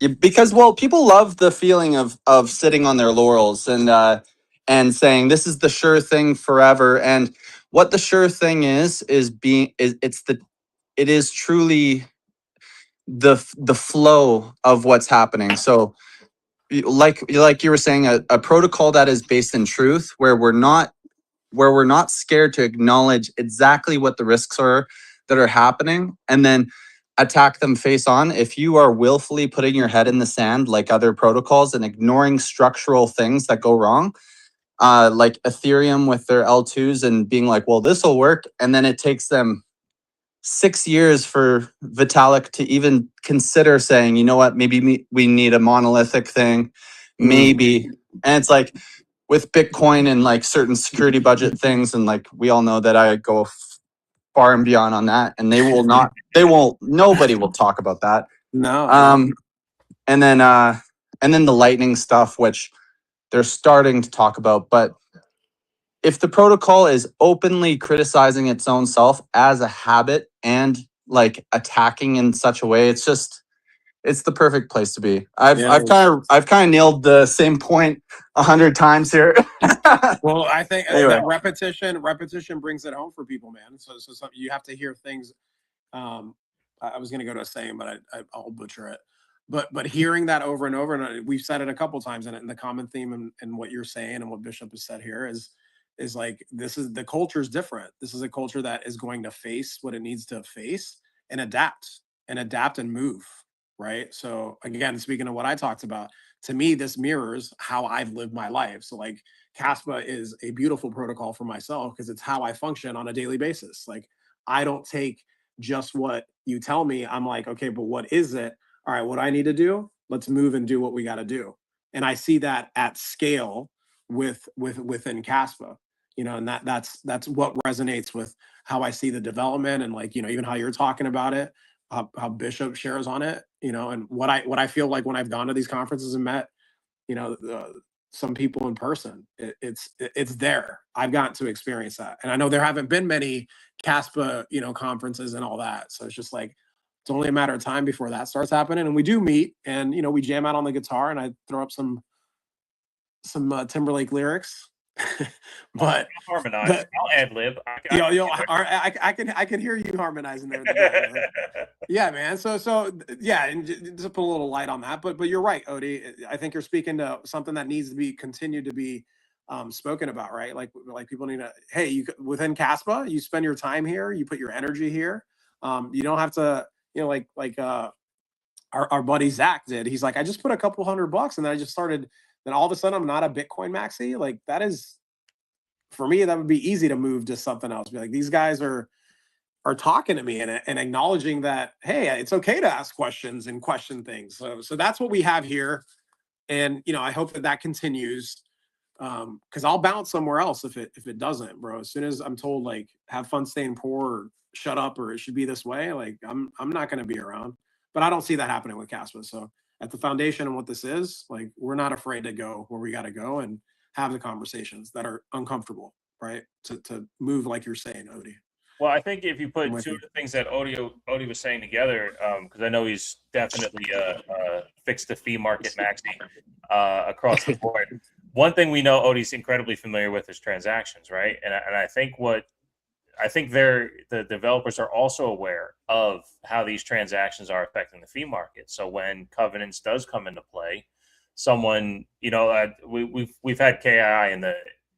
Yeah, because, well, people love the feeling of sitting on their laurels and saying this is the sure thing forever. And what the sure thing is it is truly the flow of what's happening. So like you were saying, a protocol that is based in truth, where we're not scared to acknowledge exactly what the risks are that are happening, and then attack them face on. If you are willfully putting your head in the sand like other protocols and ignoring structural things that go wrong, like Ethereum with their L2s, and being like, well, this will work, and then it takes them 6 years for Vitalik to even consider saying, you know what, maybe we need a monolithic thing, maybe. And it's like with Bitcoin and like certain security budget things, and like we all know that I go far and beyond on that, and nobody will talk about that. No. And then the Lightning stuff, which they're starting to talk about. But if the protocol is openly criticizing its own self as a habit and like attacking in such a way, it's the perfect place to be. I've kind of nailed the same point 100 times here. Well, I think Anyway. that repetition brings it home for people, man. So you have to hear things. I was going to go to a saying, but I'll butcher it. But hearing that over and over, and we've said it a couple times, and the common theme and what you're saying and what Bishop has said here is like, the culture is different. This is a culture that is going to face what it needs to face and adapt and move. Right. So again, speaking of what I talked about, to me, this mirrors how I've lived my life. So like, Kaspa is a beautiful protocol for myself because it's how I function on a daily basis. Like, I don't take just what you tell me. I'm like, okay, but what is it? All right, what I need to do, let's move and do what we got to do. And I see that at scale within Kaspa. and that's what resonates with how I see the development, and like, even how you're talking about it, how Bishop shares on it, and what I feel like when I've gone to these conferences and met, some people in person. It's there. I've gotten to experience that, and I know there haven't been many Kaspa, conferences and all that. So it's just like it's only a matter of time before that starts happening. And we do meet, and we jam out on the guitar, and I throw up some Timberlake lyrics. But Harmonize. the, I'll ad lib. I can hear you harmonizing there. In the background. Yeah, man. So yeah, and just put a little light on that. But you're right, Odie. I think you're speaking to something that needs to be continued to be spoken about, right? Like people need to. Hey, within Kaspa, you spend your time here, you put your energy here. You don't have to, our buddy Zach did. He's like, I just put a couple $100, and then I just started. Then all of a sudden, I'm not a Bitcoin maxi. Like that is, for me, that would be easy to move to something else. Be like, these guys are talking to me and acknowledging that, hey, it's okay to ask questions and question things. So that's what we have here. And, I hope that continues, because I'll bounce somewhere else if it doesn't, bro. As soon as I'm told, like, have fun staying poor, or shut up, or it should be this way, like, I'm not going to be around. But I don't see that happening with Kaspa. So at the foundation and what this is, like, we're not afraid to go where we got to go and have the conversations that are uncomfortable, right? To move, like you're saying, Odie. Well, I think if you put two of the things that Odie was saying together, because I know he's definitely fixed the fee market maxi across the board. One thing we know Odie's incredibly familiar with is transactions, right? And I think the developers are also aware of how these transactions are affecting the fee market. So when Covenants does come into play, someone, we've had KII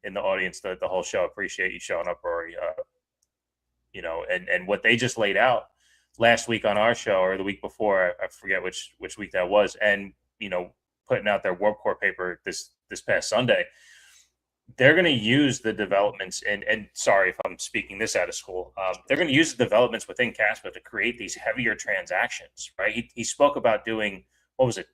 in the audience the whole show. Appreciate you showing up, Rory. And what they just laid out last week on our show, or the week before, I forget which week that was, and putting out their Warp Core paper this past Sunday. They're going to use the developments, and sorry if I'm speaking this out of school. They're going to use the developments within Kaspa to create these heavier transactions, right? He spoke about doing, what was it,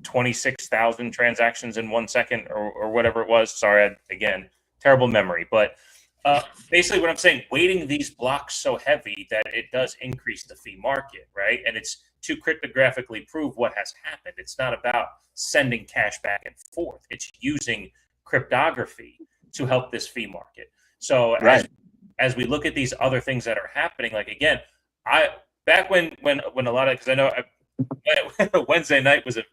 26,000 transactions in 1 second, or whatever it was. Sorry, again, terrible memory. But basically what I'm saying, weighting these blocks so heavy that it does increase the fee market, right? And it's to cryptographically prove what has happened. It's not about sending cash back and forth. It's using cryptography to help this fee market. So right. as we look at these other things that are happening, like, again, back when a lot of, because I know Wednesday night was a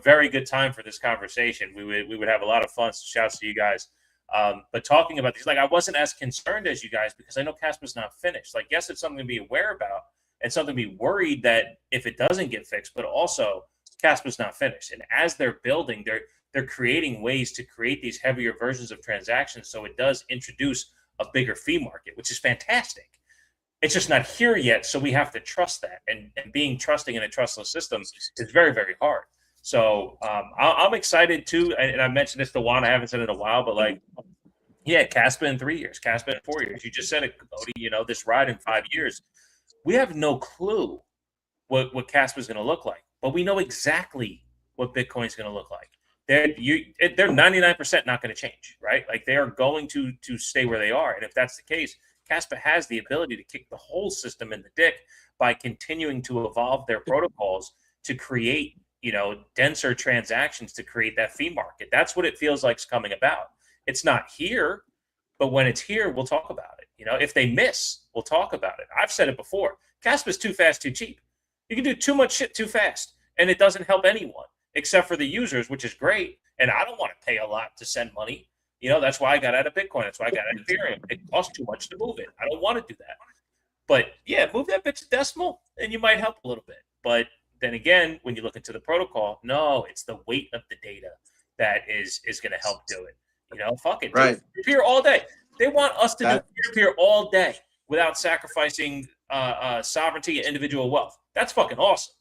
very good time for this conversation. We would have a lot of fun. So shouts to you guys. But talking about these, like, I wasn't as concerned as you guys, because I know Kaspa's not finished. Like, yes, it's something to be aware about and something to be worried that if it doesn't get fixed, but also Kaspa's not finished. And as they're building, they're creating ways to create these heavier versions of transactions, so it does introduce a bigger fee market, which is fantastic. It's just not here yet, so we have to trust that. And being trusting in a trustless system is very, very hard. So I'm excited too, and I mentioned this to Juan. I haven't said it in a while, but like, yeah, Kaspa in 3 years, Kaspa in 4 years. You just said it, Cody. This ride in 5 years. We have no clue what Kaspa is going to look like, but we know exactly what Bitcoin is going to look like. They're 99% not going to change, right? Like, they are going to stay where they are, and if that's the case, Kaspa has the ability to kick the whole system in the dick by continuing to evolve their protocols to create, denser transactions to create that fee market. That's what it feels like is coming about. It's not here, but when it's here, we'll talk about it. If they miss, we'll talk about it. I've said it before. Kaspa's too fast, too cheap. You can do too much shit too fast, and it doesn't help anyone except for the users, which is great. And I don't want to pay a lot to send money. That's why I got out of Bitcoin. That's why I got out of Ethereum. It costs too much to move it. I don't want to do that. But yeah, move that bitch to decimal, and you might help a little bit. But then again, when you look into the protocol, no, it's the weight of the data that is going to help do it. Fuck it. Right. Peer-to-peer all day. They want us to do peer-to-peer all day without sacrificing sovereignty and individual wealth. That's fucking awesome.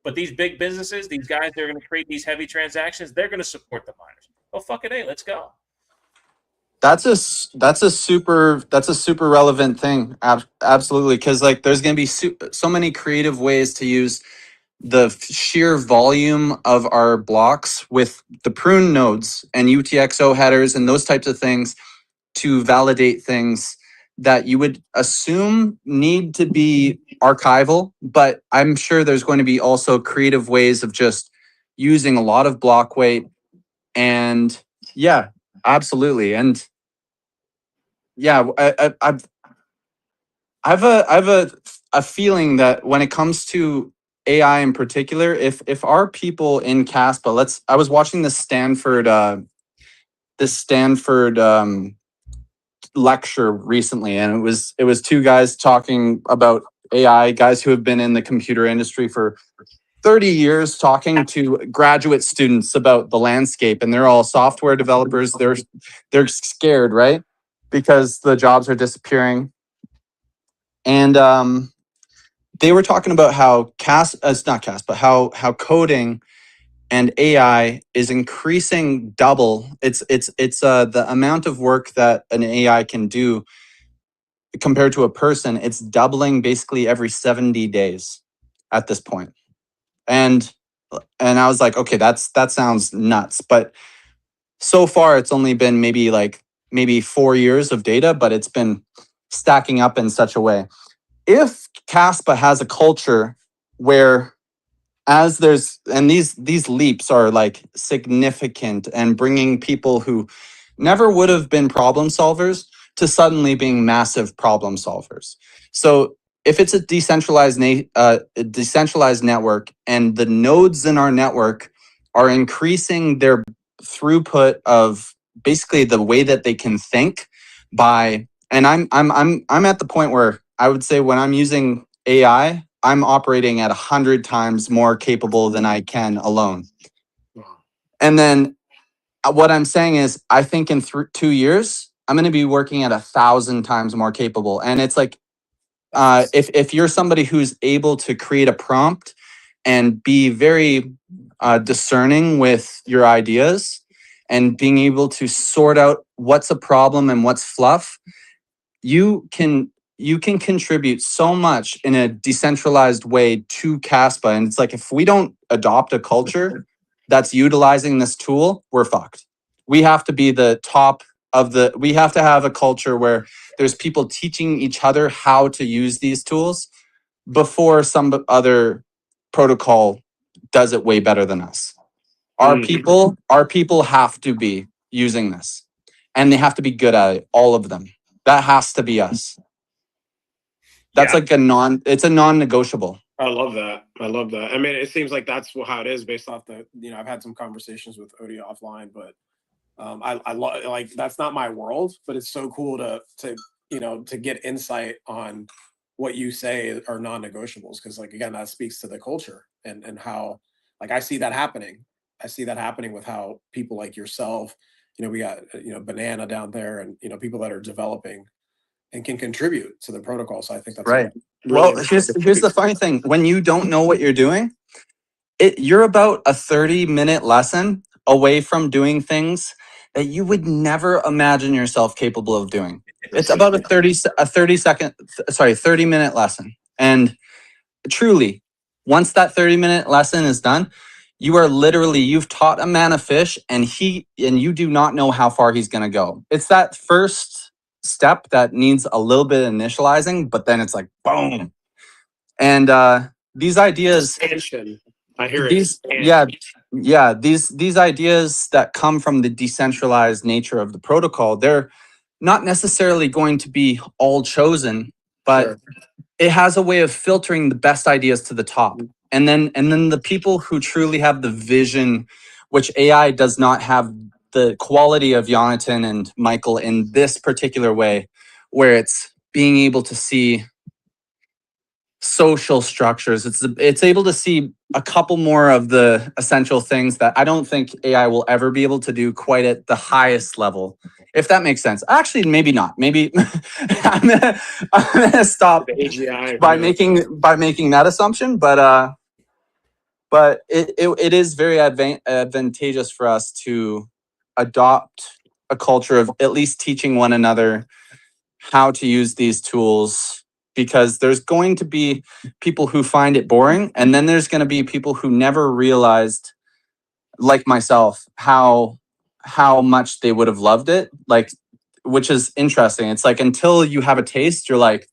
But these big businesses, these guys, they're going to create these heavy transactions. They're going to support the miners. Oh, fuck it, hey, let's go. That's a super relevant thing. Absolutely. Because like, there's going to be so many creative ways to use the sheer volume of our blocks with the prune nodes and UTXO headers and those types of things to validate things that you would assume need to be archival, but I'm sure there's going to be also creative ways of just using a lot of block weight. And yeah, absolutely. And yeah, I have a feeling that when it comes to AI in particular, if our people in Kaspa, I was watching this Stanford lecture recently, and it was two guys talking about AI, guys who have been in the computer industry for 30 years, talking to graduate students about the landscape, and they're all software developers. They're scared, right? Because the jobs are disappearing. And they were talking about how it's not CAS, but how coding and AI is increasing double. It's the amount of work that an AI can do compared to a person. It's doubling basically every 70 days at this point. And I was like, okay, that sounds nuts. But so far, it's only been maybe 4 years of data, but it's been stacking up in such a way. If Kaspa has a culture where these leaps are like significant and bringing people who never would have been problem solvers to suddenly being massive problem solvers. So if it's a decentralized network and the nodes in our network are increasing their throughput of basically the way that they can think and I'm at the point where I would say when I'm using AI, I'm operating at 100 times more capable than I can alone. And then what I'm saying is, I think in 2 years, I'm going to be working at 1,000 times more capable. And it's like, if you're somebody who's able to create a prompt and be very discerning with your ideas and being able to sort out what's a problem and what's fluff, you can contribute so much in a decentralized way to Kaspa. And it's like, if we don't adopt a culture that's utilizing this tool, we're fucked. We have to be the top we have to have a culture where there's people teaching each other how to use these tools before some other protocol does it way better than us. Our people have to be using this, and they have to be good at it, all of them. That has to be us. That's like it's a non-negotiable. I love that. I love that. I mean, it seems like that's how it is based off I've had some conversations with Odie offline, but I like, that's not my world, but it's so cool to get insight on what you say are non-negotiables. Cause like, again, that speaks to the culture and how, like, I see that happening. I see that happening with how people like yourself, we got, Banana down there and, people that are developing and can contribute to the protocol. So I think that's right. Really well, here's the funny thing. When you don't know what you're doing, you're about a 30-minute lesson away from doing things that you would never imagine yourself capable of doing. It's about a 30-minute lesson. And truly, once that 30-minute lesson is done, you've taught a man a fish, and you do not know how far he's going to go. It's that first step that needs a little bit of initializing, but then it's like boom. And these ideas, I hear these ideas that come from the decentralized nature of the protocol, they're not necessarily going to be all chosen, but it has a way of filtering the best ideas to the top. And then the people who truly have the vision, which AI does not have the quality of Jonathan and Michael in this particular way, where it's being able to see social structures. It's able to see a couple more of the essential things that I don't think AI will ever be able to do quite at the highest level, if that makes sense. Actually, maybe not. Maybe I'm gonna stop by making that assumption. But it is very advantageous for us to adopt a culture of at least teaching one another how to use these tools, because there's going to be people who find it boring, and then there's going to be people who never realized, like myself, how much they would have loved it. Like, which is interesting. It's like until you have a taste, you're like,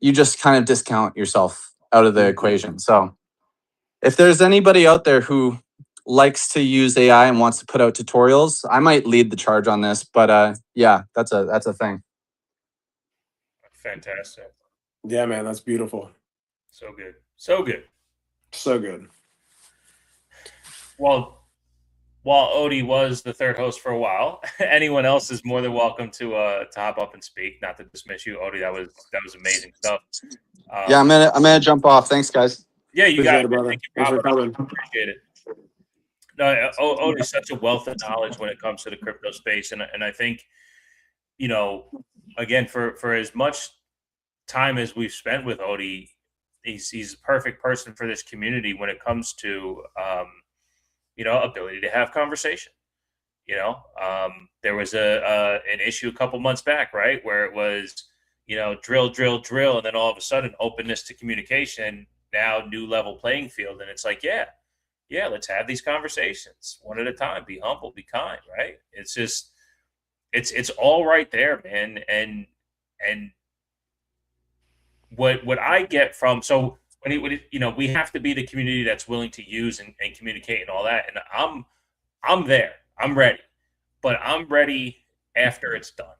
you just kind of discount yourself out of the equation. So if there's anybody out there who likes to use AI and wants to put out tutorials, I might lead the charge on this. But yeah, that's a thing. Fantastic. Yeah, man, that's beautiful. So good. So good. So good. Well, while Odie was the third host for a while, anyone else is more than welcome to hop up and speak. Not to dismiss you, Odie. That was amazing stuff. Yeah, I'm gonna jump off. Thanks, guys. Yeah, you got it, brother. Thank you, Thanks for Robert. coming. Appreciate it. No, Odie's such a wealth of knowledge when it comes to the crypto space, and I think, you know, again, for as much time as we've spent with Odie, he's the perfect person for this community when it comes to you know, ability to have conversation. You know, there was an issue a couple months back, right, where it was, you know, drill, and then all of a sudden openness to communication, now new level playing field, and it's like, yeah, let's have these conversations one at a time. Be humble, be kind, right? It's just, it's all right there, man. And what I get from, so when you know, we have to be the community that's willing to use and communicate and all that. And I'm there. I'm ready. But I'm ready after it's done,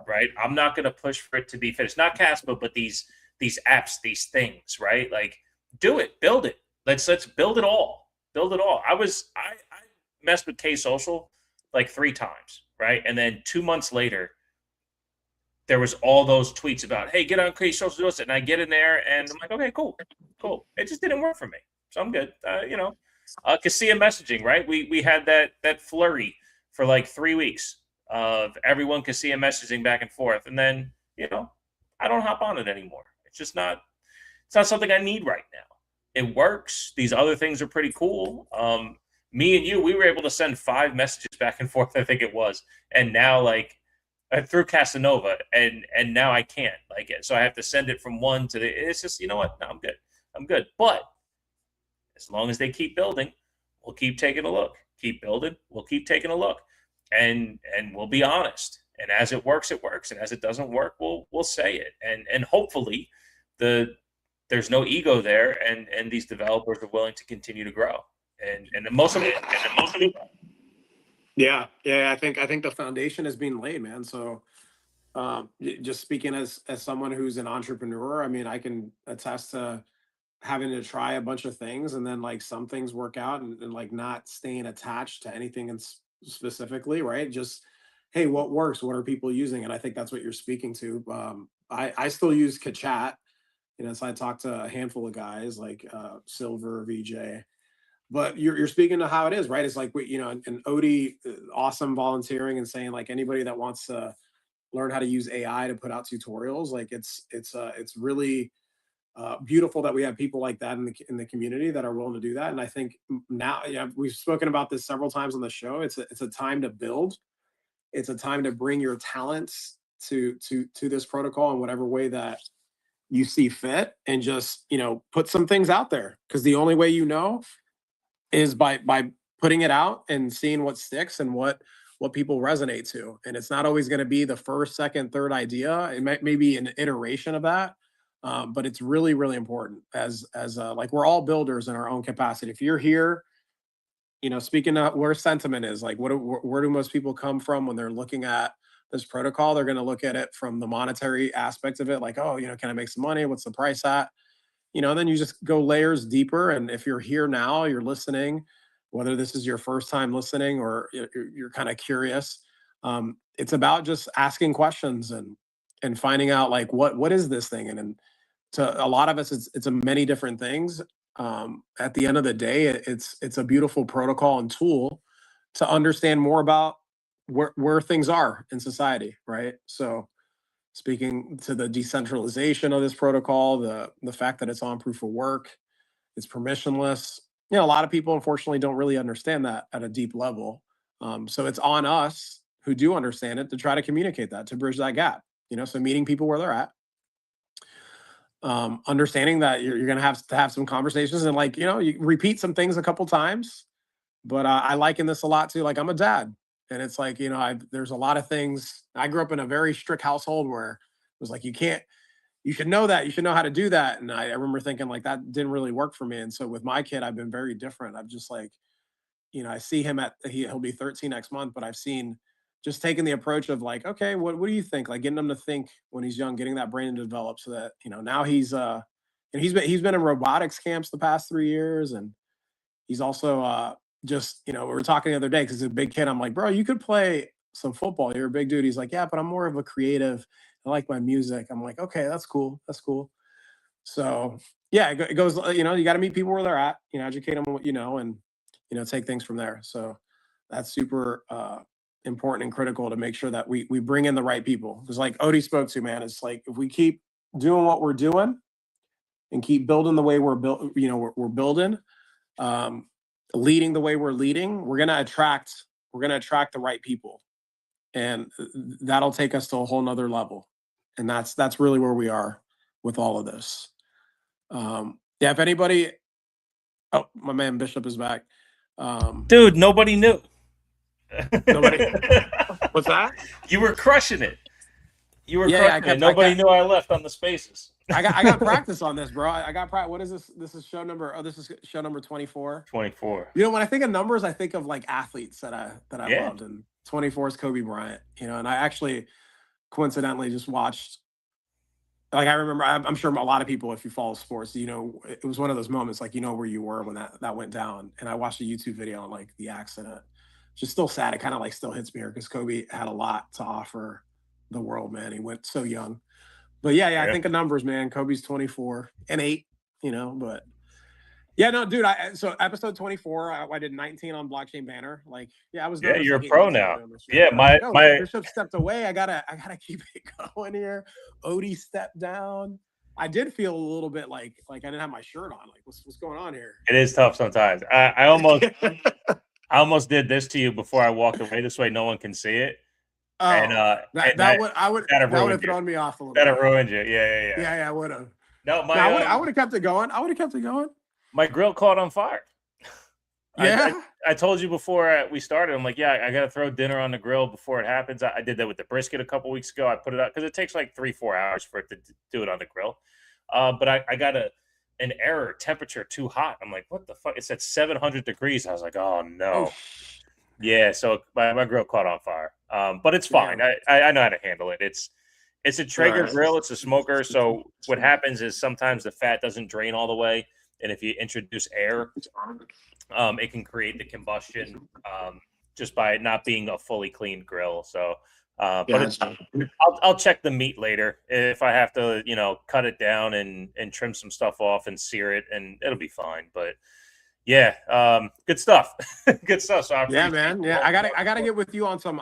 right? I'm not going to push for it to be finished. Not Kaspa, but these apps, these things, right? Like, do it, build it. Let's build it all. Build it all. I messed with K Social like 3 times, right? And then 2 months later, there was all those tweets about, hey, get on K Social, do this, and I get in there, and I'm like, okay, cool. It just didn't work for me, so I'm good. You know, Kaspa messaging, right? We had that flurry for like 3 weeks of everyone Kaspa messaging back and forth, and then, you know, I don't hop on it anymore. It's just not. It's not something I need right now. It works. These other things are pretty cool. Me and you, we were able to send 5 messages back and forth, I think it was, and now like through Casanova, and now I can't like it, so I have to send it from one to the. It's just, you know what? No, I'm good. But as long as they keep building, we'll keep taking a look. Keep building, we'll keep taking a look, and we'll be honest. And as it works, it works, and as it doesn't work, we'll say it. And hopefully, there's no ego there, and these developers are willing to continue to grow. And most of it. Yeah. I think the foundation is being laid, man. So, just speaking as someone who's an entrepreneur, I mean, I can attest to having to try a bunch of things, and then like some things work out, and like not staying attached to anything specifically, right? Just, hey, what works? What are people using? And I think that's what you're speaking to. I still use Kachat. You know, so I talked to a handful of guys like Silver, VJ. But you're speaking to how it is, right? It's like, you know, and Odie, awesome volunteering and saying like anybody that wants to learn how to use AI to put out tutorials, like it's really beautiful that we have people like that in the community that are willing to do that. And I think now, yeah, we've spoken about this several times on the show. It's a time to build. It's a time to bring your talents to this protocol in whatever way that you see fit, and just, you know, put some things out there, because the only way you know is by putting it out and seeing what sticks and what people resonate to. And it's not always going to be the first, second, third idea. It may be an iteration of that, but it's really, really important as like, we're all builders in our own capacity. If you're here, you know, speaking of where sentiment is, like, where do most people come from when they're looking at this protocol? They're going to look at it from the monetary aspect of it, like, oh, you know, can I make some money? What's the price at? You know, then you just go layers deeper. And if you're here now, you're listening, whether this is your first time listening or you're kind of curious, it's about just asking questions and finding out like, what is this thing? And to a lot of us, it's a many different things. At the end of the day, it's a beautiful protocol and tool to understand more about where things are in society, right? So, speaking to the decentralization of this protocol, the fact that it's on proof of work, it's permissionless. You know, a lot of people unfortunately don't really understand that at a deep level. So it's on us who do understand it to try to communicate that, to bridge that gap. You know, so meeting people where they're at, understanding that you're going to have some conversations, and like, you know, you repeat some things a couple times. But I liken this a lot to, like, I'm a dad. And it's like, you know, there's a lot of things. I grew up in a very strict household where it was like, you should know that, you should know how to do that. And I remember thinking like that didn't really work for me. And so with my kid, I've been very different. I'm just like, you know, I see him he'll be 13 next month, but I've seen just taking the approach of like, okay, what do you think? Like getting him to think when he's young, getting that brain to develop so that, you know, now and he's been in robotics camps the past 3 years. And he's also just, you know, we were talking the other day because he's a big kid. I'm like, bro, you could play some football. You're a big dude. He's like, yeah, but I'm more of a creative. I like my music. I'm like, okay, that's cool. That's cool. So yeah, it goes, you know, you got to meet people where they're at, you know, educate them on what you know, and, you know, take things from there. So that's super important and critical to make sure that we bring in the right people. Because like Odie spoke to, man, it's like if we keep doing what we're doing and keep building the way we're built, you know, we're building, leading the way we're leading, we're gonna attract the right people, and that'll take us to a whole nother level. And that's really where we are with all of this. Yeah, if anybody, oh, my man Bishop is back. Dude, nobody knew. Nobody. What's that? You were crushing it. You were Yeah, crushing it. Nobody knew I left on the spaces. I got practice on this, bro. I got practice. What is this? This is show number. Oh, this is show number 24. 24. You know, when I think of numbers, I think of like athletes that I Yeah. loved, and 24 is Kobe Bryant. You know, and I actually coincidentally just watched. Like I remember, I'm sure a lot of people, if you follow sports, you know, it was one of those moments, like you know where you were when that went down. And I watched a YouTube video on like the accident. Just still sad. It kind of like still hits me here because Kobe had a lot to offer the world, man. He went so young. But yeah, I think of numbers, man. Kobe's 24 and 8, you know, but yeah, no, dude. So episode 24, I did 19 on blockchain banner. Like, yeah, I was. Yeah, you're a pro now. Yeah, my Bishop stepped away. I gotta keep it going here. Odie stepped down. I did feel a little bit like I didn't have my shirt on. Like, what's going on here? It is tough sometimes. I almost did this to you before I walked away. This way, no one can see it. Oh, and that would have thrown me off a little bit. That'd have ruined you. Yeah. Yeah, I would have. No, I would have kept it going. I would have kept it going. My grill caught on fire. Yeah. I told you before we started, I'm like, yeah, I got to throw dinner on the grill before it happens. I did that with the brisket a couple weeks ago. I put it out because it takes like 3-4 hours for it to do it on the grill. But I got an error, temperature too hot. I'm like, what the fuck? It's at 700 degrees. I was like, oh no. Yeah, so my grill caught on fire. But it's fine. I know how to handle it. It's a Traeger grill. It's a smoker. So what happens is sometimes the fat doesn't drain all the way, and if you introduce air, it can create the combustion just by it not being a fully cleaned grill. So, but I'll check the meat later if I have to, you know, cut it down and trim some stuff off and sear it, and it'll be fine. But yeah, good stuff. Good stuff. So yeah, man. Yeah, I gotta get with you on some.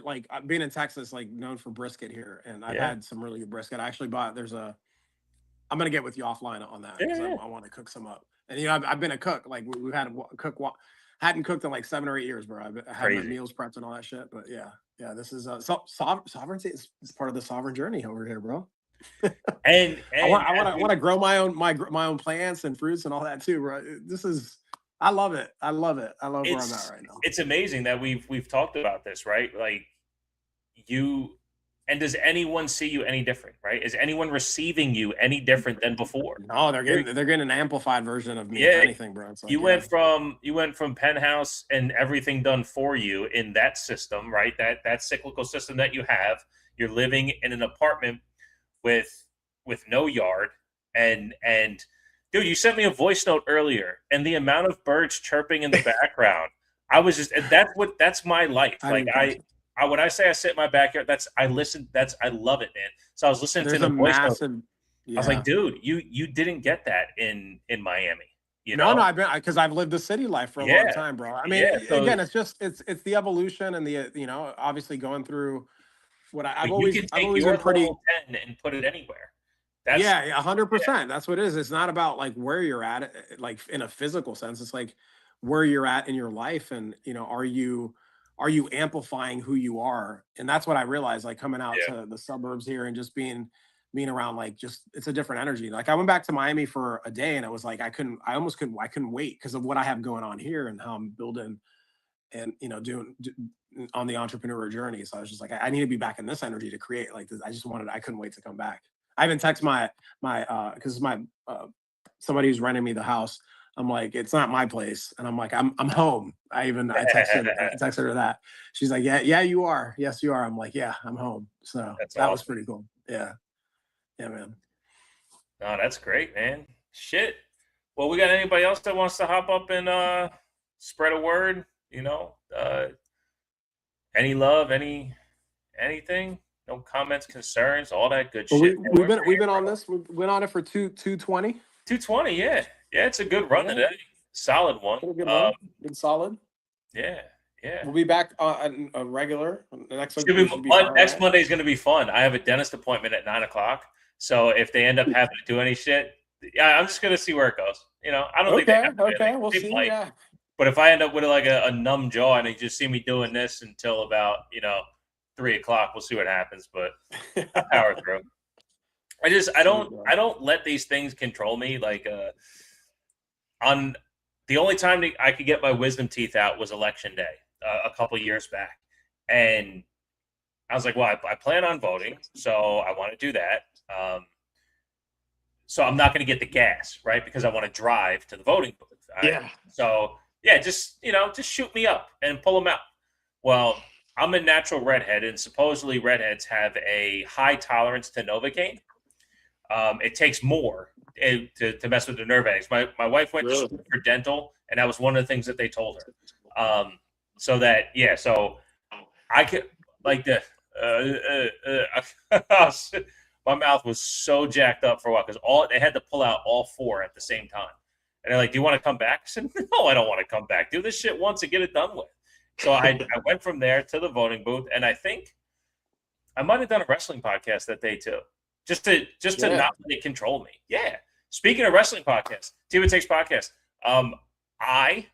Like being in Texas, like known for brisket here, and I've had some really good brisket. I actually bought. I'm gonna get with you offline on that because I want to cook some up. And you know, I've been a cook. Like we've had a cook. Hadn't cooked in like 7 or 8 years, bro. I had my meals prepped and all that shit. But yeah. This is sovereignty is part of the sovereign journey over here, bro. and I want to grow my own plants and fruits and all that too, bro. I love it. I love where I'm at right now. It's amazing that we've talked about this, right? Like and does anyone see you any different, right? Is anyone receiving you any different than before? No, they're getting an amplified version of me, if anything, bro. It's like, you went from penthouse and everything done for you in that system, right? That cyclical system that you have. You're living in an apartment with no yard, and dude, you sent me a voice note earlier, and the amount of birds chirping in the background, I was just, that's my life. Like when I say I sit in my backyard, I love it, man. So I was listening to the voice note. I was like, dude, you didn't get that in Miami. You know? No, because I've lived the city life for a long time, bro. I mean, again, it's the evolution and the, you know, obviously going through what I've always been pretty 10 and put it anywhere. 100%. That's what it is. It's not about like where you're at, like in a physical sense. It's like where you're at in your life, and you know, are you amplifying who you are? And that's what I realized, like coming out to the suburbs here and just being around, like, just, it's a different energy. Like I went back to Miami for a day, and it was like I couldn't wait because of what I have going on here and how I'm building and, you know, on the entrepreneur journey. So I was just like, I need to be back in this energy to create like this. I couldn't wait to come back. I even text my because my somebody who's renting me the house. I'm like, it's not my place, and I'm like, I'm home. I texted her that. She's like, yeah, you are. Yes, you are. I'm like, yeah, I'm home. So that was pretty cool. Yeah, man. No, that's great, man. Shit. Well, we got anybody else that wants to hop up and spread a word? You know, any love, anything? No comments, concerns, all that good shit. We've been on this. We went on it for 220. 220, yeah. Yeah, it's a good run today. Solid one. Good solid. Yeah. We'll be back on a regular. The next next Monday is going to be fun. I have a dentist appointment at 9:00. So if they end up having to do any shit, yeah, I'm just going to see where it goes. You know, I don't think they have to do anything. We'll see. Yeah. But if I end up with like a numb jaw and they just see me doing this until about 3:00, we'll see what happens. But I'll power through. I don't let these things control me. Like on the only time I could get my wisdom teeth out was election day a couple years back, and I was like, well, I plan on voting, so I want to do that. So I'm not going to get the gas, right? Because I want to drive to the voting booth. So yeah, just shoot me up and pull them out. Well, I'm a natural redhead, and supposedly redheads have a high tolerance to Novocaine. It takes more to mess with the nerve endings. My wife went for dental, and that was one of the things that they told her. So I could like my mouth was so jacked up for a while because they had to pull out all four at the same time. And they're like, "Do you want to come back?" I said, "No, I don't want to come back. Do this shit once and get it done with." So I went from there to the voting booth, and I think I might have done a wrestling podcast that day too. Just to not let it control me. Yeah. Speaking of wrestling podcasts, LOTKS.kas podcast. I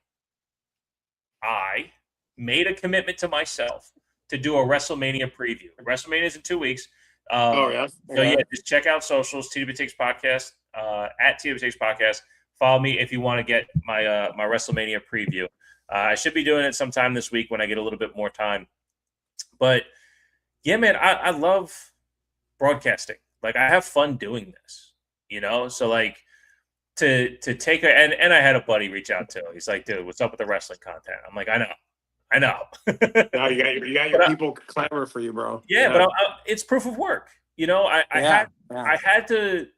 made a commitment to myself to do a WrestleMania preview. WrestleMania is in 2 weeks. So just check out socials, LOTKS.kas podcast, at LOTKS.kas podcast. Follow me if you want to get my my WrestleMania preview. I should be doing it sometime this week when I get a little bit more time. But yeah, man, I love broadcasting. Like I have fun doing this, So like to take and I had a buddy reach out too. He's like, "Dude, what's up with the wrestling content?" I'm like, "I know." Now you got your people clamor for you, bro. Yeah, but it's proof of work. I had to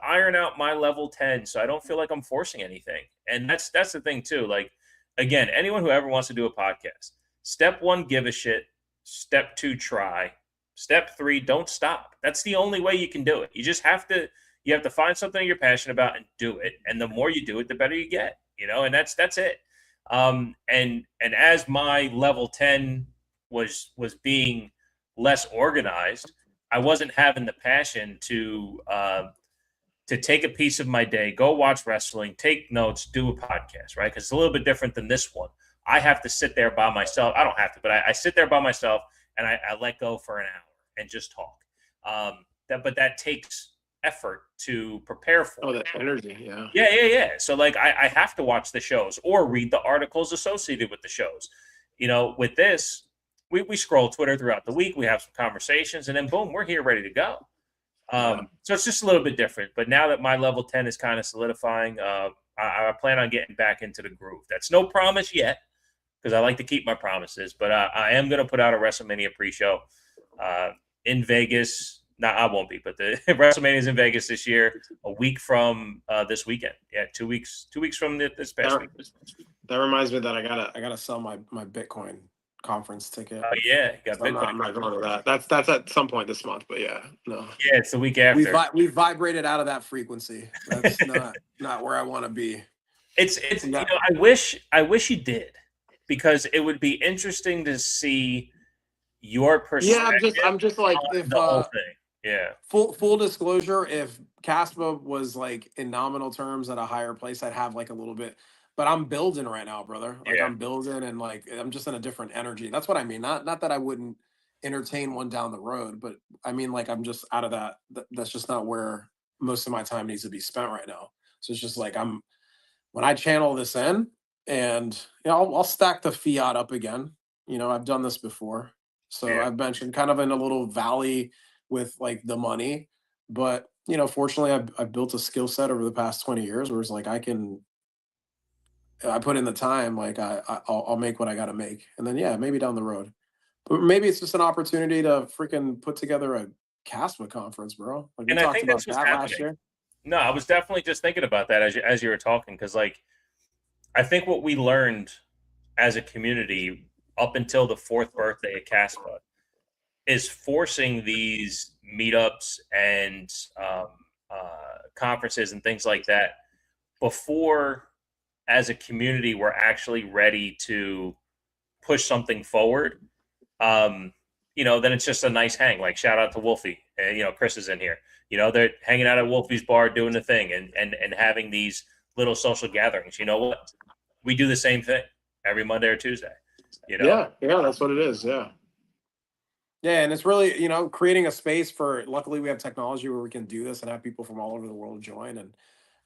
iron out my level 10, so I don't feel like I'm forcing anything. And that's the thing too. Like again, anyone who ever wants to do a podcast, step 1, give a shit. Step 2, try. Step 3, don't stop. That's the only way you can do it. You just have to find something you're passionate about and do it. And the more you do it, the better you get, and that's it. And as my level 10 was being less organized, I wasn't having the passion to take a piece of my day, go watch wrestling, take notes, do a podcast, right? Because it's a little bit different than this one. I have to sit there by myself. I don't have to, but I sit there by myself and I let go for an hour and just talk. But that takes effort to prepare for. Oh, that energy, yeah. Yeah. So like I have to watch the shows or read the articles associated with the shows. With this, we scroll Twitter throughout the week. We have some conversations, and then boom, we're here ready to go. So it's just a little bit different. But now that my level 10 is kind of solidifying, I plan on getting back into the groove. That's no promise yet, because I like to keep my promises. But I am going to put out a WrestleMania pre-show in Vegas. No, I won't be, but the WrestleMania is in Vegas this year, a week from this weekend. Yeah, 2 weeks. 2 weeks from this past week. That reminds me that I gotta sell my Bitcoin conference ticket. Oh yeah, you got Bitcoin. I'm not going to that. That's at some point this month, but yeah, no. Yeah, it's the week after. We vibrated out of that frequency. That's not where I want to be. It's I wish you did, because it would be interesting to see your perspective. Yeah, I'm just like, if the whole thing. Yeah. Full disclosure, if Kaspa was like in nominal terms at a higher place, I'd have like a little bit. But I'm building right now, brother. Like I'm building, and like I'm just in a different energy. That's what I mean. Not that I wouldn't entertain one down the road, but I mean, like, I'm just out of that. That's just not where most of my time needs to be spent right now. So it's just like when I channel this in, and I'll stack the fiat up again. I've done this before. So Yeah. I've mentioned kind of in a little valley with like the money, but fortunately I've built a skill set over the past 20 years where it's like I put in the time, like I'll make what I got to make. And then, yeah, maybe down the road, but maybe it's just an opportunity to freaking put together a Caspa conference, bro. Like we And I talked think about that's what's that last happening. year. No, I was definitely just thinking about that as you were talking, because like I think what we learned as a community up until the fourth birthday of Kaspa is forcing these meetups and conferences and things like that before, as a community, we're actually ready to push something forward. Then it's just a nice hang. Like shout out to Wolfie, and Chris is in here. They're hanging out at Wolfie's bar doing the thing and having these little social gatherings. You know what? We do the same thing every Monday or Tuesday. Yeah, that's what it is. Yeah. Yeah, and it's really, creating a space for, luckily we have technology where we can do this and have people from all over the world join and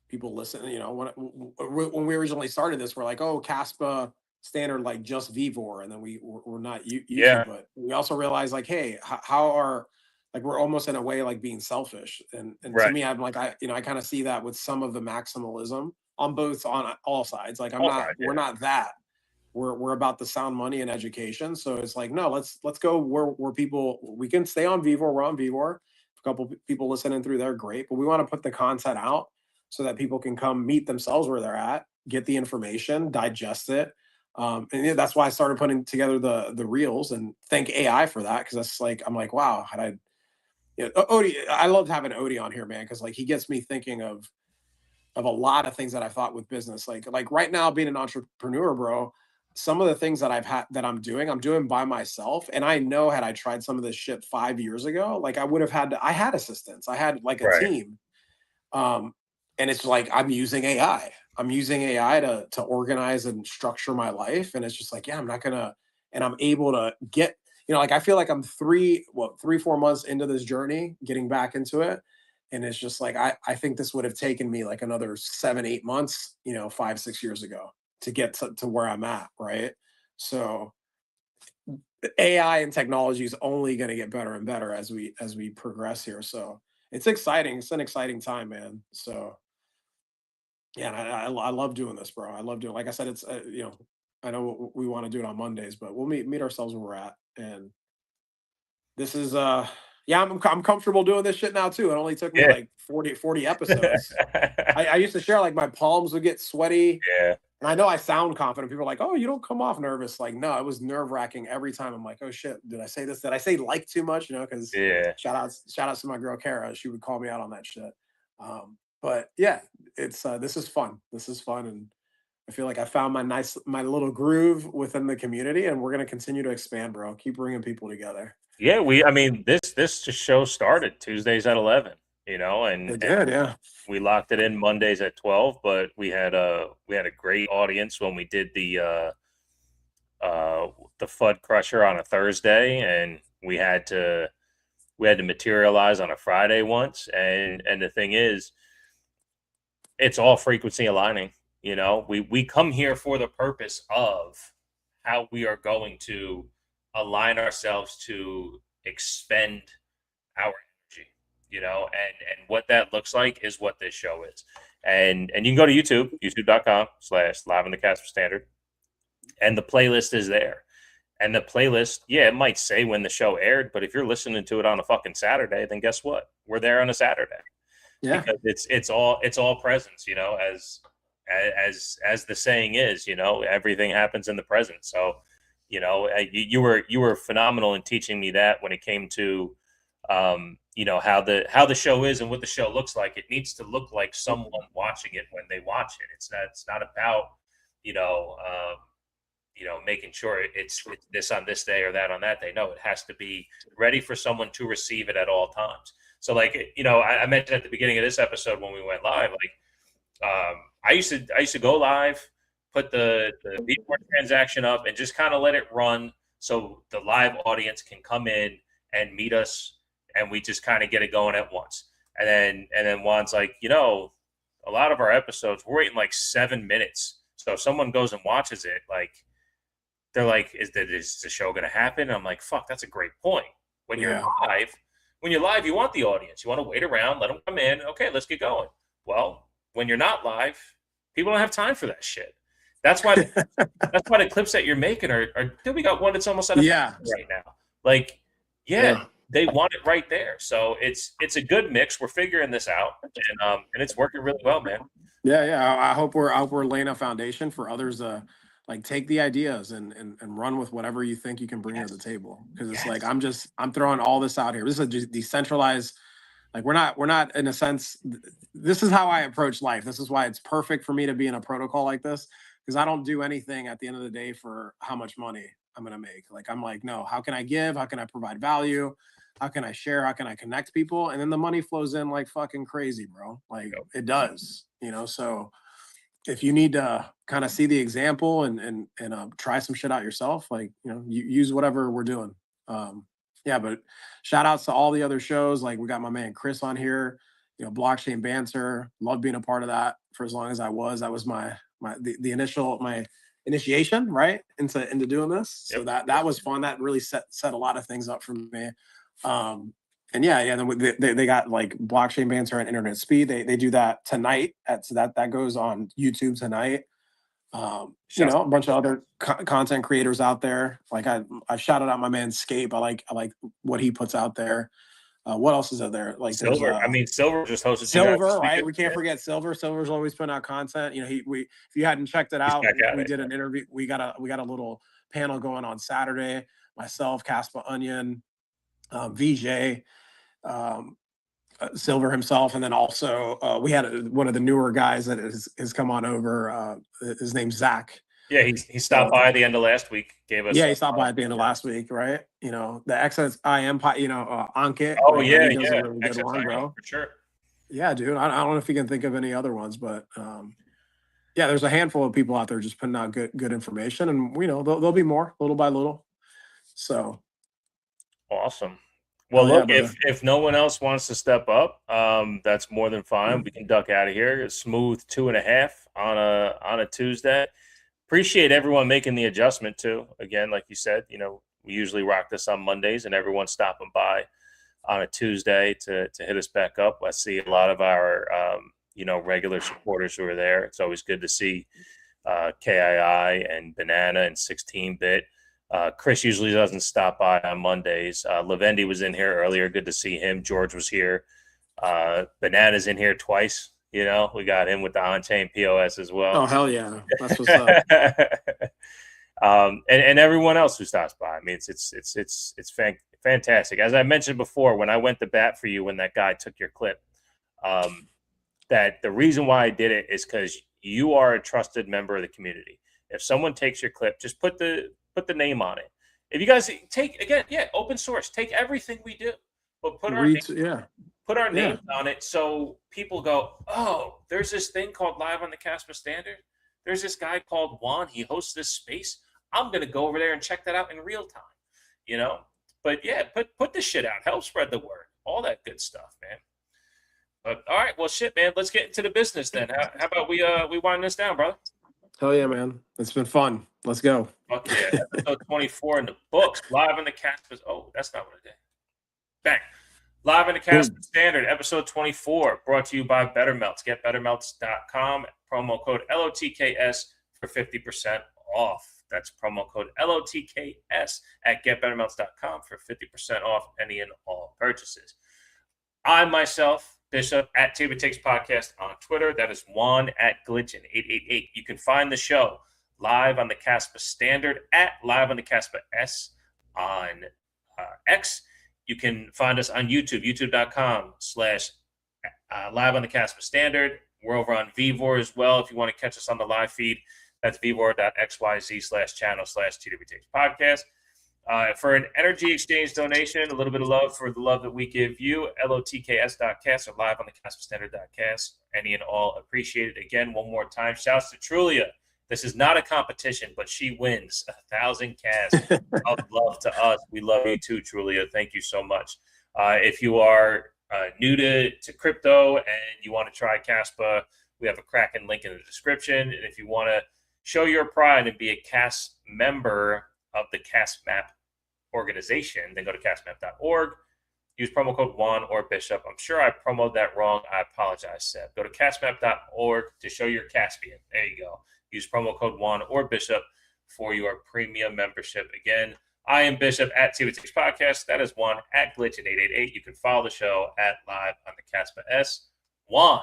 people listen. When we originally started this, we're like, oh, Caspa standard, like just Vivor. And then we're not Yeah. YouTube, but we also realized like, hey, how are, like, we're almost in a way like being selfish. And to Right. me, I'm like, I kind of see that with some of the maximalism on all sides. Like we're not that. We're about the sound money and education. So it's like, no, let's go where people, we can stay on Vivor. We're on Vivor. A couple people listening through there, great. But we want to put the content out so that people can come meet themselves where they're at, get the information, digest it. And that's why I started putting together the reels, and thank AI for that. Cause that's like, I'm like, wow, Odie, I loved having Odie on here, man. Cause like he gets me thinking of a lot of things that I thought with business. Like right now being an entrepreneur, bro, some of the things that I'm doing by myself. And I know had I tried some of this shit 5 years ago, like I had assistants. I had like a Right. team. And it's like I'm using AI. I'm using AI to organize and structure my life. And it's just like, yeah, and I'm able to get, like I feel like I'm 4 months into this journey, getting back into it. And it's just like I think this would have taken me like another 7-8 months, 5-6 years ago to get to where I'm at, right? So AI and technology is only going to get better and better as we progress here. So it's exciting. It's an exciting time, man. So yeah, and I love doing this, bro. I love doing. Like I said, it's I know we want to do it on Mondays, but we'll meet ourselves where we're at. And this is yeah, I'm comfortable doing this shit now too. It only took me Yeah. like 40 episodes. I used to share like my palms would get sweaty. Yeah. And I know I sound confident. People are like, "Oh, you don't come off nervous." Like, no, it was nerve wracking every time. I'm like, "Oh shit, did I say this? Did I say like too much?" Because Yeah. shout outs to my girl Kara. She would call me out on that shit. But yeah, it's this is fun. This is fun, and I feel like I found my little groove within the community, and we're gonna continue to expand, bro. Keep bringing people together. Yeah, I mean, this just show started Tuesdays at 11, and It did, yeah. we locked it in Mondays at 12, but we had a great audience when we did the FUD Crusher on a Thursday, and we had to materialize on a Friday once, and the thing is, it's all frequency aligning. We come here for the purpose of how we are going to align ourselves to expend our energy, and what that looks like is what this show is. And you can go to youtube.com/live on the Caspa standard, and the playlist is there. And the playlist, yeah, it might say when the show aired, but if you're listening to it on a fucking Saturday, then guess what? We're there on a Saturday. Yeah. Because it's all presence, as the saying is, everything happens in the present. So, you were phenomenal in teaching me that when it came to, how the show is and what the show looks like. It needs to look like someone watching it when they watch it. It's not about, making sure it's this on this day or that on that day. No, it has to be ready for someone to receive it at all times. So like, I mentioned at the beginning of this episode when we went live, like, I used to go live, put the Bitcoin transaction up and just kind of let it run so the live audience can come in and meet us, and we just kind of get it going at once. And then Juan's like, a lot of our episodes, we're waiting like 7 minutes. So if someone goes and watches it, like, they're like, is the show going to happen? I'm like, fuck, that's a great point. When you're live, you want the audience. You want to wait around, let them come in. Okay, let's get going. Well, when you're not live, people don't have time for that shit. That's why the clips that you're making are we got one that's almost out of right now. Like, they want it right there. So it's a good mix. We're figuring this out, and it's working really well, man. Yeah. I hope we're laying a foundation for others to like take the ideas and run with whatever you think you can bring to the table. Because it's like I'm throwing all this out here. This is a decentralized. Like we're not in a sense. This is how I approach life. This is why it's perfect for me to be in a protocol like this, because I don't do anything at the end of the day for how much money I'm gonna make. Like I'm like, no, how can I give? How can I provide value? How can I share? How can I connect people? And then the money flows in like fucking crazy, bro. Like it does, so if you need to kind of see the example and try some shit out yourself, like, you use whatever we're doing. But shout outs to all the other shows. Like we got my man Chris on here, Blockchain Banter. Love being a part of that for as long as I was. That was my initiation, right, into doing this. So that was fun. That really set a lot of things up for me. And then they got like Blockchain Banter and Internet Speed. They do that tonight. That goes on YouTube tonight. A bunch of other content creators out there. Like I shouted out my man Scape. I like what he puts out there. What else is out there? Like Silver. Silver just hosted Silver, right? We can't forget Silver. Silver's always putting out content. If you hadn't checked it out, we did an interview. We got a little panel going on Saturday. Myself, Kaspa, Onion, VJ, Silver himself, and then also we had one of the newer guys that has come on over. His name's Zach. Yeah, he stopped by at the end of last week. He stopped by at the end of last week, right? The XSIM, Ankit. Oh he does a really good one, bro. For sure. Yeah, dude. I don't know if you can think of any other ones, but there's a handful of people out there just putting out good information, and there'll be more little by little. So awesome. Well, look, if no one else wants to step up, that's more than fine. We can duck out of here. A smooth 2.5 on a Tuesday. Appreciate everyone making the adjustment too. Again, like you said, we usually rock this on Mondays, and everyone's stopping by on a Tuesday to hit us back up. I see a lot of our regular supporters who are there. It's always good to see KII and Banana and 16-bit. Chris usually doesn't stop by on Mondays. Lavendi was in here earlier. Good to see him. George was here. Banana's in here twice. We got him with the on-chain POS as well. Oh, hell yeah. That's what's up. And everyone else who stops by. I mean, it's fantastic. As I mentioned before, when I went to bat for you when that guy took your clip, that the reason why I did it is because you are a trusted member of the community. If someone takes your clip, just put the name on it. If you guys open source, take everything we do, but put our names on it so people go, oh, there's this thing called Live on the Kaspa Standard. There's this guy called Juan. He hosts this space. I'm going to go over there and check that out in real time, But put this shit out. Help spread the word. All that good stuff, man. But all right, well, shit, man. Let's get into the business then. How about we wind this down, brother? Hell yeah, man. It's been fun. Let's go. Fuck yeah. Episode 24 in the books. Live on the Kaspa. Oh, that's not what I did. Bang. Live on the Kaspa Standard, episode 24, brought to you by BetterMelts. Get BetterMelts.com. Promo code LOTKS for 50% off. That's promo code LOTKS at GetBetterMelts.com for 50% off any and all purchases. I myself, Bishop, at LOTKS.podcast on Twitter. That is Juan at Glitchin888. You can find the show live on the Kaspa Standard at Live on the Kaspa.s on X. You can find us on YouTube, youtube.com/Live on the Kaspa Standard. We're over on VVOR as well. If you want to catch us on the live feed, that's vvor.xyz/channel/TWTX podcast. For an energy exchange donation, a little bit of love for the love that we give you, LOTKS.kas or Live on the Kaspa Standard.kas. Any and all appreciated. Again, one more time, shouts to Trulia. This is not a competition, but she wins 1,000 casts of love to us. We love you too, Trulia. Thank you so much. If you are new to crypto and you want to try Kaspa, we have a Kraken link in the description. And if you want to show your pride and be a CAS member of the CAS Map organization, then go to casmap.org. Use promo code Juan or Bishop. I'm sure I promoted that wrong. I apologize, Seb. Go to casmap.org to show your Caspian. There you go. Use promo code Juan or Bishop for your premium membership. Again, I am Bishop at LOTKS.kas Podcast. That is Juan at Glitchin888. You can follow the show at Live on the Kaspa. Juan.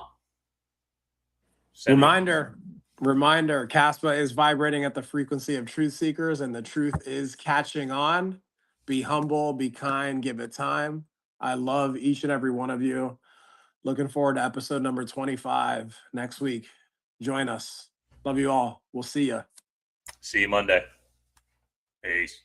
Reminder, Kaspa is vibrating at the frequency of truth seekers, and the truth is catching on. Be humble, be kind, give it time. I love each and every one of you. Looking forward to episode number 25 next week. Join us. Love you all. We'll see you. See you Monday. Peace.